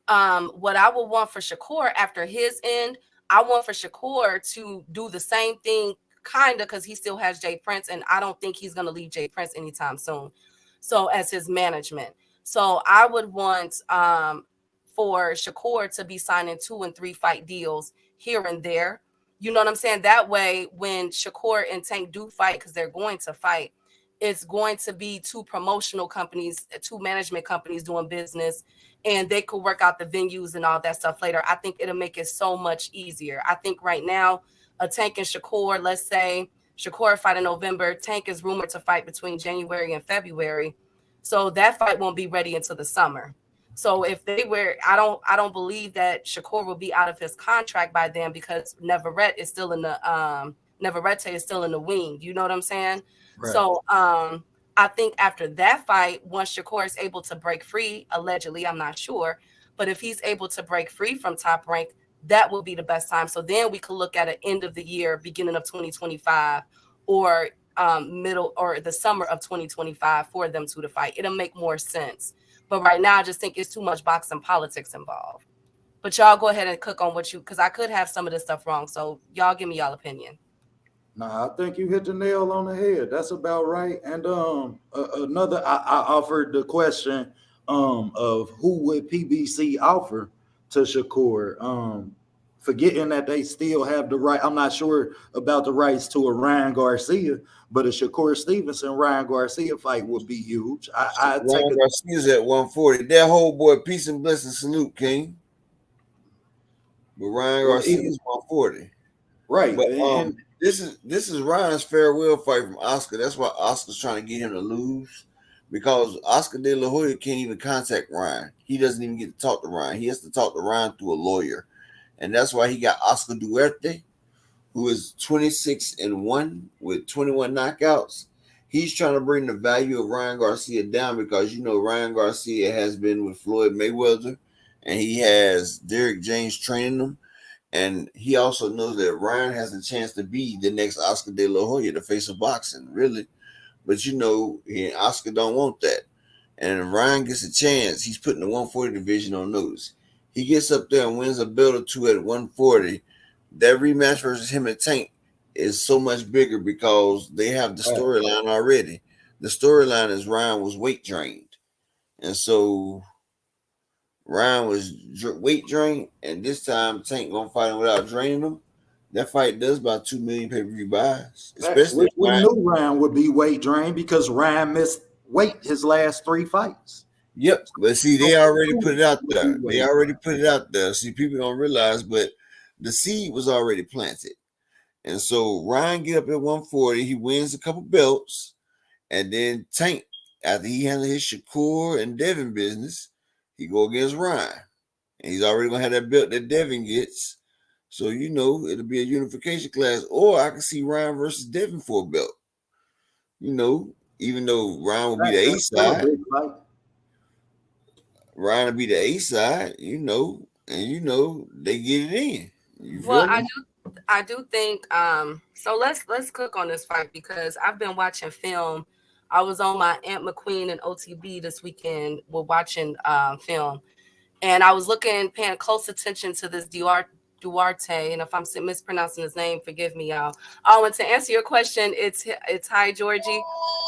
what I would want for Shakur after his end, I want for Shakur to do the same thing kinda, because he still has Jay Prince, and I don't think he's gonna leave Jay Prince anytime soon. So as his management. So I would want for Shakur to be signing 2 and 3 fight deals here and there. You know what I'm saying? That way, when Shakur and Tank do fight, because they're going to fight, it's going to be 2 promotional companies, 2 management companies doing business, and they could work out the venues and all that stuff later. I think it'll make it so much easier. I think right now, a Tank and Shakur, let's say Shakur fight in November, Tank is rumored to fight between January and February. So that fight won't be ready until the summer. So if they were, I don't believe that Shakur will be out of his contract by then, because Naveratte is still in the Naveratte is still in the wing. You know what I'm saying? Right. So I think after that fight, once Shakur is able to break free, allegedly, I'm not sure, but if he's able to break free from Top Rank, that will be the best time. So then we could look at an end of the year, beginning of 2025, or middle or the summer of 2025 for them two to fight. It'll make more sense. But right now, I just think it's too much boxing politics involved. But y'all go ahead and cook on what you, because I could have some of this stuff wrong. So y'all give me y'all opinion. Nah, I think you hit the nail on the head. That's about right. And another, I offered the question of who would PBC offer to Shakur, forgetting that they still have the right. I'm not sure about the rights to a Ryan Garcia, but a Shakur Stevenson Ryan Garcia fight would be huge. I take Ryan Garcia's at 140. That whole boy, peace and blessing, salute, King. But Ryan Garcia's 140. right. But And this is Ryan's farewell fight from Oscar. That's why Oscar's trying to get him to lose, because Oscar De La Hoya can't even contact Ryan. He doesn't even get to talk to Ryan. He has to talk to Ryan through a lawyer, and that's why he got Oscar Duarte, who is 26-1 with 21 knockouts. He's trying to bring the value of Ryan Garcia down, because you know Ryan Garcia has been with Floyd Mayweather, and he has Derrick James training him. And he also knows that Ryan has a chance to be the next Oscar De La Hoya, the face of boxing, really. But you know, Oscar don't want that. And if Ryan gets a chance, he's putting the 140 division on notice. He gets up there and wins a belt or two at 140. That rematch versus him and Tank is so much bigger, because they have the storyline already. The storyline is Ryan was weight drained. And so Ryan was weight drained, and this time Tank gonna fight him without draining him. That fight does about 2 million pay-per-view buys, especially we knew Ryan would be weight drained because Ryan missed weight his last 3 fights. Yep, but see, they already put it out there. They already put it out there. See, people don't realize, but the seed was already planted. And so Ryan get up at 140, he wins a couple belts, and then Tank, after he handled his Shakur and Devin business, he go against Ryan. And he's already gonna have that belt that Devin gets. So you know it'll be a unification class. Or I can see Ryan versus Devin for a belt. You know, even though Ryan will be the A side. Ryan will be the A side, you know, and you know they get it in. You feel Well, me? I do think so let's cook on this fight, because I've been watching film. I was on my Aunt McQueen and OTB this weekend. We're watching film, and I was paying close attention to this Duarte, and if I'm mispronouncing his name, forgive me, y'all. Oh, and to answer your question, it's hi Georgie.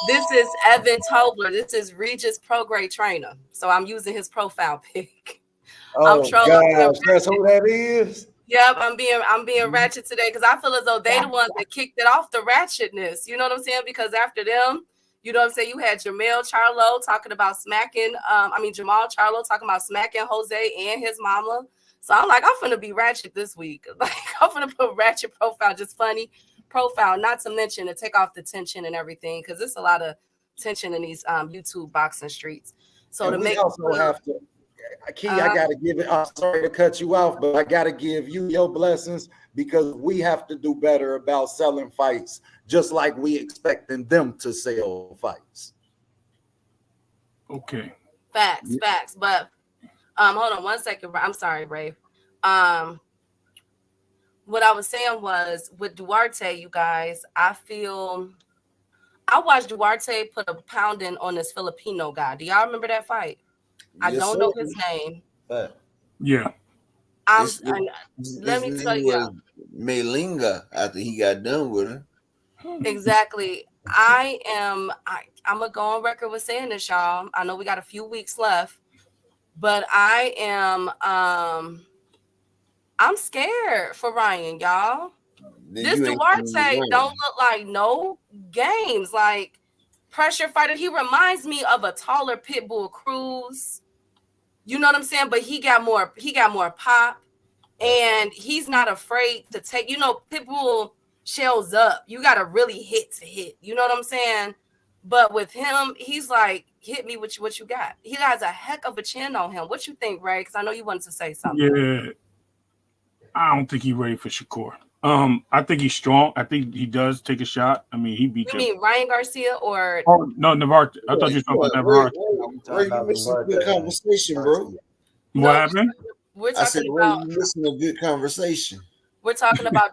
This is Evan Tobler. This is Regis Prograde trainer. So I'm using his profile pic. Oh I'm trolling. gosh, that's who that is. Yep, I'm being ratchet today, because I feel as though they the ones that kicked it off, the ratchetness. You know what I'm saying? Because after them, you know what I'm saying, you had Jamal Charlo talking about smacking. Jamal Charlo talking about smacking Jose and his mama. So I'm like, I'm finna be ratchet this week. Like, I'm finna put ratchet profile, just funny profile, not to mention to take off the tension and everything, because there's a lot of tension in these YouTube boxing streets. So And to we make also have to, Key, I gotta give it. I'm sorry to cut you off, but I gotta give you your blessings, because we have to do better about selling fights, just like we expecting them to sell fights. Okay. facts. But hold on one second. I'm sorry, Ray. What I was saying was with Duarte, you guys, I watched Duarte put a pounding on this Filipino guy. Do y'all remember that fight? I Yes, don't sir. know his name. Yeah. Let His me tell name you. was Melinga after he got done with her. Exactly. I'm gonna go on record with saying this, y'all. I know we got a few weeks left, but I'm scared for Ryan, y'all. Then This you ain't coming to Duarte don't win. look like no games. Like pressure fighter. He reminds me of a taller Pitbull Cruz. You know what I'm saying? But he got more pop, and he's not afraid to take. Pitbull shells up. You got to really hit to hit. You know what I'm saying? But with him, he's like, hit me with what you got. He has a heck of a chin on him. What you think, Ray? Because I know you wanted to say something. Yeah, I don't think he's ready for Shakur. I think he's strong. I think he does take a shot. I mean, he beat You that. mean Ryan Garcia or Oh no, Naveratte. I thought Yeah, you were talking yeah, about Ray, Naveratte. Ray, No, we talking Ray, you about missing a good Duarte. conversation, bro. What no? happened? We're I said, talking Ray, about you missing a good conversation.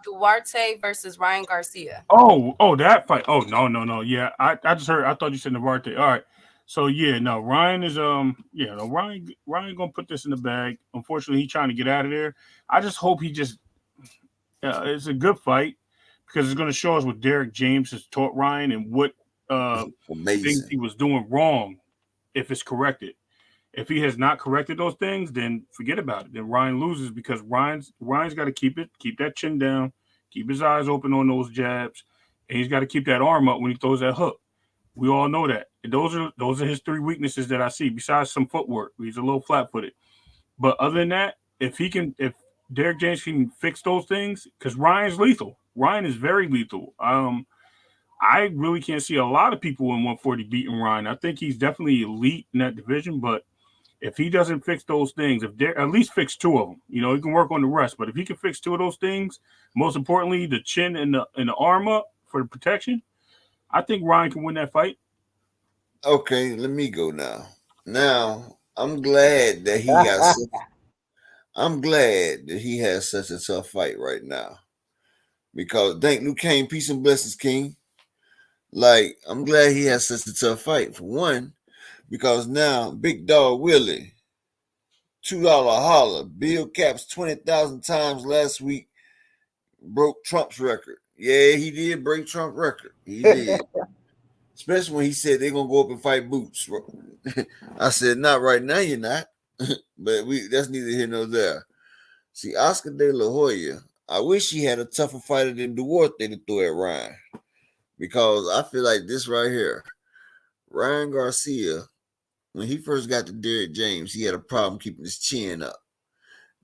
Duarte versus Ryan Garcia. Oh, that fight. Oh, no. Yeah, I just heard. I thought you said Navarte. All right. So yeah, no, Ryan is yeah, no, Ryan gonna put this in the bag. Unfortunately, he's trying to get out of there. I just hope he just it's a good fight because it's gonna show us what Derek James has taught Ryan and what things Amazing. he was doing wrong if it's corrected. If he has not corrected those things, then forget about it. Then Ryan loses because Ryan's got to keep that chin down, keep his eyes open on those jabs, and he's got to keep that arm up when he throws that hook. We all know that. And those are his three weaknesses that I see. Besides some footwork, he's a little flat footed. But other than that, if Derek James can fix those things, because Ryan's lethal. Ryan is very lethal. I really can't see a lot of people in 140 beating Ryan. I think he's definitely elite in that division, but if he doesn't fix those things, at least fix two of them, he can work on the rest. But if he can fix two of those things, most importantly, the chin and the arm up for the protection, I think Ryan can win that fight. Okay, let me go now. Now, I'm glad that he got. I'm glad that he has such a tough fight right now because thank Luke Kane, peace and blessings, King. Like, I'm glad he has such a tough fight for one because now Big Dog Willie, $2 holler, Bill Caps 20,000 times last week broke Trump's record. Yeah, he did break Trump's record. He did. Especially when he said they're gonna go up and fight Boots. I said, not right now, you're not. But that's neither here nor there. See, Oscar De La Hoya, I wish he had a tougher fighter than Duarte to throw at Ryan. Because I feel like this right here, Ryan Garcia, when he first got to Derek James, he had a problem keeping his chin up.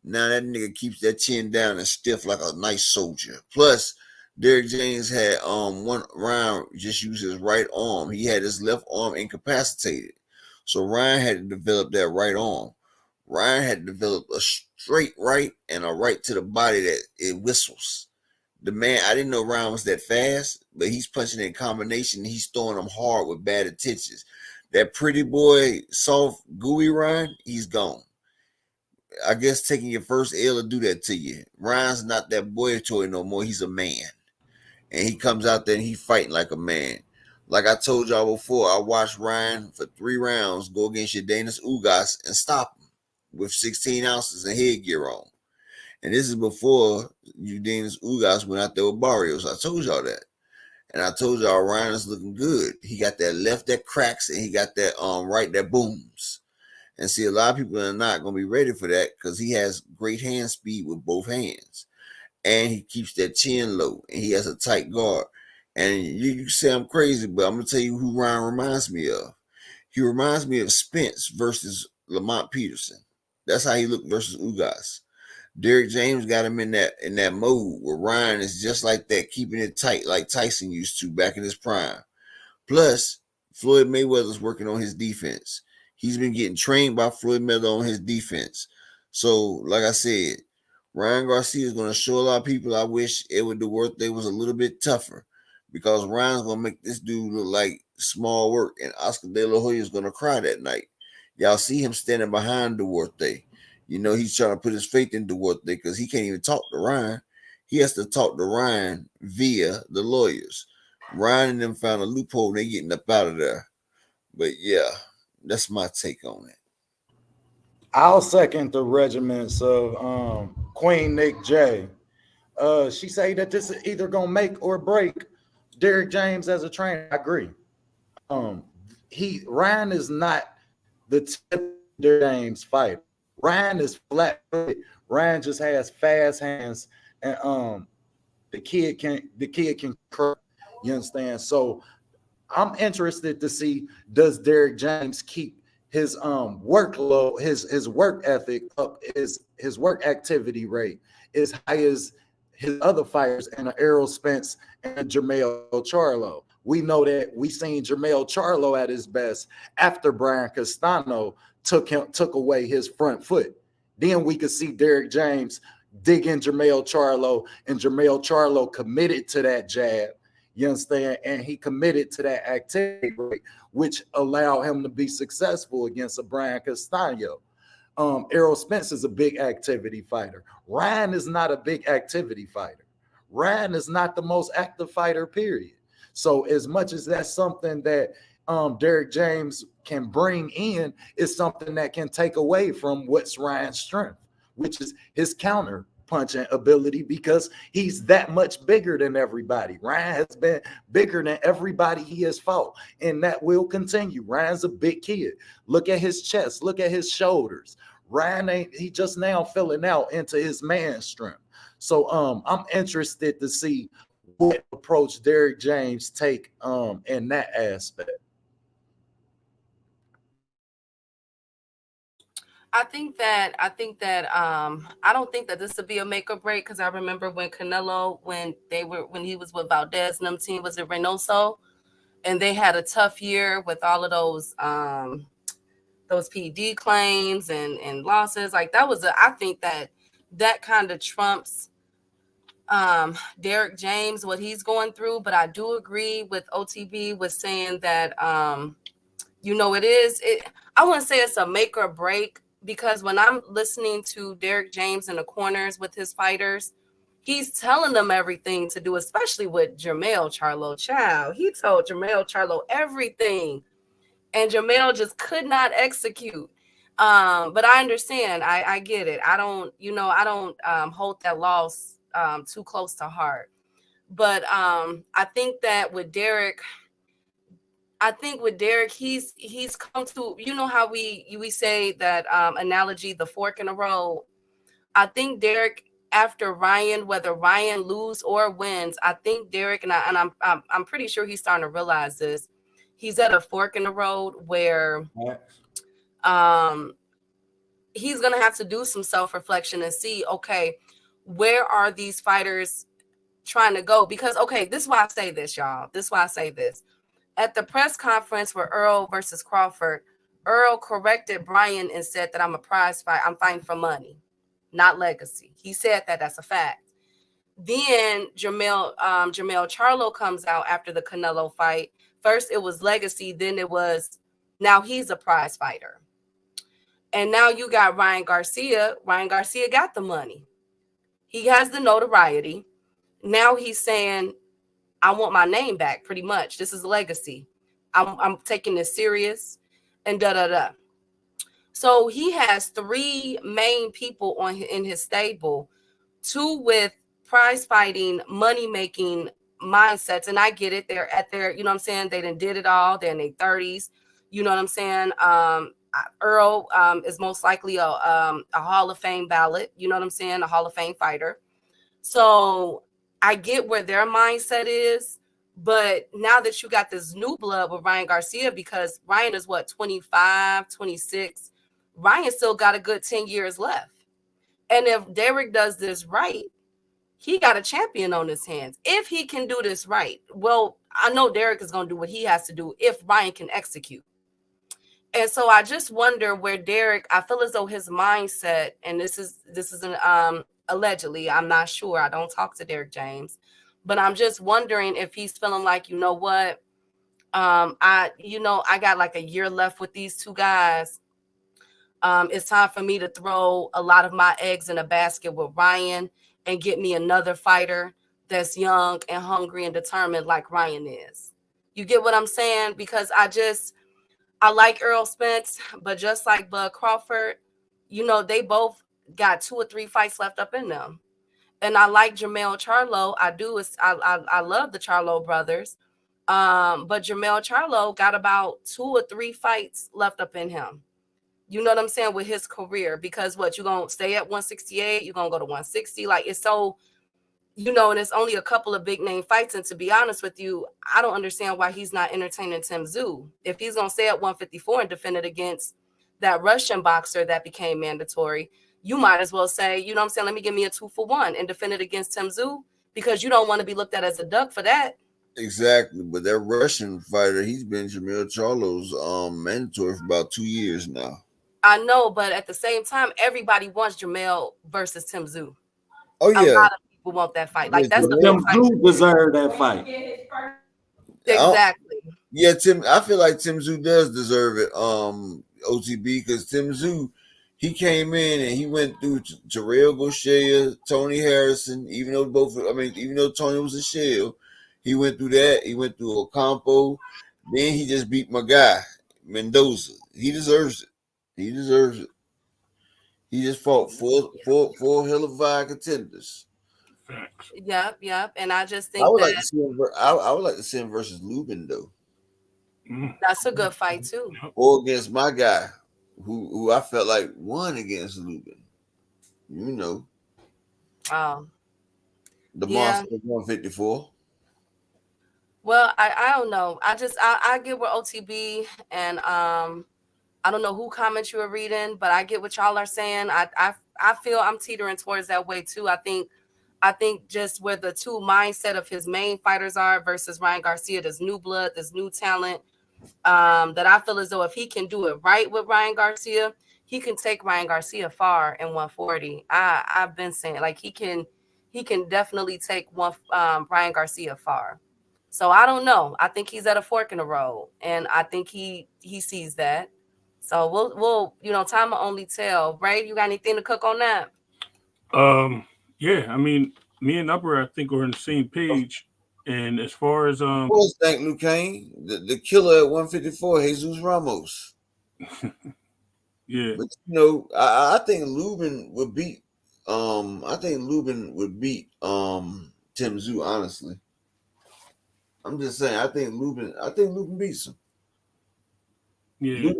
Now that nigga keeps that chin down and stiff like a nice soldier. Plus, Derek James had one round just used his right arm. He had his left arm incapacitated. So Ryan had to develop that right arm. Ryan had developed a straight right and a right to the body that it whistles. The man, I didn't know Ryan was that fast, but he's punching in combination. He's throwing them hard with bad intentions. That pretty boy, soft, gooey Ryan, he's gone. I guess taking your first L to do that to you. Ryan's not that boy toy no more. He's a man. And he comes out there and he fighting like a man. Like I told y'all before, I watched Ryan for 3 rounds go against Ugas Ugas and stop him with 16 ounces of headgear on. And this is before Ugas Ugas went out there with Barrios. I told y'all that. And I told y'all Ryan is looking good. He got that left that cracks and he got that right that booms. And see, a lot of people are not going to be ready for that because he has great hand speed with both hands. And he keeps that chin low and he has a tight guard. And you say I'm crazy, but I'm going to tell you who Ryan reminds me of. He reminds me of Spence versus Lamont Peterson. That's how he looked versus Ugas. Derek James got him in that mode where Ryan is just like that, keeping it tight like Tyson used to back in his prime. Plus, Floyd Mayweather's working on his defense. He's been getting trained by Floyd Mayweather on his defense. So, like I said, Ryan Garcia is going to show a lot of people I wish Edward Duarte was a little bit tougher because Ryan's going to make this dude look like small work and Oscar De La Hoya is going to cry that night. Y'all see him standing behind Duarte. He's trying to put his faith in Duarte because he can't even talk to Ryan. He has to talk to Ryan via the lawyers. Ryan and them found a loophole and they getting up out of there. But yeah, that's my take on it. I'll second the regiments of Queen Nick J. She say that this is either gonna make or break Derrick James as a trainer, I agree. Um, Ryan is not the typical Derrick James fighter. Ryan is flat-footed. Ryan just has fast hands, and the kid can crack. You understand? So I'm interested to see, does Derrick James keep his workload, his work ethic up, his work activity rate as high as his other fighters and Errol Spence and Jermell Charlo. We know that we seen Jermell Charlo at his best after Brian Castano took away his front foot. Then we could see Derrick James dig in Jermell Charlo, and Jermell Charlo committed to that jab. You understand? And he committed to that activity rate, which allowed him to be successful against a Brian Castano. Errol Spence is a big activity fighter. Ryan is not a big activity fighter. Ryan is not the most active fighter, period. So as much as that's something that Derrick James can bring in, is something that can take away from what's Ryan's strength, which is his counter punching ability, because he's that much bigger than everybody. Ryan has been bigger than everybody he has fought, and that will continue. Ryan's a big kid. Look at his chest. Look at his shoulders. He just now filling out into his man strength. So I'm interested to see what approach Derrick James take in that aspect. I don't think that this would be a make or break, because I remember when Canelo, when he was with Valdez and them team was in Reynoso, and they had a tough year with all of those PD claims and losses. Like I think that kind of trumps Derrick James, what he's going through. But I do agree with OTB with saying that I wouldn't say it's a make or break, because when I'm listening to Derrick James in the corners with his fighters, he's telling them everything to do, especially with Jermell Charlo. Child, he told Jermell Charlo everything, and Jermell just could not execute. But I understand. I get it. I don't hold that loss too close to heart. But I think that with Derrick, he's come to, how we say that analogy, the fork in the road. I think Derrick, after Ryan, whether Ryan lose or wins, I think Derrick, I'm pretty sure he's starting to realize this. He's at a fork in the road where he's gonna have to do some self-reflection and see, okay, where are these fighters trying to go? Because this is why I say this, y'all. This is why I say this. At the press conference for Earl versus Crawford, Earl corrected Brian and said that I'm a prize fight. I'm fighting for money, not legacy. He said that. That's a fact. Then Jermell Charlo comes out after the Canelo fight. First it was legacy, then it was now he's a prize fighter. And now you got Ryan Garcia. Ryan Garcia got the money. He has the notoriety. Now he's saying, I want my name back, pretty much. This is a legacy. I'm taking this serious, and da-da-da. So he has three main people in his stable, two with prize fighting, money-making mindsets. And I get it. They're at their, you know what I'm saying? They done did it all. They're in their 30s. You know what I'm saying? Earl is most likely a Hall of Fame ballot. You know what I'm saying? A Hall of Fame fighter. So I get where their mindset is, but now that you got this new blood with Ryan Garcia, because Ryan is 25, 26, Ryan still got a good 10 years left. And if Derrick does this right, he got a champion on his hands. If he can do this right, well, I know Derrick is going to do what he has to do if Ryan can execute. And so I just wonder where Derrick, I feel as though his mindset, and this is an allegedly, I'm not sure. I don't talk to Derrick James, but I'm just wondering if he's feeling like, you know what? I got like a year left with these two guys. It's time for me to throw a lot of my eggs in a basket with Ryan and get me another fighter that's young and hungry and determined like Ryan is. You get what I'm saying? Because I like Earl Spence, but just like Bud Crawford, they both got 2 or 3 fights left up in them. and I like Jermell Charlo. I do. I love the Charlo brothers. But Jermell Charlo got about 2 or 3 fights left up in him. You know what I'm saying, with his career, because what, you gonna stay at 168? You're gonna go to 160? Like, it's so, and it's only a couple of big name fights. And to be honest with you, I don't understand why he's not entertaining Tim Tszyu. If he's gonna stay at 154 and defend it against that Russian boxer that became mandatory, you might as well say, you know what I'm saying, let me give me a 2-for-1 and defend it against Tim Tszyu, because you don't want to be looked at as a duck for that. Exactly, but that Russian fighter, he's been Jermell Charlo's mentor for about 2 years now. I know, but at the same time, everybody wants Jermell versus Tim Tszyu. Oh A yeah, lot of people want that fight. Like, that's the big Tim fight. Tszyu deserved that fight. Exactly. Yeah, I feel like Tim Tszyu does deserve it. OTB, because Tim Tszyu, he came in and he went through Terrell Gaucher, Tony Harrison. Even though Tony was a shell, he went through that. He went through Ocampo. Then he just beat my guy Mendoza. He deserves it. He deserves it. He just fought four hell of fire contenders. Facts. Yep. And I just think I would that like to see him. I would like to see him versus Lubin though, that's a good fight too. or against my guy, who I felt like won against Lubin. You know, the Yeah. monster 154. Well, I don't know. I get where OTB and I don't know who comments you were reading, but I get what y'all are saying. I feel I'm teetering towards that way too. I think just where the two mindset of his main fighters are versus Ryan Garcia, this new blood, this new talent, that I feel as though if he can do it right with Ryan Garcia, he can take Ryan Garcia far in 140. I've been saying, like, he can definitely take Ryan Garcia far. So I don't know. I think he's at a fork in the road, and I think he sees that. So we'll time will only tell. Ray, you got anything to cook on that? Yeah, I mean, me and Upper, I think, are on the same page. And as far as Of course, thank Luke Kane, the killer at 154, Jesus Ramos. Yeah, But I think Lubin would beat. I think Lubin would beat Tim Tszyu. Honestly, I'm just saying. I think Lubin beats him. yeah.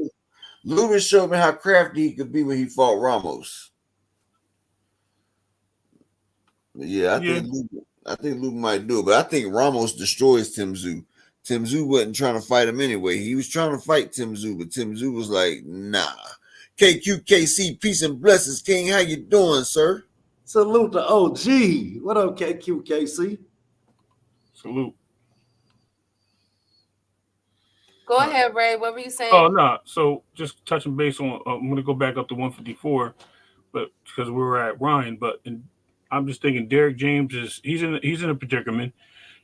Lubin showed me how crafty he could be when he fought Ramos. But yeah, I think Lubin might do it. But I think Ramos destroys Tim Tszyu. Tim Tszyu wasn't trying to fight him anyway. He was trying to fight Tim Tszyu, but Tim Tszyu was like, nah. KQKC, peace and blessings, King. How you doing, sir? Salute to OG. What up, KQKC? Salute. Go ahead, Ray. What were you saying? Oh no. So just touching base on, I'm going to go back up to 154, but because we were at Ryan, I'm just thinking Derek James he's in a predicament.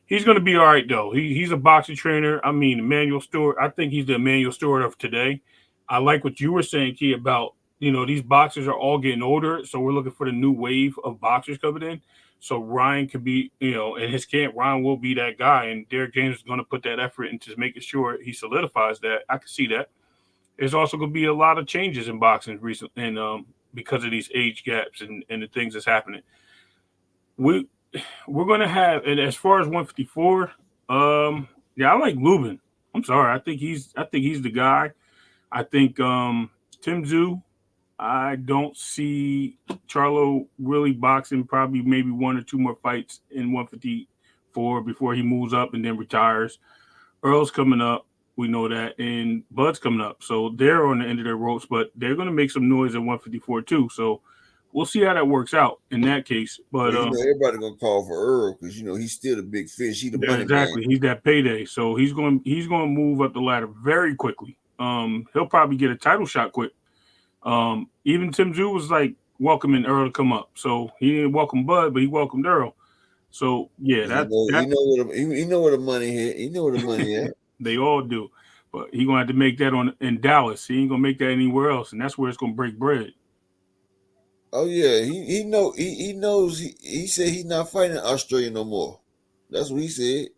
He's going to be all right though. He's a boxing trainer. I mean, Emmanuel Stewart. I think he's the Emmanuel Stewart of today. I like what you were saying, Key, about these boxers are all getting older, so we're looking for the new wave of boxers coming in. So Ryan could be, in his camp, Ryan will be that guy, and Derek James is going to put that effort into making sure he solidifies that. I can see that. There's also going to be a lot of changes in boxing recently, and because of these age gaps and the things that's happening. We're going to have, and as far as 154, yeah, I like Lubin. I'm sorry, I think he's the guy. I think Tim Tszyu. I don't see Charlo really boxing probably maybe 1 or 2 more fights in 154 before he moves up and then retires. Earl's coming up. We know that. And Bud's coming up. So they're on the end of their ropes, but they're going to make some noise at 154 too. So we'll see how that works out in that case. But everybody going to call for Earl because, he's still the big fish. He's the money exactly. Man. He's that payday. So he's going to move up the ladder very quickly. He'll probably get a title shot quick. Even Tim Tszyu was like welcoming Earl to come up, so he didn't welcome Bud, but he welcomed Earl. So yeah, he know where the money hit. He know where the money at. They all do, but he gonna have to make that in Dallas. He ain't gonna make that anywhere else, and that's where it's gonna break bread. Oh yeah, he knows. He said he's not fighting in Australia no more. That's what he said.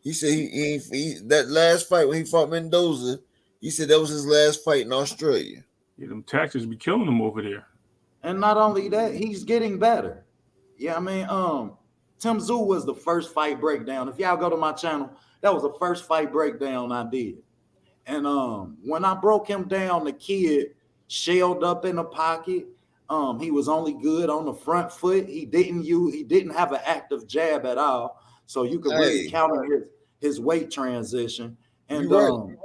He said he that last fight when he fought Mendoza. He said that was his last fight in Australia. Yeah, them taxes be killing him over there. And not only that, he's getting better. Yeah, I mean, Tim Zoo was the first fight breakdown. If y'all go to my channel, that was the first fight breakdown I did. And when I broke him down, the kid shelled up in the pocket. He was only good on the front foot. He didn't have an active jab at all. So you could really Hey, counter his weight transition. And you right.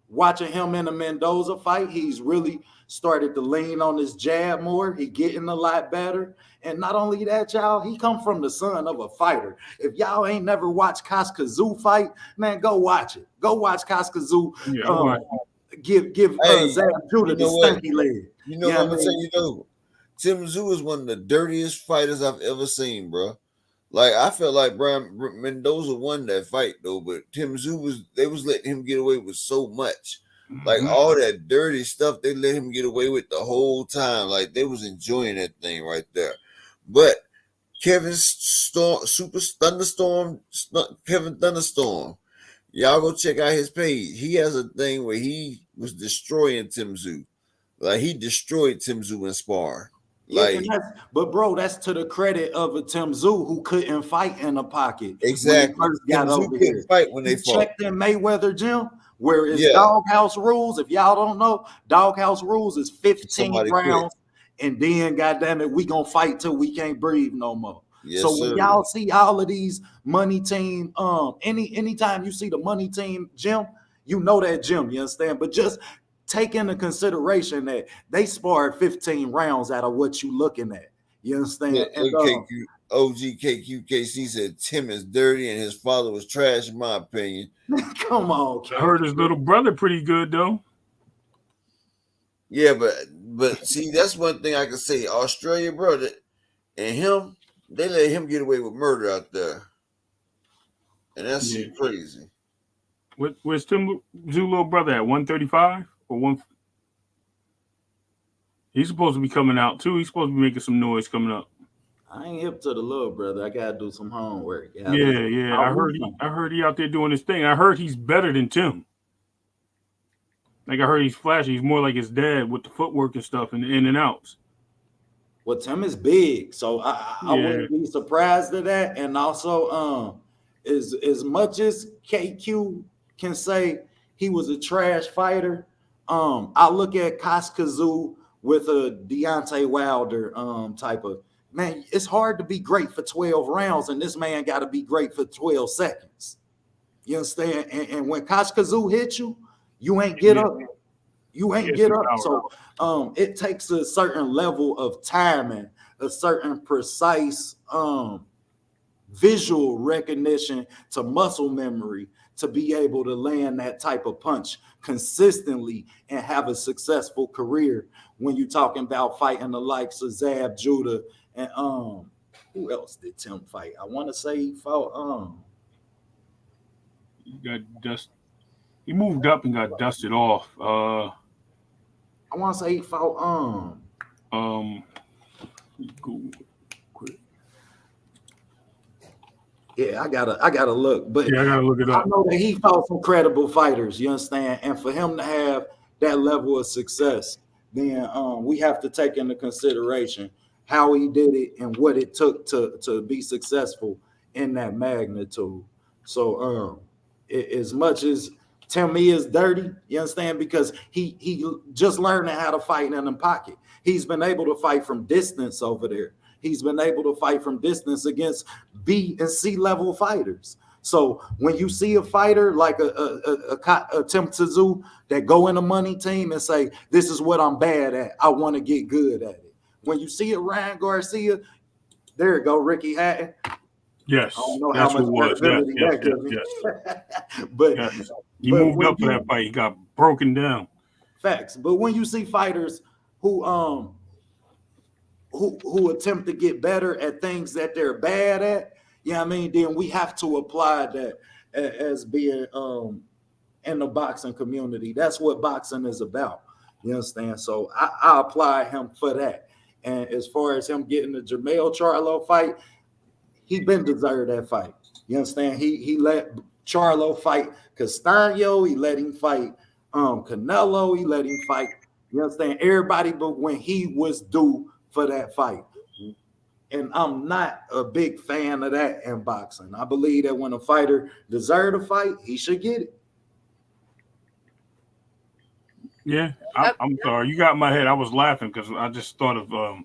watching him in the Mendoza fight, he's really started to lean on his jab more. He getting a lot better. And not only that, y'all, he come from the son of a fighter. If y'all ain't never watched Koskazoo fight, man, go watch it. Go watch Koskazoo. Yeah, Give Hey, Zab Judah you the know what? stinky leg. You know Yeah, what I'm gonna tell you though? Tim Zoo is one of the dirtiest fighters I've ever seen, bro. Like I felt like Brian Mendoza won that fight though, but Tim Zoo they was letting him get away with so much. Like all that dirty stuff they let him get away with the whole time. Like they was enjoying that thing right there. But Kevin Kevin Thunderstorm. Y'all go check out his page. He has a thing where he was destroying Tim Zoo. Like he destroyed Tim Zoo in spar. Yeah, Like and but bro, that's to the credit of a Tim Zoo who couldn't fight in the pocket when he exactly. first got Tim Zoo over couldn't here. fight when He they fought. checked in Mayweather gym, where it's Yeah. doghouse rules. If y'all don't know, doghouse rules is 15 Somebody rounds, and then goddamn it, we gonna fight till we can't breathe no more. Yes, So when sir. y'all see all of these money team, anytime you see the money team gym, you know that gym, you understand? But just take into consideration that they sparred 15 rounds out of what you looking at. You understand? And OGKQKC said Tim is dirty and his father was trash, in my opinion. come on, I heard his little brother pretty good though. Yeah, but see, that's one thing I can say. Australia, brother, and him, they let him get away with murder out there, and that's Yeah. crazy. Where's Tim Zoo little brother at 135 or one? He's supposed to be coming out too. He's supposed to be making some noise coming up. I ain't hip to the little brother. I gotta do some homework. Yeah. I heard he out there doing his thing. I heard he's better than Tim. Like I heard he's flashy. He's more like his dad with the footwork and stuff and the in and outs. Well, Tim is big, so I wouldn't be surprised at that. And also, as much as KQ can say he was a trash fighter, I look at Koskazoo with a Deontay Wilder type of man. It's hard to be great for 12 rounds, and this man got to be great for 12 seconds. You understand? And when Koskazoo hit you, you ain't get up. You ain't get up. So it takes a certain level of timing, a certain precise visual recognition to muscle memory to be able to land that type of punch consistently and have a successful career when you're talking about fighting the likes of Zab Judah and who else did Tim fight? I want to say he fought He got dust. He moved up and got dusted off. I want to say he fought Google quick. yeah, I gotta look, but Yeah, I gotta look it I up. know that he fought some credible fighters, you understand? And for him to have that level of success, then we have to take into consideration how he did it and what it took to be successful in that magnitude. So as much as Tim is dirty, you understand, because he just learning how to fight in the pocket. He's been able to fight from distance over there. He's been able to fight from distance against B and C level fighters. So when you see a fighter like a Tim Tszyu that go in a money team and say, this is what I'm bad at, I want to get good at it. When you see a Ryan Garcia, there you go, Ricky Hatton. Yes, I don't know that's how what much it was. credibility that gives me. But He moved up for that fight. He got broken down. Facts. But when you see fighters who attempt to get better at things that they're bad at, I mean, then we have to apply that as being in the boxing community. That's what boxing is about. You understand? So I apply him for that. And as far as him getting the Jermell Charlo fight, he been deserved that fight. You understand? He let Charlo fight Castaño. He let him fight Canelo. He let him fight. You understand? Everybody, but when he was due for that fight. And I'm not a big fan of that in boxing. I believe that when a fighter deserves to fight, he should get it. Yeah, Yep. I'm sorry. You got in my head. I was laughing because I just thought of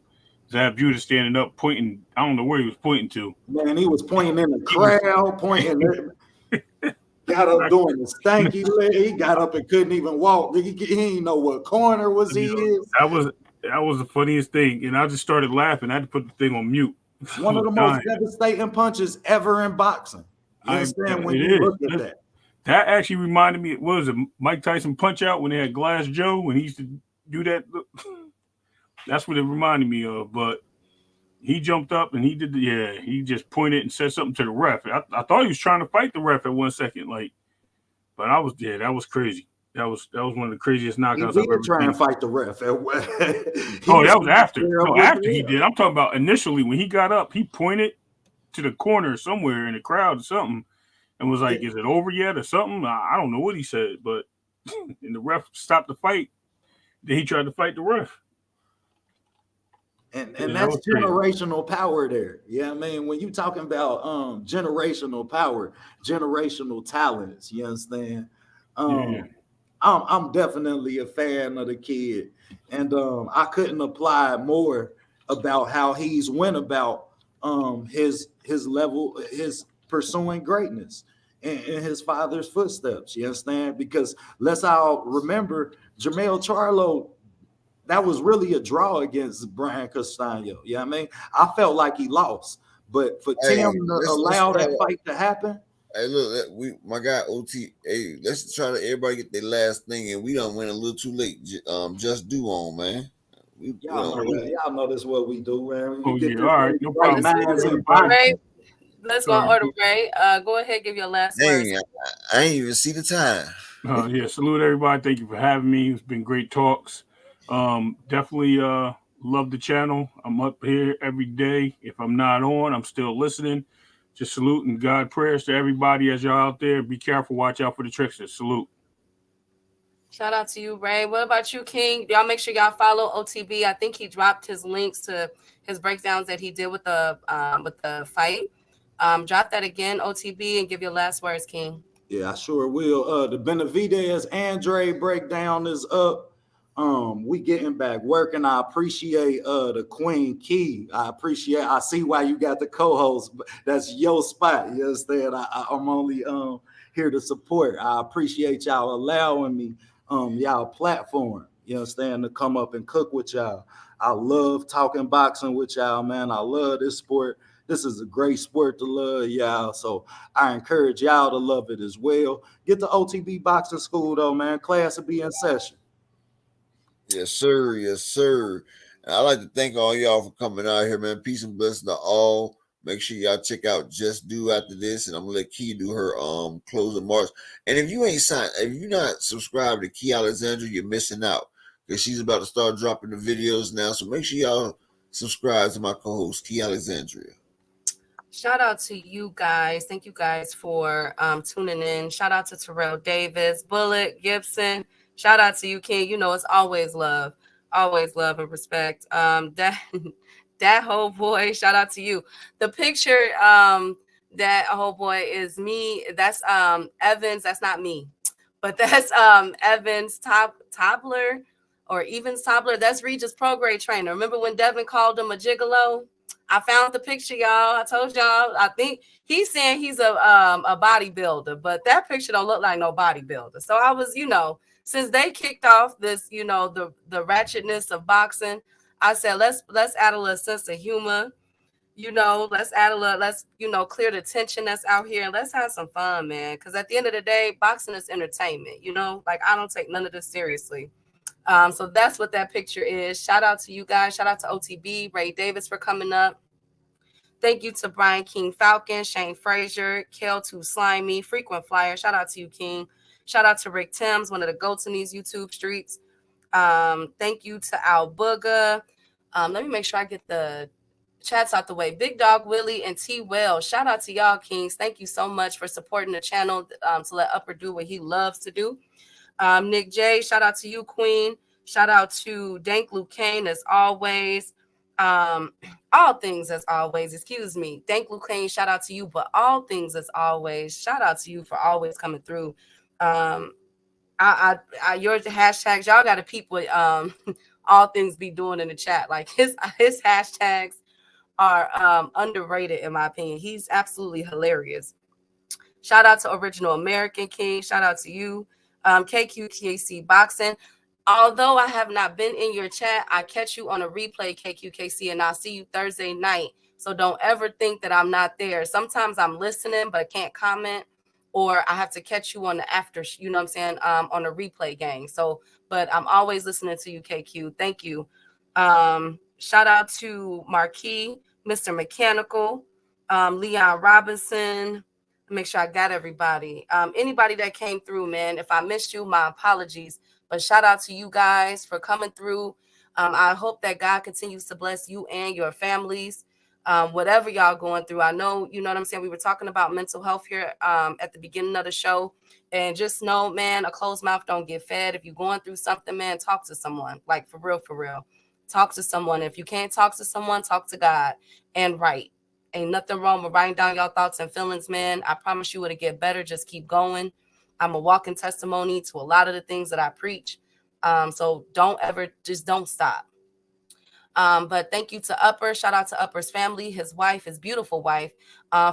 Zab Judah standing up, pointing. I don't know where he was pointing to. Man, he was pointing in the He was crowd, got up doing the stanky leg. He got up and couldn't even walk. He didn't know what corner was you know, his. that was the funniest thing, and I just started laughing. I had to put the thing on mute. I One of was the most dying. devastating punches ever in boxing. You understand when It you is. look at that? That actually reminded me. What was it? Mike Tyson Punch Out when they had Glass Joe when he used to do that. That's what it reminded me of. But he jumped up and he did. He just pointed and said something to the ref. I thought he was trying to fight the ref at 1 second, like. But that was crazy. That was one of the craziest He knockouts I've did ever try and seen. fight the ref. He Oh, was that was trying to after. square up No, with after the he ref. did. I'm talking about initially when he got up, he pointed to the corner somewhere in the crowd or something and was like, "Is it over yet?" or something. I don't know what he said, but and the ref stopped the fight. Then he tried to fight the ref. And Yeah, that that's was crazy. generational power there. Yeah, I mean, when you talking about generational power, generational talents, you understand? Yeah, I'm definitely a fan of the kid, and I couldn't apply more about how he's went about his level, his pursuing greatness in his father's footsteps. You understand? Because let's all remember Jermell Charlo, that was really a draw against Brian Castano. You know what I mean? I felt like he lost, but for Hey, Tim to let's allow try that to. fight to happen, Hey, look, my guy OT. Hey, let's try to everybody get their last thing, and we don't went a little too late. Just do on, man. We y'all know don't. that. Y'all know this what we do, man. Oh You get yeah. this All right. No right problem. Let's minds in All right. Ray. place. Let's go in Sorry. order, Ray. Go ahead, give your last words. Dang, I ain't even see the time. Yeah. Salute everybody. Thank you for having me. It's been great talks. Definitely love the channel. I'm up here every day. If I'm not on, I'm still listening. Just saluting God prayers to everybody as y'all out there. Be careful. Watch out for the tricksters. Salute. Shout out to you, Ray. What about you, King? Y'all make sure y'all follow OTB. I think he dropped his links to his breakdowns that he did with the fight. Drop that again, OTB, and give your last words, King. Yeah, I sure will. The Benavidez Andre breakdown is up. We getting back working. I appreciate the Queen Key. I see why you got the co-host. That's your spot. You understand? I'm only here to support. I appreciate y'all allowing me y'all platform. You understand, to come up and cook with y'all. I love talking boxing with y'all, man. I love this sport. This is a great sport to love, y'all. So I encourage y'all to love it as well. Get to OTB Boxing School, though, man. Class will be in session. Yes, sir. Yes, sir. And I'd like to thank all y'all for coming out here, man. Peace and blessings to all. Make sure y'all check out Just Do after this, and I'm gonna let Key do her closing remarks. And if you ain't signed, if you're not subscribed to Key Alexandra, you're missing out because she's about to start dropping the videos now. So make sure y'all subscribe to my co-host Key Alexandria. Shout out to you guys. Thank you guys for tuning in. Shout out to Terrell Davis, Bullet, Gibson. Shout out to you, King. You know it's always love and respect. That whole boy. Shout out to you. The picture that whole boy is me. That's Evans. That's not me, but that's Evans Toppler or Evans Toppler. That's Regis Prograde trainer. Remember when Devin called him a gigolo? I found the picture, y'all. I told y'all. I think he's saying he's a bodybuilder, but that picture don't look like no bodybuilder. So I was, since they kicked off this, the ratchetness of boxing, I said let's add a little sense of humor. Let's add a little, let's clear the tension that's out here and let's have some fun, man. Because at the end of the day, boxing is entertainment. Like I don't take none of this seriously. So that's what that picture is. Shout out to you guys. Shout out to OTB, Ray Davis for coming up. Thank you to Brian King Falcon, Shane Frazier, Kel Too Slimy, Frequent Flyer. Shout out to you, King. Shout out to Rick Timms, one of the goats in these YouTube streets. Thank you to Al Booga. Let me make sure I get the chats out the way. Big Dog Willie and T Wells. Shout out to y'all, Kings. Thank you so much for supporting the channel to let Upper do what he loves to do. Nick J, shout out to you, Queen. Shout out to Dank Luke Kane, as always. All things as always, excuse me. Thank Lucane, shout out to you, but all things as always, shout out to you for always coming through. Your hashtags, y'all got to peep what all things be doing in the chat. Like his hashtags are underrated in my opinion. He's absolutely hilarious. Shout out to Original American King. Shout out to you, KQKC Boxing. Although I have not been in your chat, I catch you on a replay, KQKC, and I'll see you Thursday night. So don't ever think that I'm not there. Sometimes I'm listening, but I can't comment, or I have to catch you on the after, you know what I'm saying, on a replay gang. So, but I'm always listening to you, KQ. Thank you. Shout out to Marquis, Mr. Mechanical, Leon Robinson. Make sure I got everybody. Anybody that came through, man. If I missed you, my apologies. But shout out to you guys for coming through. I hope that God continues to bless you and your families. Whatever y'all going through. I know, you know what I'm saying? We were talking about mental health here at the beginning of the show. And just know, man, a closed mouth don't get fed. If you're going through something, man, talk to someone. Like, for real, for real. Talk to someone. If you can't talk to someone, talk to God and write. Ain't nothing wrong with writing down your thoughts and feelings, man. I promise you it'll get better. Just keep going. I'm a walking testimony to a lot of the things that I preach. So don't stop. But thank you to Upper. Shout out to Upper's family, his wife, his beautiful wife,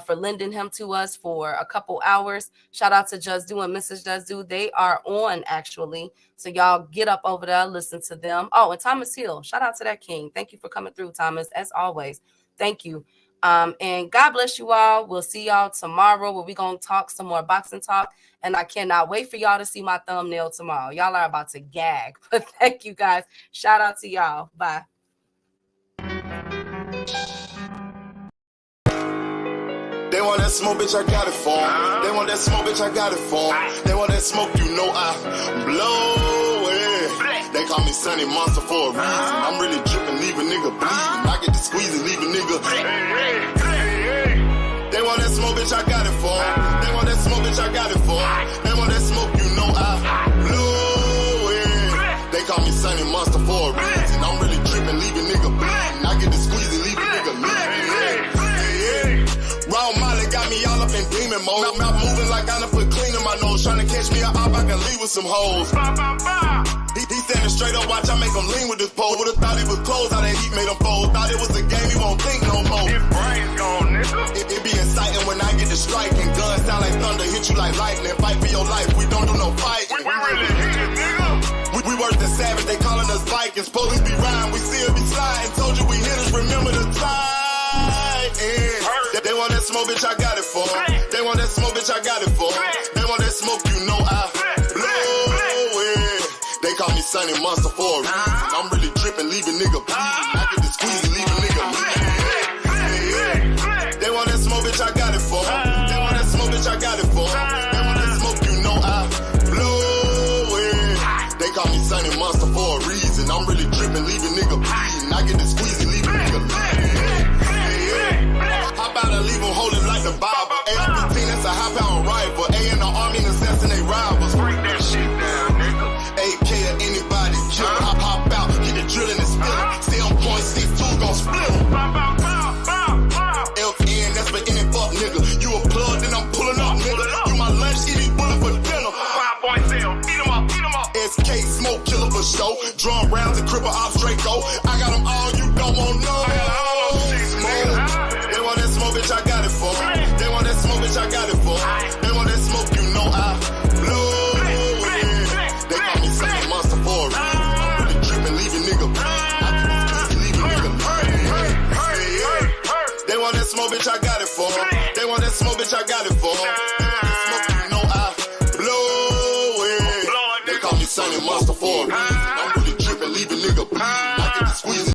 for lending him to us for a couple hours. Shout out to Just Do and Mrs. Just Do. They are on, actually. So y'all get up over there, listen to them. Oh, and Thomas Hill. Shout out to that king. Thank you for coming through, Thomas, as always. Thank you. And God bless you all. We'll see y'all tomorrow where we're going to talk some more boxing talk. And I cannot wait for y'all to see my thumbnail tomorrow. Y'all are about to gag. But thank you, guys. Shout out to y'all. Bye. They want that smoke, bitch, I got it for 'em. They want that smoke, bitch, I got it for 'em. They want that smoke, you know I blow it. They call me Sunny Monster for a reason. I'm really dripping, leave a nigga bleeding. I get to squeeze and leave a nigga. They want that smoke, bitch, I got it for 'em. They want that smoke, bitch, I got it for 'em. They want that smoke, you know I blow it. They call me Sunny Monster for a reason. I'm really dripping, leave a nigga bleeding. I get to squeeze and leave a nigga bleeding. Raw Molly got me all up in demon mode. Mouth moving like I done put clean in my nose. Tryna catch me up, I can leave with some hoes. He standing straight up, watch I make him lean with this pole. Would've thought he was closed, how that heat made him fold. Thought it was a game, he won't think no more. His brain's gone, nigga. It be exciting when I get to striking. Guns sound like thunder, hit you like lightning. Fight for your life, we don't do no fighting. We really hit it, nigga. We worse than savage, they calling us Vikings. Police be riding, we still be sliding. Told you we hit us, remember the time. They want that smoke, bitch, I got it for 'em. They want that smoke, bitch, I got it for 'em. They want that smoke, you know I blow it. They call me Sunny Monster for a reason. I'm really dripping, leave a nigga bleeding. I get to squeeze and leave a nigga bleeding. They want that smoke, bitch, I got it for 'em. They want that smoke, bitch, I got it for 'em. They want that smoke, you know I blow it. They call me Sunny Monster for a reason. I'm really dripping, leave a nigga bleeding. I get to squeeze and leave a nigga bleeding. How about I leave them holding like the Bible? AR-15, that's a high-power rifle. A in the army and assassinate rivals. Break that shit down, nigga. AK to anybody kill. Hop out, get the drilling and spilling. Stay on point, 6-2 gon' split. LPN, that's for any fuck nigga. You a plug, then I'm pulling up, nigga. You my lunch, eat these bullets for dinner. 5.0, eat 'em up, eat 'em up. SK, smoke killer for show. Drum rounds and cripple ops Draco. I got 'em all, you don't want no. They want that smoke, bitch, I got it for 'em. They want that smoke, bitch, I got it for 'em. They want that smoke, you know I blow it. They call me Sunny Monster for a reason. I'm really dripping, leave a nigga bleeding. I can squeeze and leave a nigga bleeding. They want that smoke, bitch, I got it for 'em. They want that smoke, bitch, I got it for 'em. They want that smoke, you know I blow it. They call me Sunny Monster for a reason. I'm really dripping, leave a nigga bleeding. I can squeeze